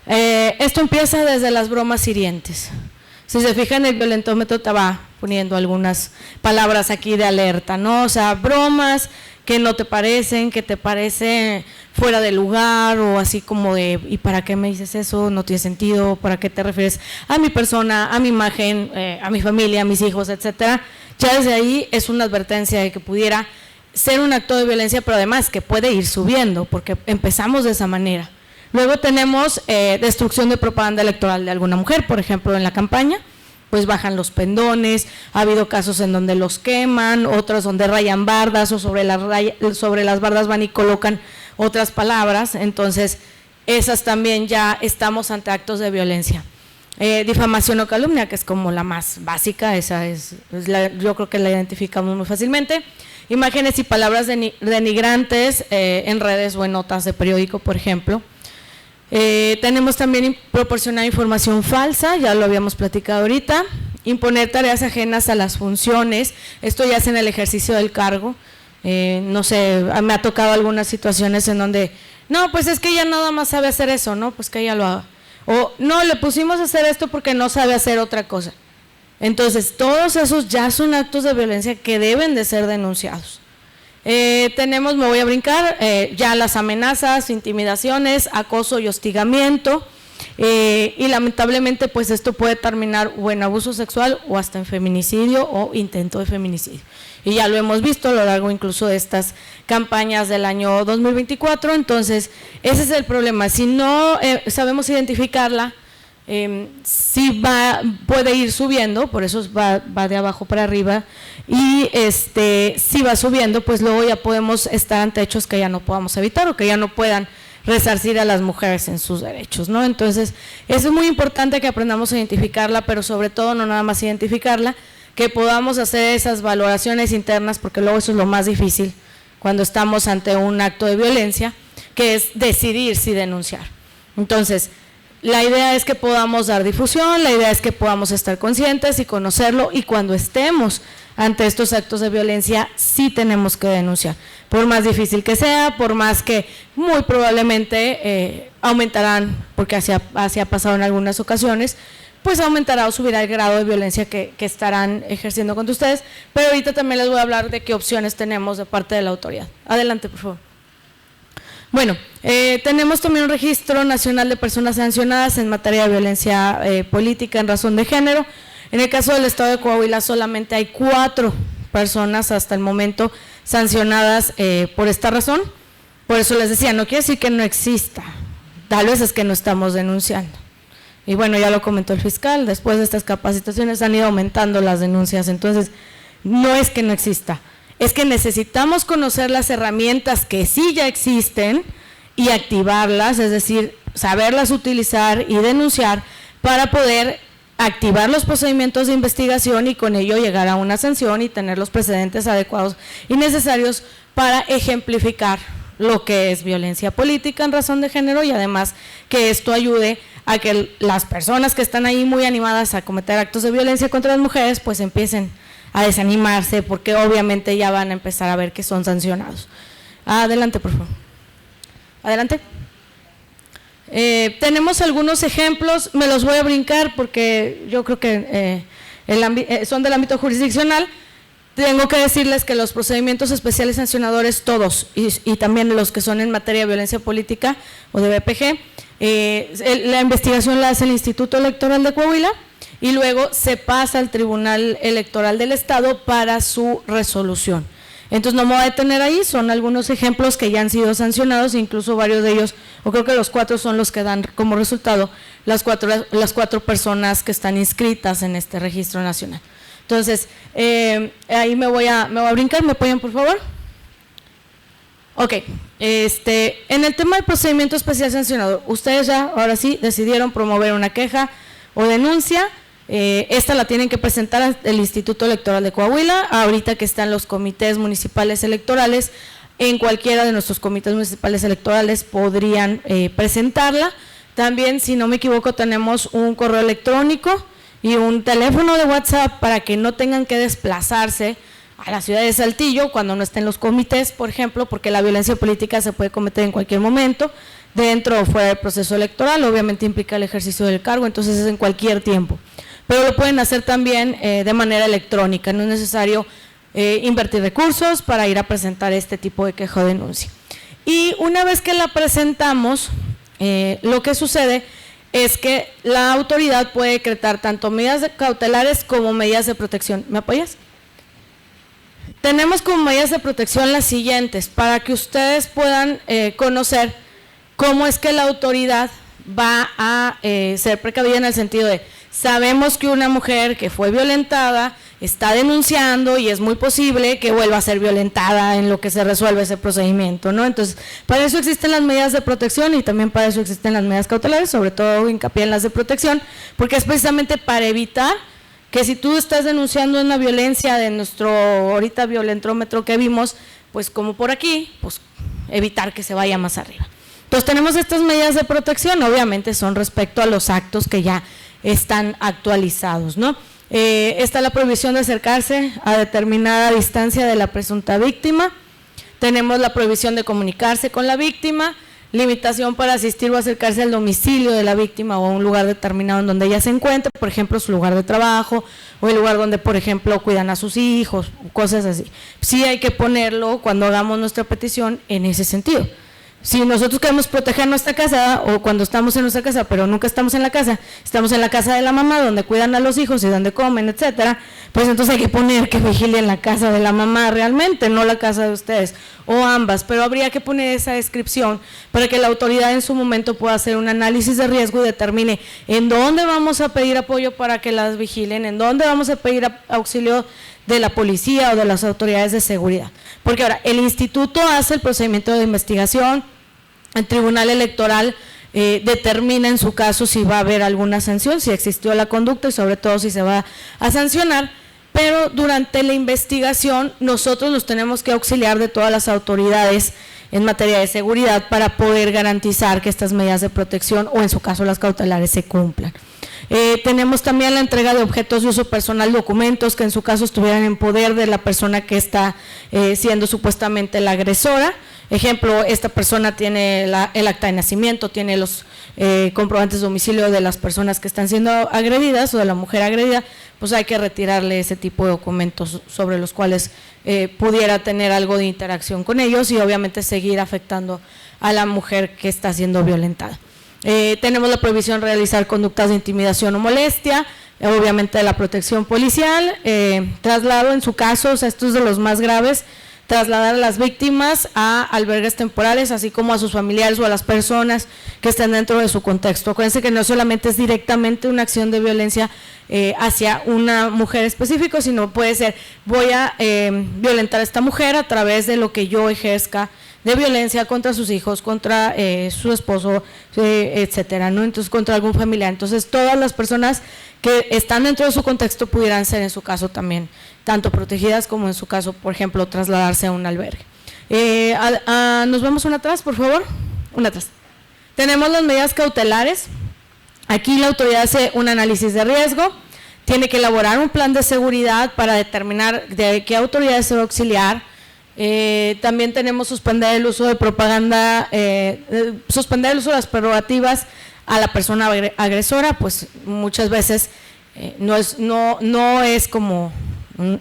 S6: Esto empieza desde las bromas hirientes. Si se fijan, el violentómetro te va poniendo algunas palabras aquí de alerta, ¿no? O sea, bromas que no te parecen, que te parece fuera de lugar o así como de ¿y para qué me dices eso? No tiene sentido, ¿para qué te refieres a mi persona, a mi imagen, a mi familia, a mis hijos, etcétera? Ya desde ahí es una advertencia de que pudiera ser un acto de violencia, pero además que puede ir subiendo, porque empezamos de esa manera. Luego tenemos destrucción de propaganda electoral de alguna mujer, por ejemplo, en la campaña, pues bajan los pendones, ha habido casos en donde los queman, otros donde rayan bardas o sobre las bardas van y colocan otras palabras, entonces esas también ya estamos ante actos de violencia. Difamación o calumnia, que es como la más básica, esa yo creo que la identificamos muy fácilmente. Imágenes y palabras denigrantes en redes o en notas de periódico, por ejemplo. Tenemos también proporcionar información falsa, ya lo habíamos platicado ahorita. Imponer tareas ajenas a las funciones, esto ya es en el ejercicio del cargo. No sé, me ha tocado algunas situaciones en donde, no, pues es que ella nada más sabe hacer eso, ¿no? Pues que ella lo haga. O no, le pusimos a hacer esto porque no sabe hacer otra cosa. Entonces, todos esos ya son actos de violencia que deben de ser denunciados. Tenemos, me voy a brincar, ya las amenazas, intimidaciones, acoso y hostigamiento, y lamentablemente pues esto puede terminar o en abuso sexual o hasta en feminicidio o intento de feminicidio. Y ya lo hemos visto a lo largo incluso de estas campañas del año 2024, entonces ese es el problema. Si no sabemos identificarla, sí puede ir subiendo, por eso va de abajo para arriba, y si va subiendo, pues luego ya podemos estar ante hechos que ya no podamos evitar o que ya no puedan resarcir a las mujeres en sus derechos, ¿no? Entonces, eso es muy importante que aprendamos a identificarla, pero sobre todo no nada más identificarla, que podamos hacer esas valoraciones internas, porque luego eso es lo más difícil cuando estamos ante un acto de violencia, que es decidir si denunciar. Entonces, la idea es que podamos dar difusión, la idea es que podamos estar conscientes y conocerlo, y cuando estemos ante estos actos de violencia sí tenemos que denunciar, por más difícil que sea, por más que muy probablemente aumentarán, porque así ha pasado en algunas ocasiones, pues aumentará o subirá el grado de violencia que estarán ejerciendo contra ustedes, pero ahorita también les voy a hablar de qué opciones tenemos de parte de la autoridad. Adelante, por favor. Bueno, tenemos también un registro nacional de personas sancionadas en materia de violencia política en razón de género. En el caso del estado de Coahuila solamente hay 4 personas hasta el momento sancionadas por esta razón. Por eso les decía, no quiere decir que no exista, tal vez es que no estamos denunciando. Y bueno, ya lo comentó el fiscal, después de estas capacitaciones han ido aumentando las denuncias, entonces no es que no exista, es que necesitamos conocer las herramientas que sí ya existen y activarlas, es decir, saberlas utilizar y denunciar para poder activar los procedimientos de investigación y con ello llegar a una sanción y tener los precedentes adecuados y necesarios para ejemplificar lo que es violencia política en razón de género, y además que esto ayude a que las personas que están ahí muy animadas a cometer actos de violencia contra las mujeres pues empiecen a desanimarse, porque obviamente ya van a empezar a ver que son sancionados. Adelante, por favor. Adelante. Tenemos algunos ejemplos, me los voy a brincar porque yo creo que son del ámbito jurisdiccional. Tengo que decirles que los procedimientos especiales sancionadores, todos, y también los que son en materia de violencia política o de BPG, la investigación la hace el Instituto Electoral de Coahuila y luego se pasa al Tribunal Electoral del Estado para su resolución. Entonces no me voy a detener ahí, son algunos ejemplos que ya han sido sancionados, incluso varios de ellos, o creo que los 4 son los que dan como resultado las cuatro personas que están inscritas en este registro nacional. Entonces, ahí me voy a brincar, ¿me apoyan por favor? Ok, en el tema del procedimiento especial sancionador, ustedes ya ahora sí decidieron promover una queja o denuncia. Esta la tienen que presentar ante el Instituto Electoral de Coahuila, ahorita que están los comités municipales electorales, en cualquiera de nuestros comités municipales electorales podrían presentarla. También, si no me equivoco, tenemos un correo electrónico y un teléfono de WhatsApp para que no tengan que desplazarse a la ciudad de Saltillo cuando no estén los comités, por ejemplo, porque la violencia política se puede cometer en cualquier momento, dentro o fuera del proceso electoral, obviamente implica el ejercicio del cargo, entonces es en cualquier tiempo. Pero lo pueden hacer también de manera electrónica, no es necesario invertir recursos para ir a presentar este tipo de queja o denuncia. Y una vez que la presentamos, lo que sucede es que la autoridad puede decretar tanto medidas cautelares como medidas de protección. ¿Me apoyas? Tenemos como medidas de protección las siguientes, para que ustedes puedan conocer cómo es que la autoridad va a ser precavida en el sentido de, sabemos que una mujer que fue violentada está denunciando y es muy posible que vuelva a ser violentada en lo que se resuelve ese procedimiento, ¿no? Entonces, para eso existen las medidas de protección y también para eso existen las medidas cautelares, sobre todo hincapié en las de protección, porque es precisamente para evitar que si tú estás denunciando una violencia de nuestro ahorita violentómetro que vimos, pues como por aquí, pues evitar que se vaya más arriba. Entonces tenemos estas medidas de protección, obviamente son respecto a los actos que ya están actualizados, ¿no? Está la prohibición de acercarse a determinada distancia de la presunta víctima, tenemos la prohibición de comunicarse con la víctima, limitación para asistir o acercarse al domicilio de la víctima o a un lugar determinado en donde ella se encuentre, por ejemplo su lugar de trabajo o el lugar donde por ejemplo cuidan a sus hijos, cosas así. Sí hay que ponerlo cuando hagamos nuestra petición en ese sentido. Si nosotros queremos proteger nuestra casa o cuando estamos en nuestra casa pero nunca estamos en la casa, estamos en la casa de la mamá donde cuidan a los hijos y donde comen, etcétera, pues entonces hay que poner que vigilen la casa de la mamá realmente, no la casa de ustedes, o ambas, pero habría que poner esa descripción para que la autoridad en su momento pueda hacer un análisis de riesgo y determine en dónde vamos a pedir apoyo para que las vigilen, en dónde vamos a pedir auxilio de la policía o de las autoridades de seguridad. Porque ahora, el instituto hace el procedimiento de investigación, el tribunal electoral determina en su caso si va a haber alguna sanción, si existió la conducta y sobre todo si se va a sancionar, pero durante la investigación nosotros nos tenemos que auxiliar de todas las autoridades en materia de seguridad para poder garantizar que estas medidas de protección o en su caso las cautelares se cumplan. Tenemos también la entrega de objetos de uso personal, documentos que en su caso estuvieran en poder de la persona que está siendo supuestamente la agresora. Ejemplo, esta persona tiene el acta de nacimiento, tiene los comprobantes de domicilio de las personas que están siendo agredidas o de la mujer agredida, pues hay que retirarle ese tipo de documentos sobre los cuales pudiera tener algo de interacción con ellos y obviamente seguir afectando a la mujer que está siendo violentada. Tenemos la prohibición de realizar conductas de intimidación o molestia, obviamente de la protección policial, traslado en su caso, o sea, esto es de los más graves, trasladar a las víctimas a albergues temporales, así como a sus familiares o a las personas que estén dentro de su contexto. Acuérdense que no solamente es directamente una acción de violencia hacia una mujer específica, sino puede ser, voy a violentar a esta mujer a través de lo que yo ejerzca de violencia contra sus hijos, contra su esposo, etcétera, ¿no? Entonces, contra algún familiar. Entonces, todas las personas que están dentro de su contexto pudieran ser en su caso también, tanto protegidas como en su caso, por ejemplo, trasladarse a un albergue. Nos vamos una atrás, por favor. Una atrás. Tenemos las medidas cautelares. Aquí la autoridad hace un análisis de riesgo, tiene que elaborar un plan de seguridad para determinar de qué autoridades se va a auxiliar. También tenemos suspender el uso de propaganda, suspender el uso de las prerrogativas a la persona agresora, pues muchas veces no es como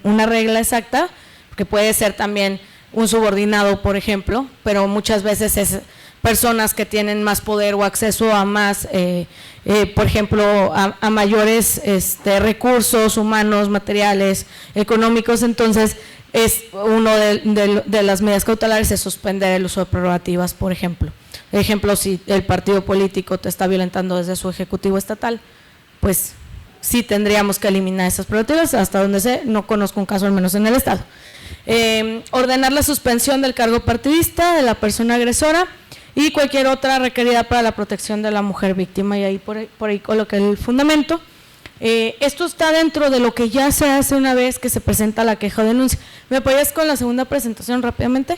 S6: una regla exacta, porque puede ser también un subordinado, por ejemplo, pero muchas veces es personas que tienen más poder o acceso a más, por ejemplo, a mayores recursos humanos, materiales, económicos. Entonces es uno de las medidas cautelares es suspender el uso de prerrogativas, por ejemplo. Ejemplo, si el partido político te está violentando desde su ejecutivo estatal, pues sí tendríamos que eliminar esas prerrogativas, hasta donde sé, no conozco un caso al menos en el estado. Ordenar la suspensión del cargo partidista de la persona agresora y cualquier otra requerida para la protección de la mujer víctima, y ahí por ahí coloqué el fundamento. Esto está dentro de lo que ya se hace una vez que se presenta la queja o denuncia. ¿Me apoyas con la segunda presentación rápidamente?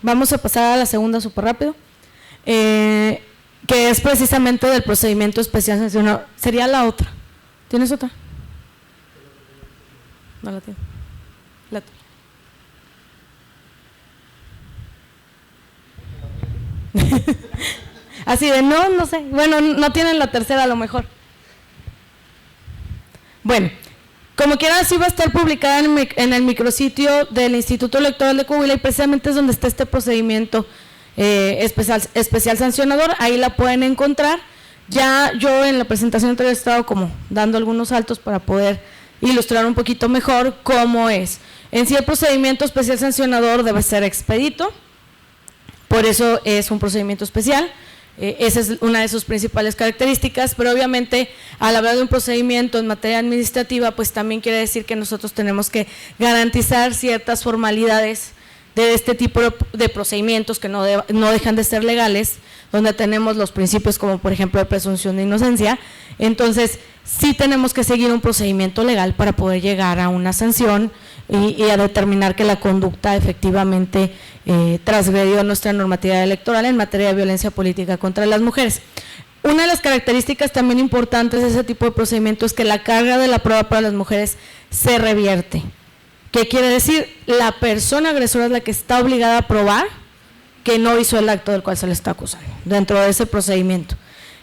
S6: Vamos a pasar a la segunda súper rápido, que es precisamente del procedimiento especial sancionado. Sería la otra. ¿Tienes otra? No la tengo. La Así de no sé. Bueno, no tienen la tercera a lo mejor. Bueno, Como quiera, sí va a estar publicada en el micrositio del Instituto Electoral de Coahuila, y precisamente es donde está este procedimiento especial sancionador. Ahí la pueden encontrar. Ya yo en la presentación anterior he estado como dando algunos saltos para poder ilustrar un poquito mejor cómo es. En sí, el procedimiento especial sancionador debe ser expedito, por eso es un procedimiento especial. Esa es una de sus principales características, pero obviamente al hablar de un procedimiento en materia administrativa, pues también quiere decir que nosotros tenemos que garantizar ciertas formalidades de este tipo de procedimientos que no dejan de ser legales, donde tenemos los principios como por ejemplo de presunción de inocencia. Entonces sí tenemos que seguir un procedimiento legal para poder llegar a una sanción y a determinar que la conducta efectivamente transgredió nuestra normatividad electoral en materia de violencia política contra las mujeres. Una de las características también importantes de ese tipo de procedimiento es que la carga de la prueba para las mujeres se revierte. ¿Qué quiere decir? La persona agresora es la que está obligada a probar que no hizo el acto del cual se le está acusando dentro de ese procedimiento.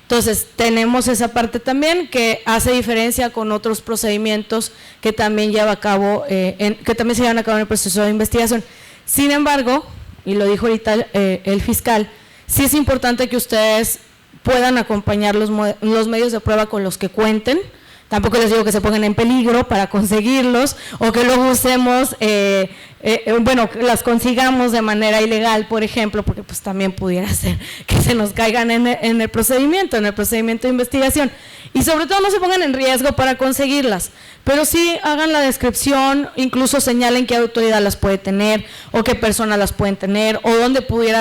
S6: Entonces, tenemos esa parte también que hace diferencia con otros procedimientos que también lleva a cabo, que también se llevan a cabo en el proceso de investigación. Sin embargo, y lo dijo ahorita el fiscal, sí es importante que ustedes puedan acompañar los medios de prueba con los que cuenten. Tampoco les digo que se pongan en peligro para conseguirlos o que luego usemos, las consigamos de manera ilegal, por ejemplo, porque pues también pudiera ser que se nos caigan en el procedimiento de investigación. Y sobre todo no se pongan en riesgo para conseguirlas, pero sí hagan la descripción, incluso señalen qué autoridad las puede tener o qué personas las pueden tener o dónde pudiera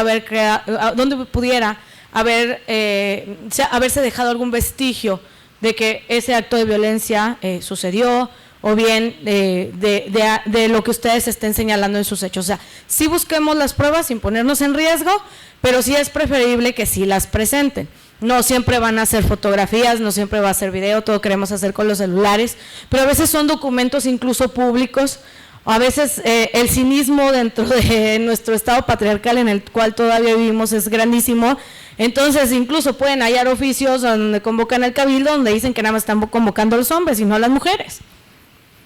S6: haberse dejado algún vestigio de que ese acto de violencia sucedió, o bien de lo que ustedes estén señalando en sus hechos. O sea, sí busquemos las pruebas sin ponernos en riesgo, pero sí es preferible que sí las presenten. No siempre van a ser fotografías, no siempre va a ser video, todo queremos hacer con los celulares, pero a veces son documentos incluso públicos. A veces el cinismo dentro de nuestro estado patriarcal en el cual todavía vivimos es grandísimo. Entonces incluso pueden hallar oficios donde convocan al cabildo, donde dicen que nada más están convocando a los hombres y no a las mujeres,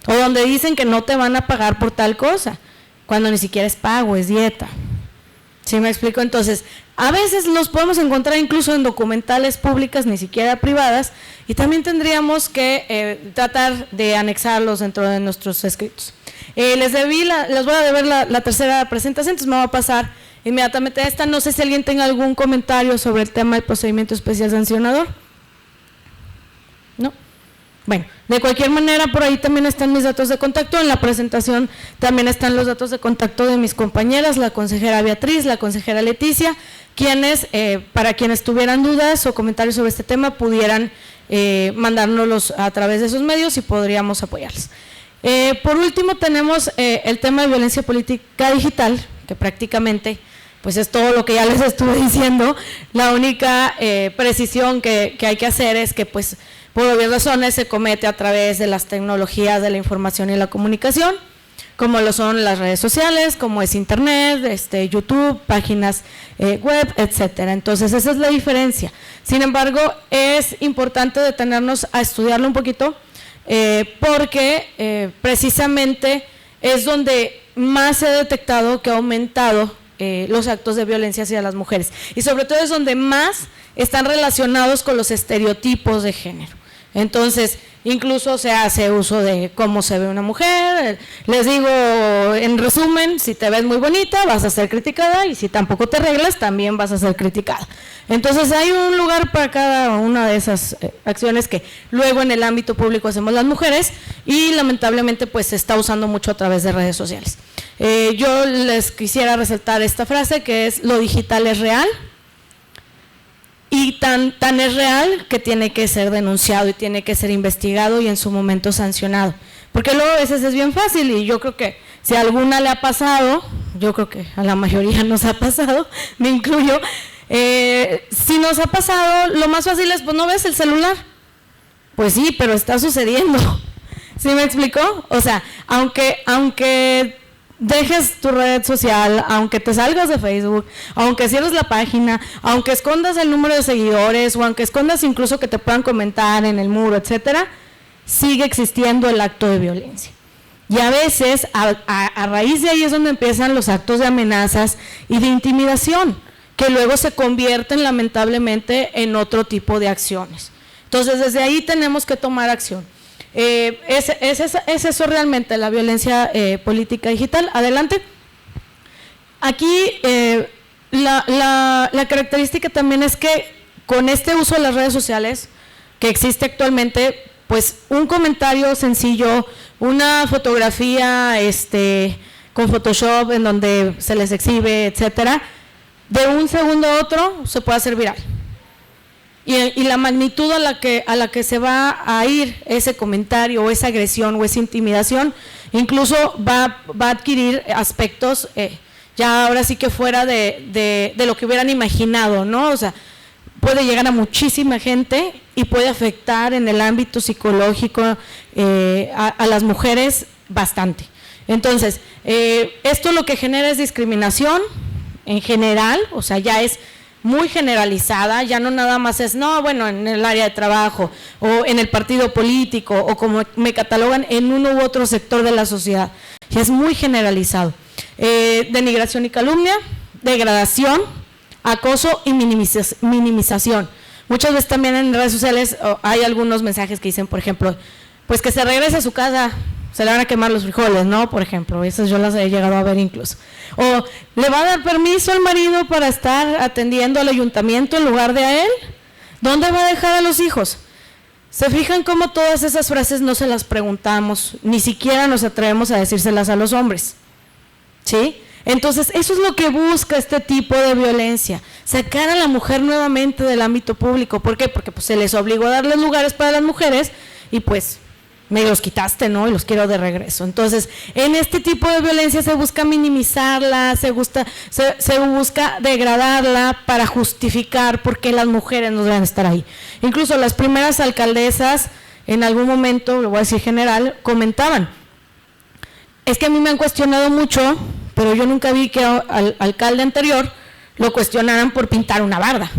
S6: o donde dicen que no te van a pagar por tal cosa, cuando ni siquiera es pago, es dieta. ¿Sí me explico? Entonces, a veces los podemos encontrar incluso en documentales públicas, ni siquiera privadas, y también tendríamos que tratar de anexarlos dentro de nuestros escritos. Les voy a deber la tercera presentación, entonces me voy a pasar inmediatamente a esta. No sé si alguien tenga algún comentario sobre el tema del procedimiento especial sancionador. ¿No? Bueno, de cualquier manera, por ahí también están mis datos de contacto. En la presentación también están los datos de contacto de mis compañeras, la consejera Beatriz, la consejera Leticia, quienes, para quienes tuvieran dudas o comentarios sobre este tema, pudieran mandárnoslos a través de esos medios y podríamos apoyarles. Por último, tenemos el tema de violencia política digital, que prácticamente pues es todo lo que ya les estuve diciendo. La única precisión que hay que hacer es que pues por obvias razones se comete a través de las tecnologías de la información y la comunicación, como lo son las redes sociales, como es internet, YouTube, páginas web, etcétera. Entonces esa es la diferencia. Sin embargo, es importante detenernos a estudiarlo un poquito, porque precisamente es donde más se ha detectado que ha aumentado los actos de violencia hacia las mujeres, y sobre todo es donde más están relacionados con los estereotipos de género. Entonces, incluso se hace uso de cómo se ve una mujer. Les digo, en resumen, si te ves muy bonita vas a ser criticada, y si tampoco te arreglas también vas a ser criticada. Entonces hay un lugar para cada una de esas acciones que luego en el ámbito público hacemos las mujeres, y lamentablemente pues se está usando mucho a través de redes sociales. Yo les quisiera resaltar esta frase, que es: lo digital es real, y tan es real que tiene que ser denunciado y tiene que ser investigado y en su momento sancionado, porque luego a veces es bien fácil, y yo creo que si a alguna le ha pasado, yo creo que a la mayoría nos ha pasado, me incluyo, si nos ha pasado, lo más fácil es: pues no ves el celular. Pues sí, pero está sucediendo. ¿Sí me explicó? O sea, aunque dejes tu red social, aunque te salgas de Facebook, aunque cierres la página, aunque escondas el número de seguidores, o aunque escondas incluso que te puedan comentar en el muro, etcétera, sigue existiendo el acto de violencia. Y a veces, a raíz de ahí es donde empiezan los actos de amenazas y de intimidación, que luego se convierten lamentablemente en otro tipo de acciones. Entonces, desde ahí tenemos que tomar acción. Es eso realmente, la violencia política digital. Adelante. Aquí la característica también es que con este uso de las redes sociales que existe actualmente, pues un comentario sencillo, una fotografía con Photoshop en donde se les exhibe, etcétera, de un segundo a otro se puede hacer viral. Y la magnitud a la que se va a ir ese comentario o esa agresión o esa intimidación, incluso va a adquirir aspectos ya ahora sí que fuera de lo que hubieran imaginado, ¿no? O sea, puede llegar a muchísima gente y puede afectar en el ámbito psicológico a las mujeres bastante. Entonces, esto lo que genera es discriminación en general, o sea, ya es muy generalizada, ya no nada más es, no, bueno, en el área de trabajo o en el partido político o como me catalogan en uno u otro sector de la sociedad, ya es muy generalizado. Denigración y calumnia, degradación, acoso y minimización. Muchas veces también en redes sociales hay algunos mensajes que dicen, por ejemplo, pues que se regrese a su casa, se le van a quemar los frijoles, ¿no? Por ejemplo, esas yo las he llegado a ver incluso. O le va a dar permiso al marido para estar atendiendo al ayuntamiento en lugar de a él. ¿Dónde va a dejar a los hijos? ¿Se fijan cómo todas esas frases no se las preguntamos, ni siquiera nos atrevemos a decírselas a los hombres? ¿Sí? Entonces, eso es lo que busca este tipo de violencia, sacar a la mujer nuevamente del ámbito público. ¿Por qué? Porque pues, se les obligó a darles lugares para las mujeres y pues me los quitaste, ¿no? Y los quiero de regreso. Entonces, en este tipo de violencia se busca minimizarla, se busca degradarla para justificar por qué las mujeres no deben estar ahí. Incluso las primeras alcaldesas, en algún momento, lo voy a decir general, comentaban, es que a mí me han cuestionado mucho, pero yo nunca vi que al alcalde anterior lo cuestionaran por pintar una barda.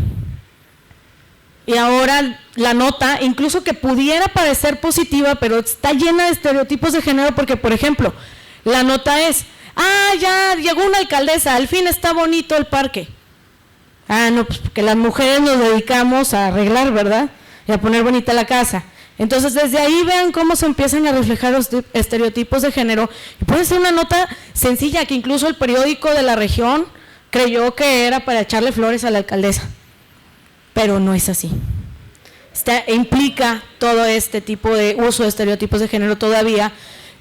S6: Y ahora la nota, incluso que pudiera parecer positiva, pero está llena de estereotipos de género, porque, por ejemplo, la nota es, ya llegó una alcaldesa, al fin está bonito el parque. No, pues porque las mujeres nos dedicamos a arreglar, ¿verdad? Y a poner bonita la casa. Entonces, desde ahí vean cómo se empiezan a reflejar los estereotipos de género. Y puede ser una nota sencilla, que incluso el periódico de la región creyó que era para echarle flores a la alcaldesa. Pero no es así. Implica todo este tipo de uso de estereotipos de género todavía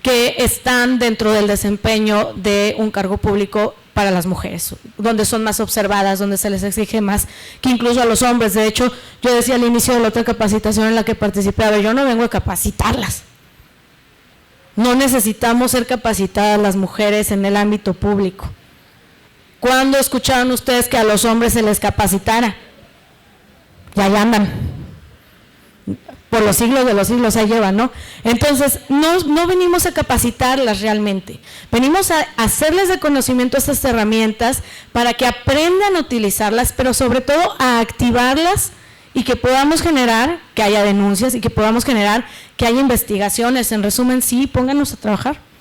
S6: que están dentro del desempeño de un cargo público para las mujeres, donde son más observadas, donde se les exige más que incluso a los hombres. De hecho, yo decía al inicio de la otra capacitación en la que participé, yo no vengo a capacitarlas. No necesitamos ser capacitadas las mujeres en el ámbito público. ¿Cuándo escucharon ustedes que a los hombres se les capacitara? Ya andan, por los siglos de los siglos ahí llevan, ¿no? Entonces, no venimos a capacitarlas realmente, venimos a hacerles de conocimiento estas herramientas para que aprendan a utilizarlas, pero sobre todo a activarlas y que podamos generar que haya denuncias y que podamos generar que haya investigaciones. En resumen, sí, pónganos a trabajar.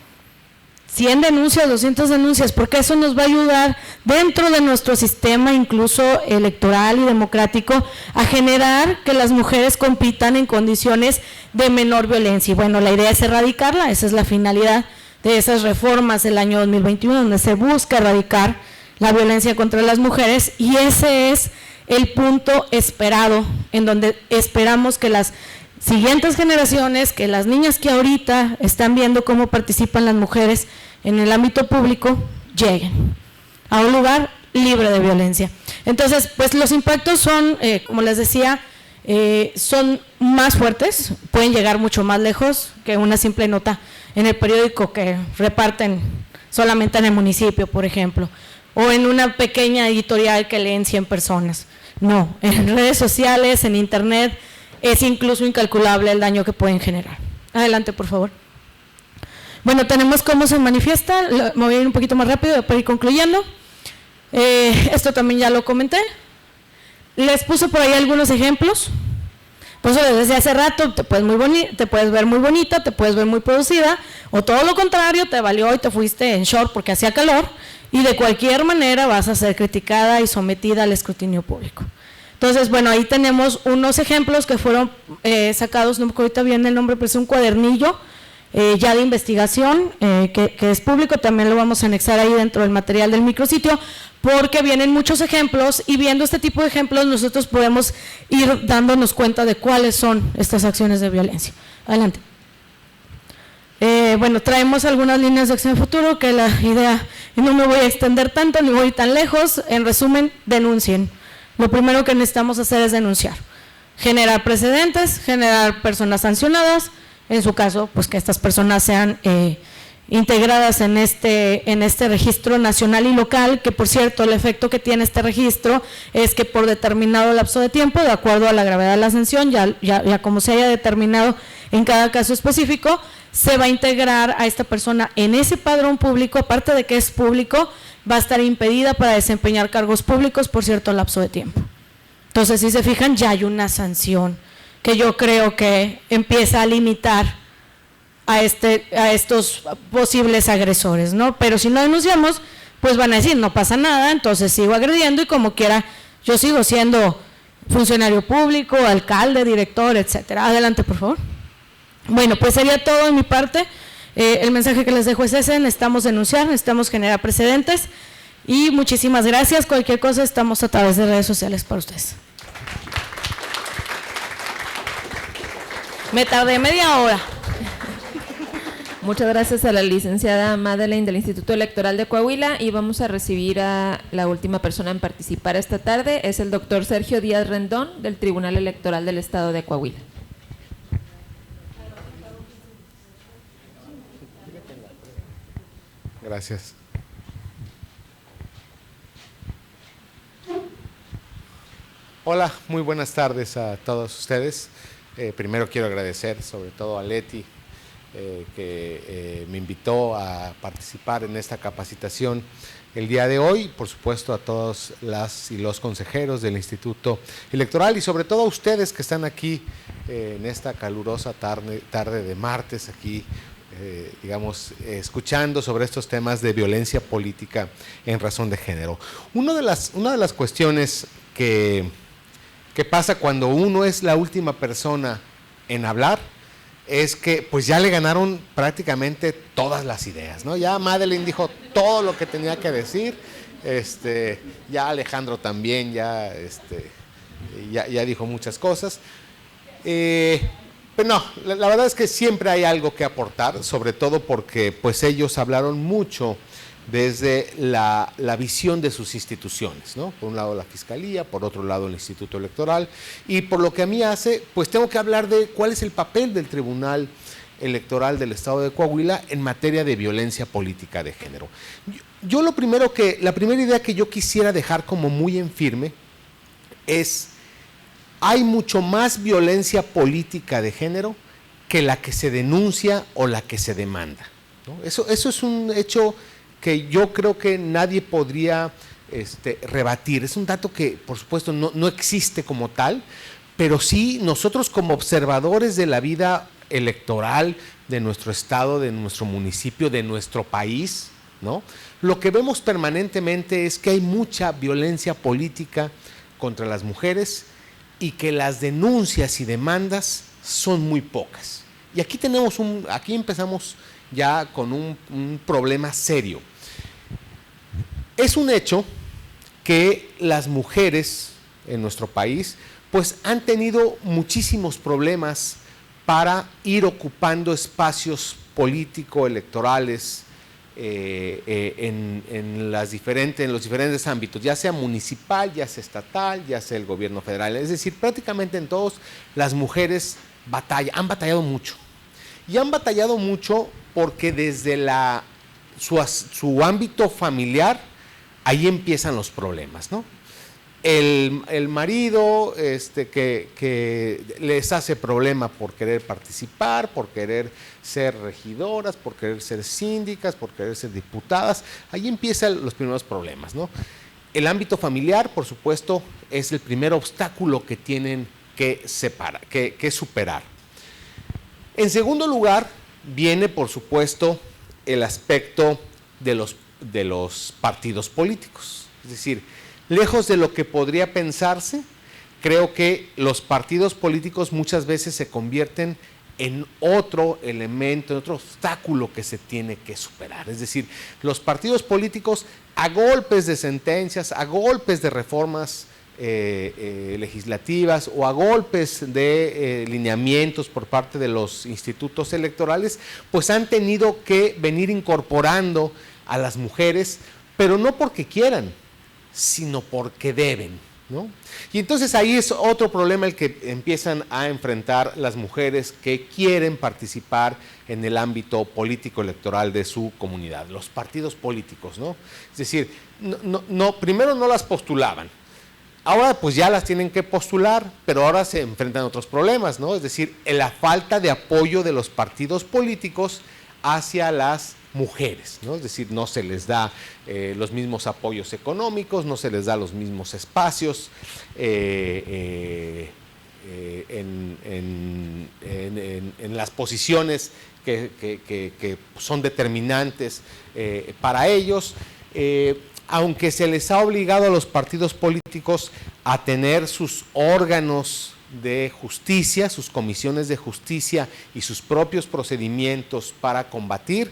S6: 100 denuncias, 200 denuncias, porque eso nos va a ayudar dentro de nuestro sistema, incluso electoral y democrático, a generar que las mujeres compitan en condiciones de menor violencia. Y bueno, la idea es erradicarla, esa es la finalidad de esas reformas del año 2021, donde se busca erradicar la violencia contra las mujeres, y ese es el punto esperado, en donde esperamos que las siguientes generaciones, que las niñas que ahorita están viendo cómo participan las mujeres en el ámbito público, lleguen a un lugar libre de violencia. Entonces, pues los impactos son, como les decía, son más fuertes, pueden llegar mucho más lejos que una simple nota en el periódico que reparten solamente en el municipio, por ejemplo, o en una pequeña editorial que leen 100 personas. No, en redes sociales, en internet, es incluso incalculable el daño que pueden generar. Adelante, por favor. Bueno, tenemos cómo se manifiesta, me voy a ir un poquito más rápido para ir concluyendo. Esto también ya lo comenté. Les puse por ahí algunos ejemplos. Por eso les decía hace rato, te puedes ver muy bonita, te puedes ver muy producida, o todo lo contrario, te valió y te fuiste en short porque hacía calor, y de cualquier manera vas a ser criticada y sometida al escrutinio público. Entonces, bueno, ahí tenemos unos ejemplos que fueron sacados, no me acuerdo ahorita bien el nombre, pero es un cuadernillo ya de investigación que es público, también lo vamos a anexar ahí dentro del material del micrositio, porque vienen muchos ejemplos y viendo este tipo de ejemplos nosotros podemos ir dándonos cuenta de cuáles son estas acciones de violencia. Adelante. Bueno, traemos algunas líneas de acción de futuro, que la idea, y no me voy a extender tanto ni voy tan lejos. En resumen, denuncien. Lo primero que necesitamos hacer es denunciar, generar precedentes, generar personas sancionadas, en su caso, pues que estas personas sean integradas en este registro nacional y local, que por cierto el efecto que tiene este registro es que por determinado lapso de tiempo, de acuerdo a la gravedad de la sanción, ya como se haya determinado en cada caso específico, se va a integrar a esta persona en ese padrón público. Aparte de que es público, va a estar impedida para desempeñar cargos públicos por cierto lapso de tiempo. Entonces, si se fijan, ya hay una sanción que yo creo que empieza a limitar a estos posibles agresores, ¿no? Pero si no denunciamos, pues van a decir, no pasa nada, entonces sigo agrediendo y como quiera, yo sigo siendo funcionario público, alcalde, director, etcétera. Adelante, por favor. Bueno, pues sería todo de mi parte. El mensaje que les dejo es ese: necesitamos denunciar, necesitamos generar precedentes y muchísimas gracias. Cualquier cosa estamos a través de redes sociales para ustedes. Me tardé media hora.
S1: Muchas gracias a la licenciada Madeleine del Instituto Electoral de Coahuila, y vamos a recibir a la última persona en participar esta tarde, es el doctor Sergio Díaz Rendón del Tribunal Electoral del Estado de Coahuila.
S5: Gracias. Hola, muy buenas tardes a todos ustedes. Primero quiero agradecer sobre todo a Leti que me invitó a participar en esta capacitación el día de hoy, por supuesto a todos las y los consejeros del Instituto Electoral y sobre todo a ustedes que están aquí en esta calurosa tarde de martes aquí, digamos, escuchando sobre estos temas de violencia política en razón de género. Una de las cuestiones que pasa cuando uno es la última persona en hablar es que pues ya le ganaron prácticamente todas las ideas, ¿no? Ya Madeleine dijo todo lo que tenía que decir, ya Alejandro también ya dijo muchas cosas, pero no, la verdad es que siempre hay algo que aportar, sobre todo porque pues ellos hablaron mucho desde la visión de sus instituciones, ¿no? Por un lado la Fiscalía, por otro lado el Instituto Electoral, y por lo que a mí hace, pues tengo que hablar de cuál es el papel del Tribunal Electoral del Estado de Coahuila en materia de violencia política de género. Yo la primera idea que yo quisiera dejar como muy en firme es: hay mucho más violencia política de género que la que se denuncia o la que se demanda, ¿no? Eso es un hecho que yo creo que nadie podría rebatir. Es un dato que, por supuesto, no existe como tal, pero sí nosotros como observadores de la vida electoral de nuestro estado, de nuestro municipio, de nuestro país, ¿no? Lo que vemos permanentemente es que hay mucha violencia política contra las mujeres y que las denuncias y demandas son muy pocas. Y aquí empezamos ya con un problema serio. Es un hecho que las mujeres en nuestro país pues han tenido muchísimos problemas para ir ocupando espacios político-electorales en los diferentes ámbitos, ya sea municipal, ya sea estatal, ya sea el gobierno federal. Es decir, prácticamente en todos las mujeres han batallado mucho. Y han batallado mucho porque desde su ámbito familiar, ahí empiezan los problemas, ¿no? El marido que les hace problema por querer participar, por querer ser regidoras, por querer ser síndicas, por querer ser diputadas, ahí empiezan los primeros problemas, ¿no? El ámbito familiar, por supuesto, es el primer obstáculo que tienen que superar. En segundo lugar, viene, por supuesto, el aspecto de los partidos políticos. Es decir, lejos de lo que podría pensarse, creo que los partidos políticos muchas veces se convierten en otro elemento, en otro obstáculo que se tiene que superar. Es decir, los partidos políticos, a golpes de sentencias, a golpes de reformas legislativas o a golpes de lineamientos por parte de los institutos electorales, pues han tenido que venir incorporando a las mujeres, pero no porque quieran, sino porque deben, ¿no? Y entonces ahí es otro problema el que empiezan a enfrentar las mujeres que quieren participar en el ámbito político electoral de su comunidad, los partidos políticos, ¿no? Es decir, primero no las postulaban. Ahora pues ya las tienen que postular, pero ahora se enfrentan a otros problemas, ¿no? Es decir, la falta de apoyo de los partidos políticos hacia las mujeres, ¿no? Es decir, no se les da los mismos apoyos económicos, no se les da los mismos espacios en las posiciones que son determinantes para ellos. Aunque se les ha obligado a los partidos políticos a tener sus órganos de justicia, sus comisiones de justicia y sus propios procedimientos para combatir,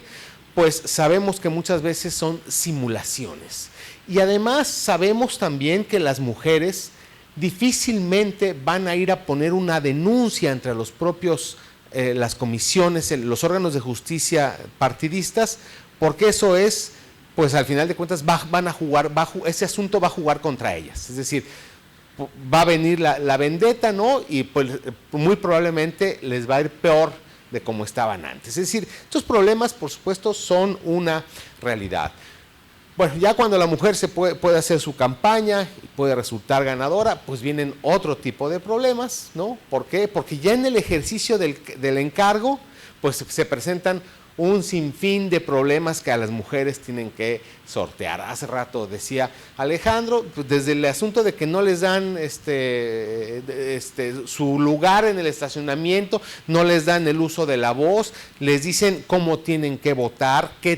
S5: pues sabemos que muchas veces son simulaciones. Y además sabemos también que las mujeres difícilmente van a ir a poner una denuncia entre los propios, las comisiones, los órganos de justicia partidistas, porque eso es, pues al final de cuentas van a jugar, ese asunto va a jugar contra ellas. Es decir, va a venir la vendetta, ¿no? Y pues muy probablemente les va a ir peor de como estaban antes. Es decir, estos problemas, por supuesto, son una realidad. Bueno, ya cuando la mujer puede hacer su campaña y puede resultar ganadora, pues vienen otro tipo de problemas, ¿no? ¿Por qué? Porque ya en el ejercicio del encargo, pues se presentan un sinfín de problemas que a las mujeres tienen que sortear. Hace rato decía Alejandro, pues desde el asunto de que no les dan su lugar en el estacionamiento, no les dan el uso de la voz, les dicen cómo tienen que votar, qué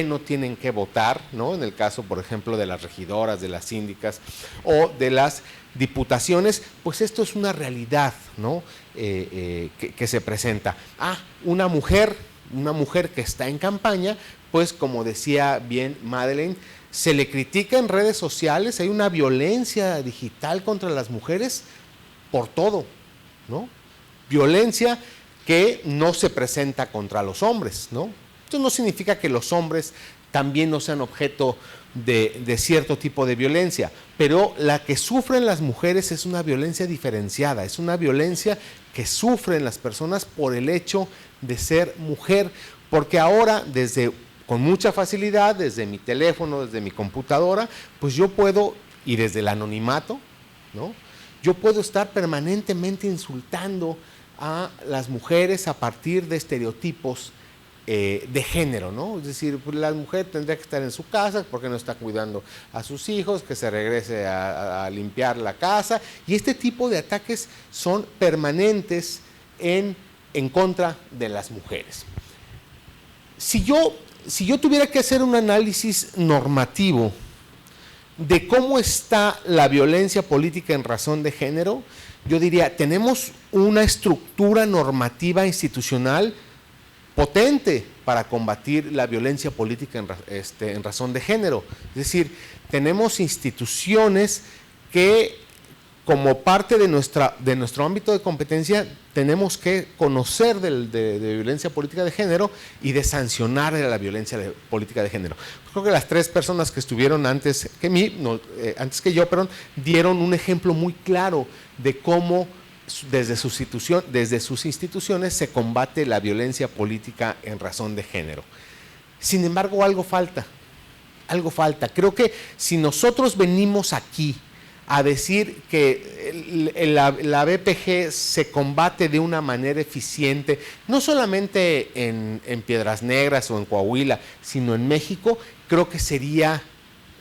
S5: no tienen que votar, ¿no? En el caso, por ejemplo, de las regidoras, de las síndicas o de las diputaciones, pues esto es una realidad, ¿no? Que se presenta. Una mujer que está en campaña, pues como decía bien Madeleine, se le critica en redes sociales, hay una violencia digital contra las mujeres por todo, ¿no? Violencia que no se presenta contra los hombres, ¿no? Esto no significa que los hombres también no sean objeto de cierto tipo de violencia, pero la que sufren las mujeres es una violencia diferenciada, es una violencia que sufren las personas por el hecho de ser mujer, porque ahora con mucha facilidad, desde mi teléfono, desde mi computadora, pues yo puedo, y desde el anonimato, ¿no? Yo puedo estar permanentemente insultando a las mujeres a partir de estereotipos de género, ¿no? Es decir, pues la mujer tendría que estar en su casa porque no está cuidando a sus hijos, que se regrese a limpiar la casa, y este tipo de ataques son permanentes en contra de las mujeres. Si yo tuviera que hacer un análisis normativo de cómo está la violencia política en razón de género, yo diría, tenemos una estructura normativa institucional potente para combatir la violencia política en razón de género. Es decir, tenemos instituciones que, como parte de nuestro ámbito de competencia, tenemos que conocer de violencia política de género y de sancionar la violencia política de género. Creo que las tres personas que estuvieron antes que yo, dieron un ejemplo muy claro de cómo desde sus instituciones se combate la violencia política en razón de género. Sin embargo, algo falta. Creo que si nosotros venimos aquí a decir que la BPG se combate de una manera eficiente, no solamente en Piedras Negras o en Coahuila, sino en México, creo que sería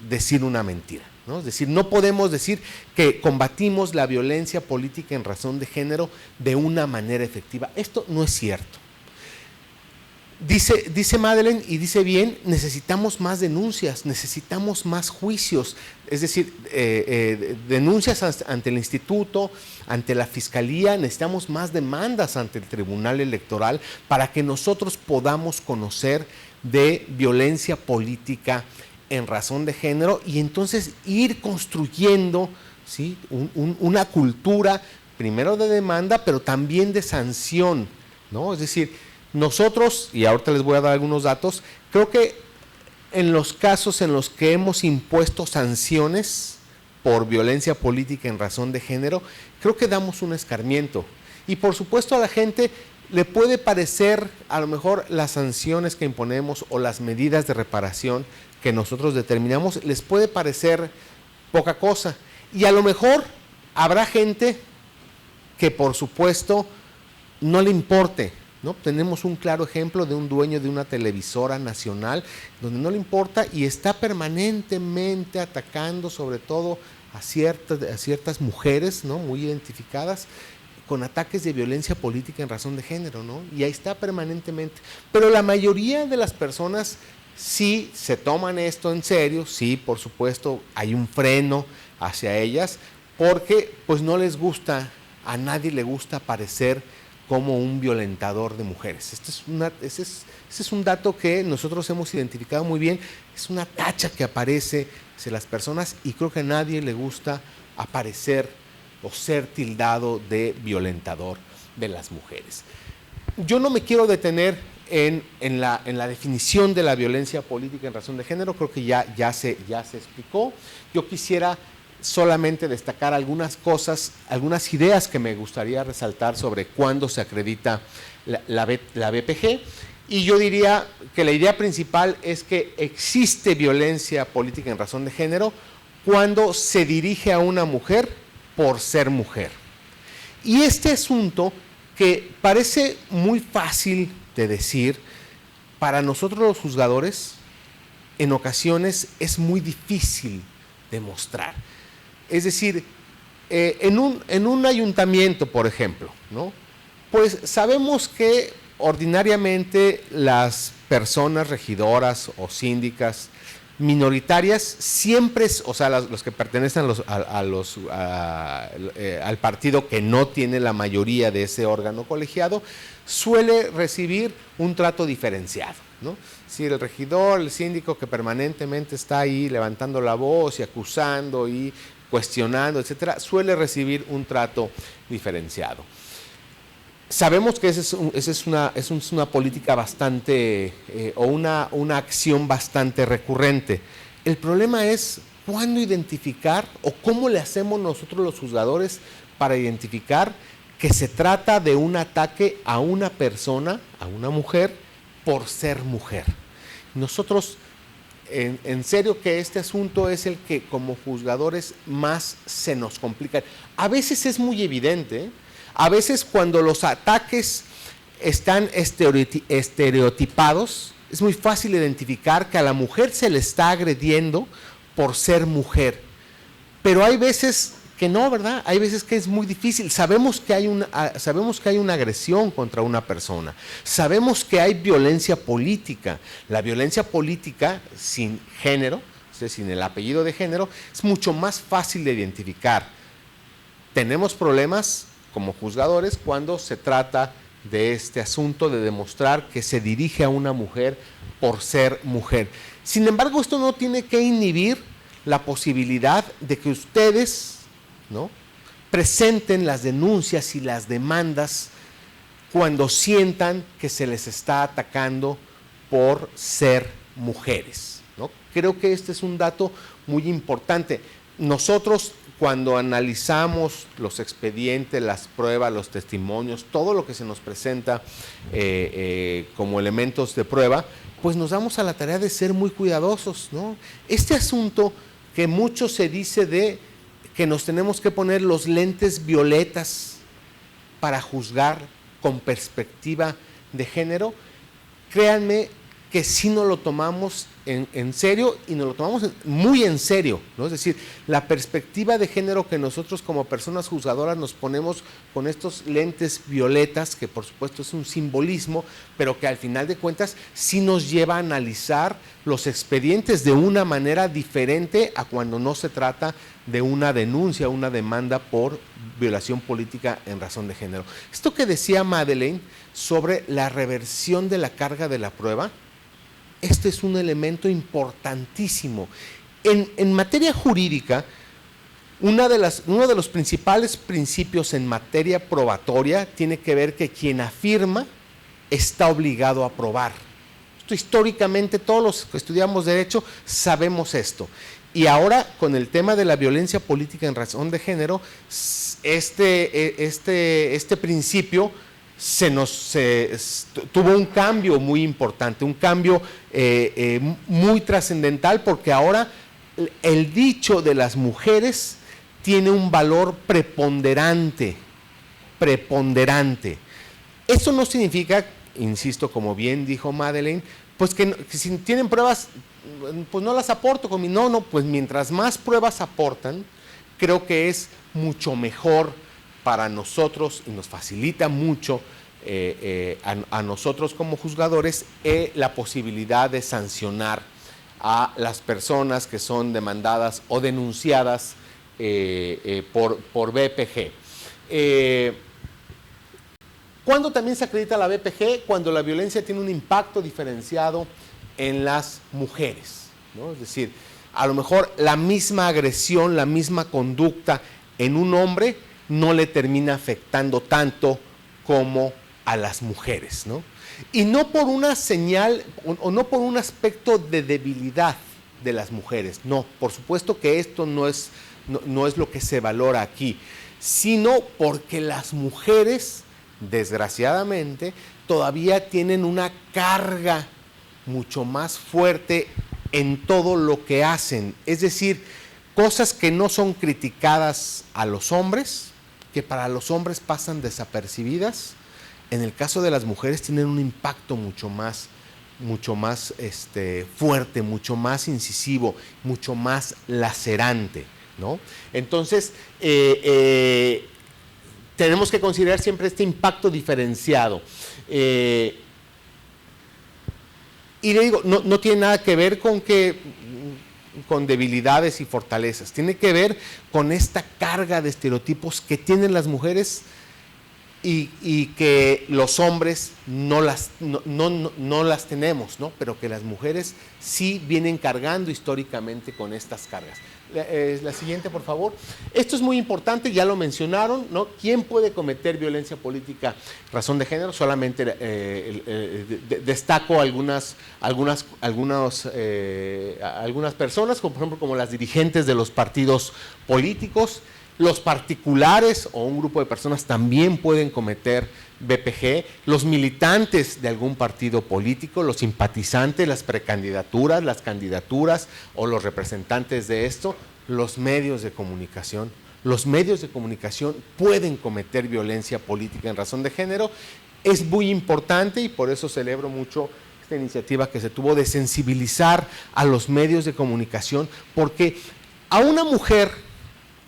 S5: decir una mentira, ¿no? Es decir, no podemos decir que combatimos la violencia política en razón de género de una manera efectiva. Esto no es cierto. Dice Madeleine, y dice bien, necesitamos más denuncias, necesitamos más juicios, es decir, denuncias ante el instituto, ante la fiscalía, necesitamos más demandas ante el Tribunal Electoral para que nosotros podamos conocer de violencia política en razón de género y entonces ir construyendo, ¿sí?, una cultura primero de demanda, pero también de sanción, ¿no? Es decir, nosotros, y ahorita les voy a dar algunos datos, creo que en los casos en los que hemos impuesto sanciones por violencia política en razón de género, creo que damos un escarmiento. Y por supuesto a la gente le puede parecer a lo mejor las sanciones que imponemos o las medidas de reparación que nosotros determinamos, les puede parecer poca cosa. Y a lo mejor habrá gente que por supuesto no le importe, ¿no? Tenemos un claro ejemplo de un dueño de una televisora nacional donde no le importa y está permanentemente atacando sobre todo a ciertas mujeres, ¿no?, muy identificadas con ataques de violencia política en razón de género, ¿no? Y ahí está permanentemente. Pero la mayoría de las personas sí se toman esto en serio, sí, por supuesto, hay un freno hacia ellas porque pues no les gusta, a nadie le gusta parecer como un violentador de mujeres. Ese es un dato que nosotros hemos identificado muy bien, es una tacha que aparece hacia las personas y creo que a nadie le gusta aparecer o ser tildado de violentador de las mujeres. Yo no me quiero detener en la definición de la violencia política en razón de género, creo que ya se explicó. Yo quisiera solamente destacar algunas cosas, algunas ideas que me gustaría resaltar sobre cuándo se acredita la BPG, y yo diría que la idea principal es que existe violencia política en razón de género cuando se dirige a una mujer por ser mujer. Y este asunto que parece muy fácil de decir, para nosotros los juzgadores en ocasiones es muy difícil de mostrar. Es decir, en un ayuntamiento, por ejemplo, ¿no?, pues sabemos que ordinariamente las personas regidoras o síndicas minoritarias siempre, o sea, los que pertenecen al partido que no tiene la mayoría de ese órgano colegiado, suele recibir un trato diferenciado, ¿no? Si el regidor, el síndico que permanentemente está ahí levantando la voz y acusando y cuestionando, etcétera, suele recibir un trato diferenciado. Sabemos que esa es una política bastante, o una acción bastante recurrente. El problema es cuándo identificar o cómo le hacemos nosotros los juzgadores para identificar que se trata de un ataque a una persona, a una mujer, por ser mujer. Nosotros, en serio que este asunto es el que como juzgadores más se nos complica. A veces es muy evidente, ¿eh? A veces cuando los ataques están estereotipados, es muy fácil identificar que a la mujer se le está agrediendo por ser mujer. Pero hay veces que no, ¿verdad? Hay veces que es muy difícil. Sabemos que hay una agresión contra una persona. Sabemos que hay violencia política. La violencia política sin género, o sea, sin el apellido de género, es mucho más fácil de identificar. Tenemos problemas como juzgadores cuando se trata de este asunto de demostrar que se dirige a una mujer por ser mujer. Sin embargo, esto no tiene que inhibir la posibilidad de que ustedes, ¿no?, presenten las denuncias y las demandas cuando sientan que se les está atacando por ser mujeres, ¿no? Creo que este es un dato muy importante. Nosotros, cuando analizamos los expedientes, las pruebas, los testimonios, todo lo que se nos presenta como elementos de prueba, pues nos damos a la tarea de ser muy cuidadosos, ¿no? Este asunto que mucho se dice de que nos tenemos que poner los lentes violetas para juzgar con perspectiva de género, créanme que sí nos lo tomamos
S7: en serio y nos lo tomamos muy en serio, ¿no? Es decir, la perspectiva de género que nosotros como personas juzgadoras nos ponemos con estos lentes violetas, que por supuesto es un simbolismo, pero que al final de cuentas sí nos lleva a analizar los expedientes de una manera diferente a cuando no se trata de una denuncia, una demanda por violación política en razón de género. Esto que decía Madeleine sobre la reversión de la carga de la prueba, este es un elemento importantísimo. En materia jurídica, uno de los principales principios en materia probatoria tiene que ver que quien afirma está obligado a probar. Esto históricamente todos los que estudiamos derecho sabemos esto. Y ahora con el tema de la violencia política en razón de género, este principio tuvo un cambio muy importante, un cambio muy trascendental, porque ahora el dicho de las mujeres tiene un valor preponderante. Eso no significa, insisto, como bien dijo Madeleine, pues que si tienen pruebas, pues no las aporto. Pues mientras más pruebas aportan, creo que es mucho mejor para nosotros y nos facilita mucho a nosotros como juzgadores la posibilidad de sancionar a las personas que son demandadas o denunciadas por BPG. ¿Cuándo también se acredita la BPG? Cuando la violencia tiene un impacto diferenciado en las mujeres, ¿no? Es decir, a lo mejor la misma agresión, la misma conducta en un hombre no le termina afectando tanto como a las mujeres, ¿no? Y no por una señal o no por un aspecto de debilidad de las mujeres, no, por supuesto que esto no es lo que se valora aquí, sino porque las mujeres, desgraciadamente, todavía tienen una carga mucho más fuerte en todo lo que hacen, es decir, cosas que no son criticadas a los hombres, que para los hombres pasan desapercibidas, en el caso de las mujeres tienen un impacto mucho más fuerte, mucho más incisivo, mucho más lacerante, ¿no? Entonces, tenemos que considerar siempre este impacto diferenciado. Y le digo, no tiene nada que ver con debilidades y fortalezas, tiene que ver con esta carga de estereotipos que tienen las mujeres y que los hombres no las tenemos, ¿no? Pero que las mujeres sí vienen cargando históricamente con estas cargas. La siguiente, por favor. Esto es muy importante, ya lo mencionaron, ¿no? ¿Quién puede cometer violencia política razón de género? Solamente destaco algunas personas, como por ejemplo como las dirigentes de los partidos políticos. Los particulares o un grupo de personas también pueden cometer BPG, los militantes de algún partido político, los simpatizantes, las precandidaturas, las candidaturas o los representantes de esto, los medios de comunicación. Los medios de comunicación pueden cometer violencia política en razón de género. Es muy importante y por eso celebro mucho esta iniciativa que se tuvo de sensibilizar a los medios de comunicación, porque a una mujer...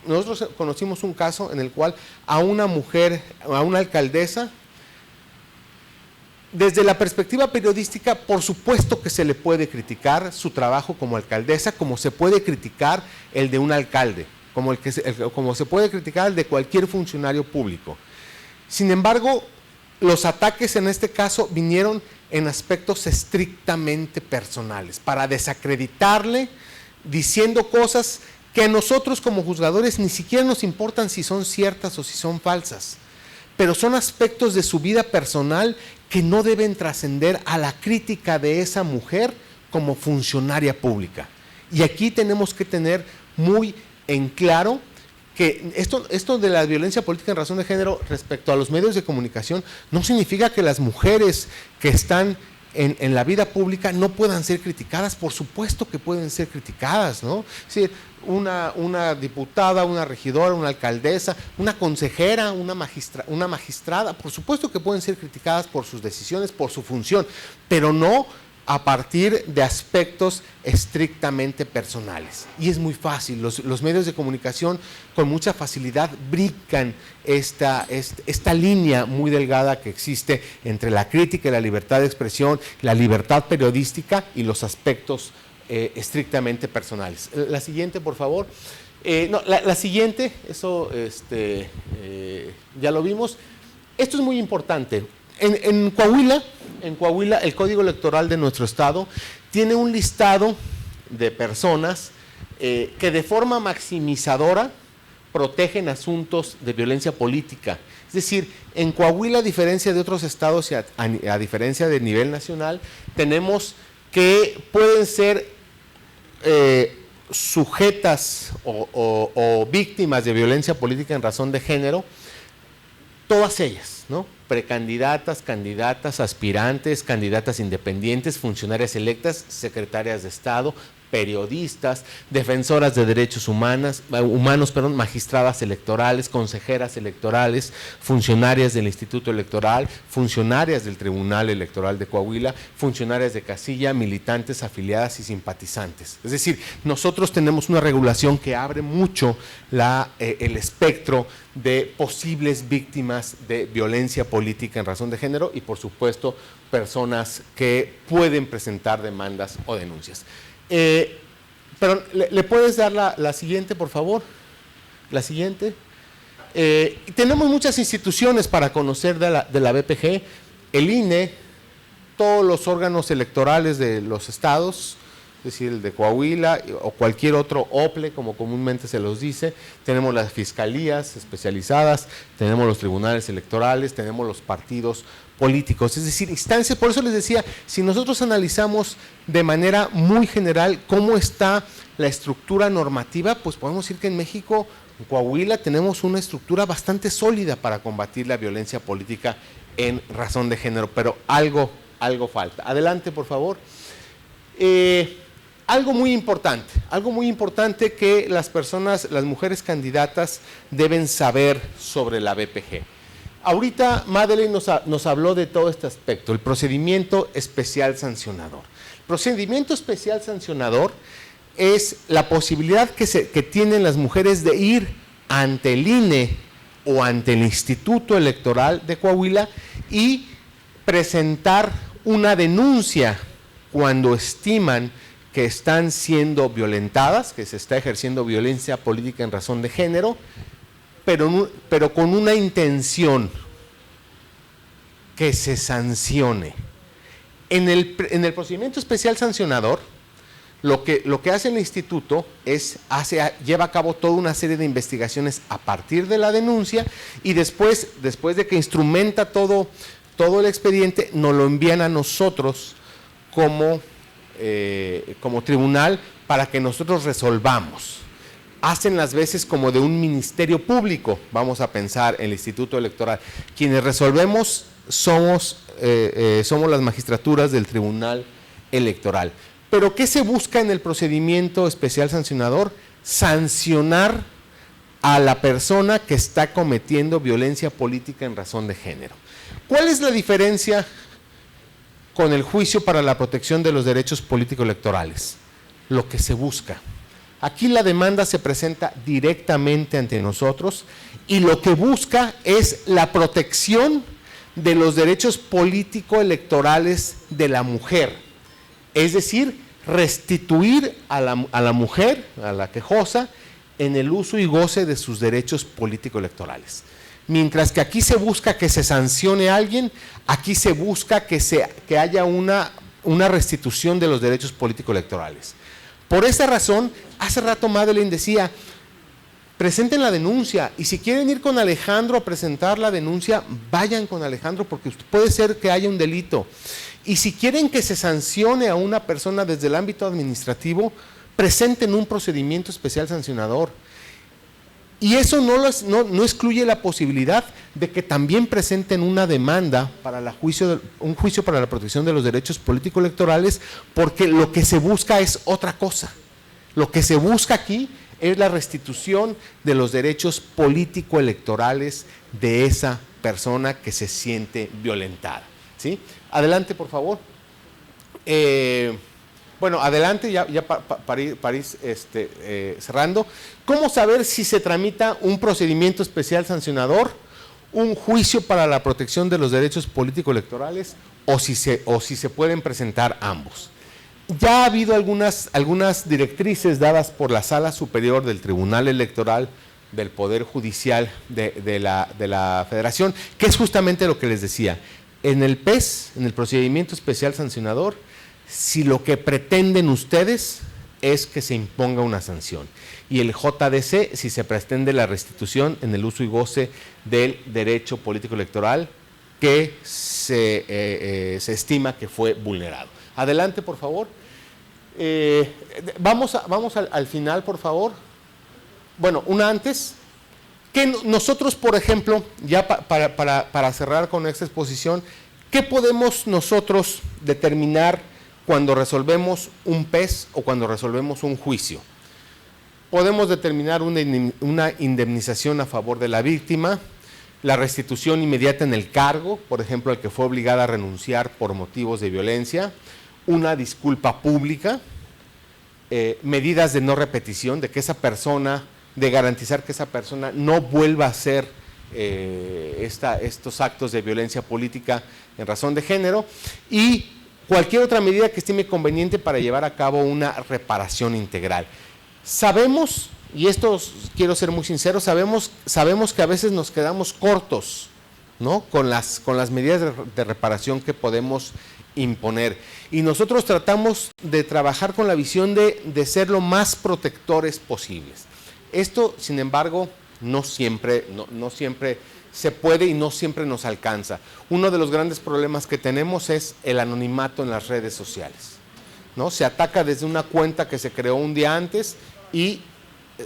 S7: Nosotros conocimos un caso en el cual a una mujer, a una alcaldesa, desde la perspectiva periodística, por supuesto que se le puede criticar su trabajo como alcaldesa, como se puede criticar el de un alcalde, como se puede criticar el de cualquier funcionario público. Sin embargo, los ataques en este caso vinieron en aspectos estrictamente personales, para desacreditarle, diciendo cosas que a nosotros como juzgadores ni siquiera nos importan si son ciertas o si son falsas, pero son aspectos de su vida personal que no deben trascender a la crítica de esa mujer como funcionaria pública. Y aquí tenemos que tener muy en claro que esto de la violencia política en razón de género respecto a los medios de comunicación no significa que las mujeres que están en la vida pública no puedan ser criticadas. Por supuesto que pueden ser criticadas, ¿no? Es decir, una diputada, una regidora, una alcaldesa, una consejera, una magistrada, por supuesto que pueden ser criticadas por sus decisiones, por su función, pero no a partir de aspectos estrictamente personales. Y es muy fácil, los medios de comunicación con mucha facilidad brincan esta línea muy delgada que existe entre la crítica y la libertad de expresión, la libertad periodística y los aspectos estrictamente personales. La siguiente, por favor. La siguiente, eso ya lo vimos. Esto es muy importante. En Coahuila, el Código Electoral de nuestro estado tiene un listado de personas que de forma maximizadora protegen asuntos de violencia política. Es decir, en Coahuila, a diferencia de otros estados y a diferencia del nivel nacional, tenemos que pueden ser sujetas o víctimas de violencia política en razón de género, todas ellas, ¿no? Precandidatas, candidatas, aspirantes, candidatas independientes, funcionarias electas, secretarias de Estado, periodistas, defensoras de derechos humanos, magistradas electorales, consejeras electorales, funcionarias del Instituto Electoral, funcionarias del Tribunal Electoral de Coahuila, funcionarias de casilla, militantes, afiliadas y simpatizantes. Es decir, nosotros tenemos una regulación que abre mucho el espectro de posibles víctimas de violencia política en razón de género y, por supuesto, personas que pueden presentar demandas o denuncias. Pero ¿le puedes dar la siguiente, por favor? La siguiente. Tenemos muchas instituciones para conocer de la BPG, el INE, todos los órganos electorales de los estados, es decir, el de Coahuila o cualquier otro OPLE, como comúnmente se los dice. Tenemos las fiscalías especializadas, tenemos los tribunales electorales, tenemos los partidos políticos, es decir, instancias. Por eso les decía, si nosotros analizamos de manera muy general cómo está la estructura normativa, pues podemos decir que en México, en Coahuila, tenemos una estructura bastante sólida para combatir la violencia política en razón de género, pero algo falta. Adelante, por favor. Algo muy importante que las mujeres candidatas deben saber sobre la BPG. Ahorita Madeleine nos habló de todo este aspecto, el procedimiento especial sancionador. El procedimiento especial sancionador es la posibilidad que tienen las mujeres de ir ante el INE o ante el Instituto Electoral de Coahuila y presentar una denuncia cuando estiman que están siendo violentadas, que se está ejerciendo violencia política en razón de género, pero con una intención que se sancione. En el procedimiento especial sancionador, lo que hace el instituto es lleva a cabo toda una serie de investigaciones a partir de la denuncia y después de que instrumenta todo el expediente, nos lo envían a nosotros como tribunal para que nosotros resolvamos. Hacen las veces como de un ministerio público, vamos a pensar en el Instituto Electoral. Quienes resolvemos somos las magistraturas del Tribunal Electoral. ¿Pero qué se busca en el procedimiento especial sancionador? Sancionar a la persona que está cometiendo violencia política en razón de género. ¿Cuál es la diferencia con el juicio para la protección de los derechos político-electorales? Lo que se busca. Aquí la demanda se presenta directamente ante nosotros y lo que busca es la protección de los derechos político-electorales de la mujer. Es decir, restituir a la mujer, a la quejosa, en el uso y goce de sus derechos político-electorales. Mientras que aquí se busca que se sancione a alguien, aquí se busca que haya una restitución de los derechos político-electorales. Por esa razón, hace rato Madeleine decía, presenten la denuncia, y si quieren ir con Alejandro a presentar la denuncia, vayan con Alejandro, porque puede ser que haya un delito. Y si quieren que se sancione a una persona desde el ámbito administrativo, presenten un procedimiento especial sancionador. Y eso no excluye la posibilidad de que también presenten una demanda para un juicio para la protección de los derechos político-electorales, porque lo que se busca es otra cosa. Lo que se busca aquí es la restitución de los derechos político-electorales de esa persona que se siente violentada, ¿sí? Adelante, por favor. bueno, adelante, ya para ir cerrando. ¿Cómo saber si se tramita un procedimiento especial sancionador, un juicio para la protección de los derechos político-electorales o si se pueden presentar ambos? Ya ha habido algunas directrices dadas por la Sala Superior del Tribunal Electoral del Poder Judicial de la Federación, que es justamente lo que les decía. En el PES, en el procedimiento especial sancionador, si lo que pretenden ustedes es que se imponga una sanción. Y el JDC, si se pretende la restitución en el uso y goce del derecho político electoral que se estima que fue vulnerado. Adelante, por favor. Vamos al final, por favor. Bueno, una antes. Que nosotros, por ejemplo, ya para cerrar con esta exposición, ¿qué podemos nosotros determinar cuando resolvemos un PES o cuando resolvemos un juicio? Podemos determinar una indemnización a favor de la víctima, la restitución inmediata en el cargo, por ejemplo, el que fue obligado a renunciar por motivos de violencia, una disculpa pública, medidas de no repetición, de garantizar que esa persona no vuelva a hacer estos actos de violencia política en razón de género, y cualquier otra medida que estime conveniente para llevar a cabo una reparación integral. Sabemos, y esto quiero ser muy sincero, sabemos que a veces nos quedamos cortos, ¿no?, con las medidas de reparación que podemos imponer. Y nosotros tratamos de trabajar con la visión de ser lo más protectores posibles. Esto, sin embargo, no siempre se puede y no siempre nos alcanza. Uno de los grandes problemas que tenemos es el anonimato en las redes sociales, ¿no? Se ataca desde una cuenta que se creó un día antes y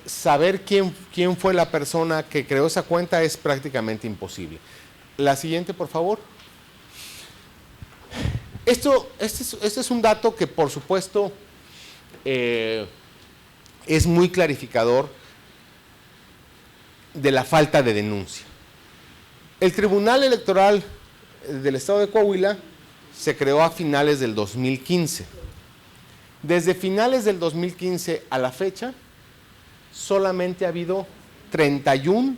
S7: saber quién fue la persona que creó esa cuenta es prácticamente imposible. La siguiente, por favor. Este es un dato que, por supuesto, es muy clarificador de la falta de denuncia. El Tribunal Electoral del Estado de Coahuila se creó a finales del 2015. Desde finales del 2015 a la fecha, solamente ha habido 31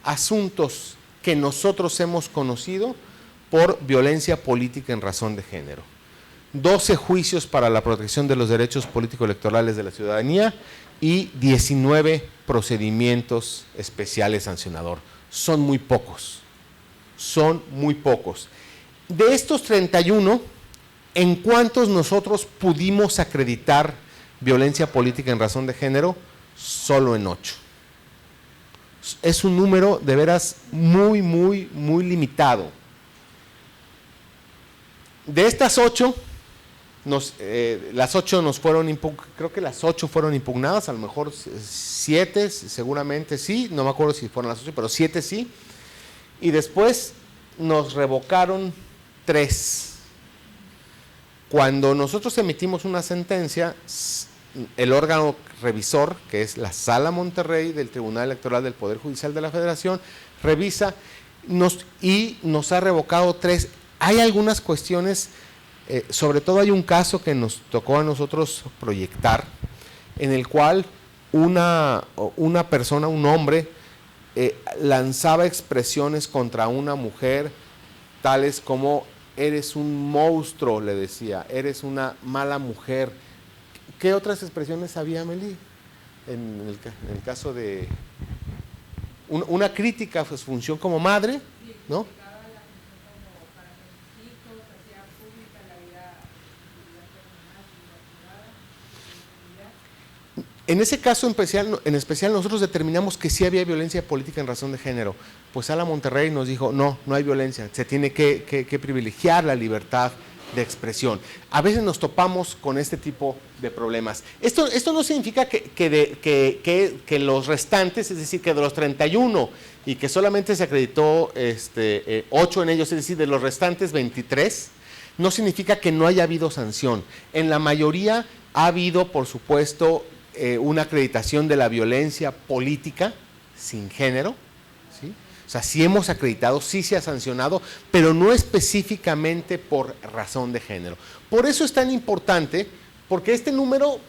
S7: asuntos que nosotros hemos conocido por violencia política en razón de género. 12 juicios para la protección de los derechos político-electorales de la ciudadanía y 19 procedimientos especiales sancionador. Son muy pocos, De estos 31, ¿en cuántos nosotros pudimos acreditar violencia política en razón de género? Solo en 8. Es un número de veras muy limitado. De estas 8, las 8 nos fueron, creo que las 8 fueron impugnadas, a lo mejor 7 seguramente sí, no me acuerdo si fueron las 8, pero 7 sí, y después nos revocaron 3. Cuando nosotros emitimos una sentencia, el órgano revisor, que es la Sala Monterrey del Tribunal Electoral del Poder Judicial de la Federación, revisa y nos ha revocado 3. Hay algunas cuestiones, sobre todo hay un caso que nos tocó a nosotros proyectar, en el cual una persona, un hombre, lanzaba expresiones contra una mujer, tales como: eres un monstruo, le decía, eres una mala mujer. ¿Qué otras expresiones había, Meli? En el caso de una crítica a su función como madre, ¿no? En ese caso en especial nosotros determinamos que sí había violencia política en razón de género. Pues Sala Monterrey nos dijo: no hay violencia, se tiene que privilegiar la libertad de expresión. A veces nos topamos con este tipo de problemas. Esto no significa que los restantes, es decir, que de los 31 y que solamente se acreditó 8 en ellos, es decir, de los restantes 23, no significa que no haya habido sanción. En la mayoría ha habido, por supuesto, una acreditación de la violencia política sin género, ¿sí? O sea, sí hemos acreditado, sí se ha sancionado, pero no específicamente por razón de género. Por eso es tan importante, porque este número,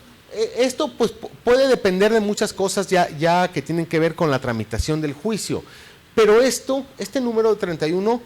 S7: esto pues puede depender de muchas cosas ya que tienen que ver con la tramitación del juicio, pero este número de 31,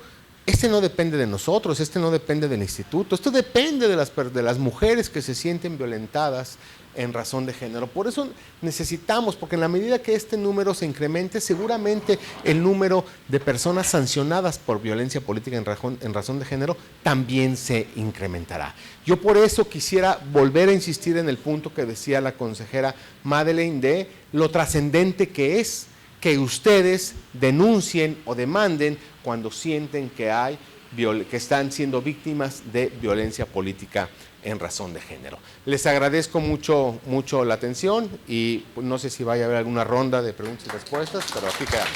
S7: no depende de nosotros, no depende del instituto, esto depende de las mujeres que se sienten violentadas en razón de género. Por eso necesitamos, porque en la medida que este número se incremente, seguramente el número de personas sancionadas por violencia política en razón de género también se incrementará. Yo por eso quisiera volver a insistir en el punto que decía la consejera Madeleine de lo trascendente que es que ustedes denuncien o demanden cuando sienten que están siendo víctimas de violencia política en razón de género. Les agradezco mucho la atención y no sé si vaya a haber alguna ronda de preguntas y respuestas, pero aquí quedamos.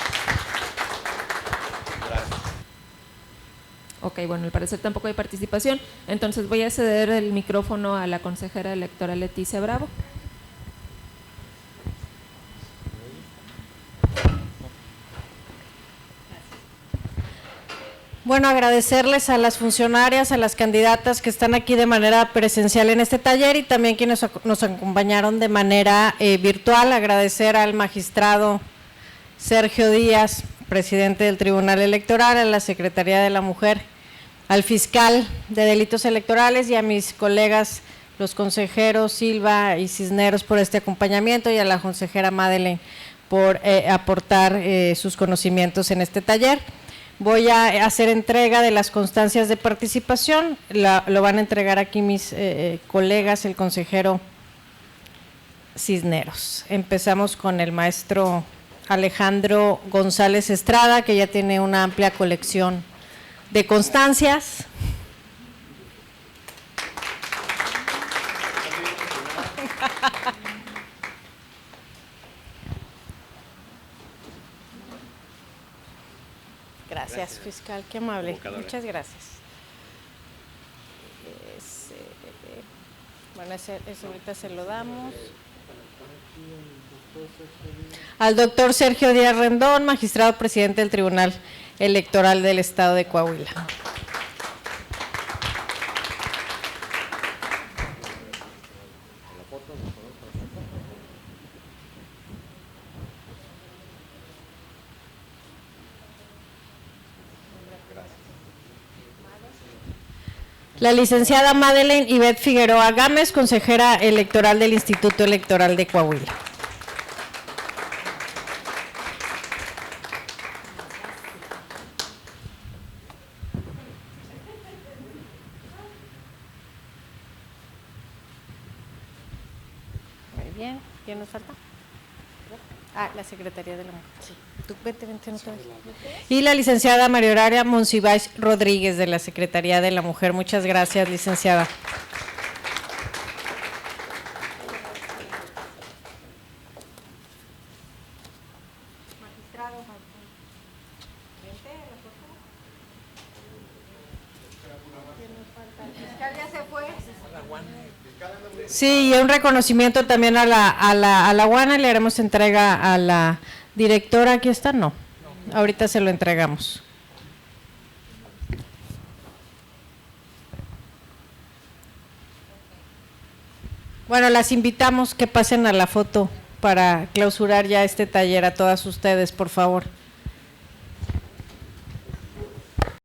S7: Gracias.
S1: Ok, bueno, al parecer tampoco hay participación, entonces voy a ceder el micrófono a la consejera electoral Leticia Bravo.
S2: Bueno, agradecerles a las funcionarias, a las candidatas que están aquí de manera presencial en este taller y también quienes nos acompañaron de manera virtual. Agradecer al magistrado Sergio Díaz, presidente del Tribunal Electoral, a la Secretaría de la Mujer, al fiscal de Delitos Electorales y a mis colegas, los consejeros Silva y Cisneros, por este acompañamiento, y a la consejera Madeleine por aportar sus conocimientos en este taller. Voy a hacer entrega de las constancias de participación, lo van a entregar aquí mis colegas, el consejero Cisneros. Empezamos con el maestro Alejandro González Estrada, que ya tiene una amplia colección de constancias. Gracias, fiscal, qué amable. Muchas gracias. Bueno, ese ahorita se lo damos. Al doctor Sergio Díaz Rendón, magistrado presidente del Tribunal Electoral del Estado de Coahuila. La licenciada Madeleine Ivette Figueroa Gámez, consejera electoral del Instituto Electoral de Coahuila. Muy bien, ¿quién nos falta? La Secretaría de la Mujer. Sí. Tú, vente, no te ves. Y la licenciada María Horaria Monsiváis Rodríguez, de la Secretaría de la Mujer. Muchas gracias, licenciada. Magistrado. Sí, y un reconocimiento también a la UANA, le haremos entrega a la directora. ¿Aquí está? No, ahorita se lo entregamos. Bueno, las invitamos que pasen a la foto para clausurar ya este taller, a todas ustedes, por favor.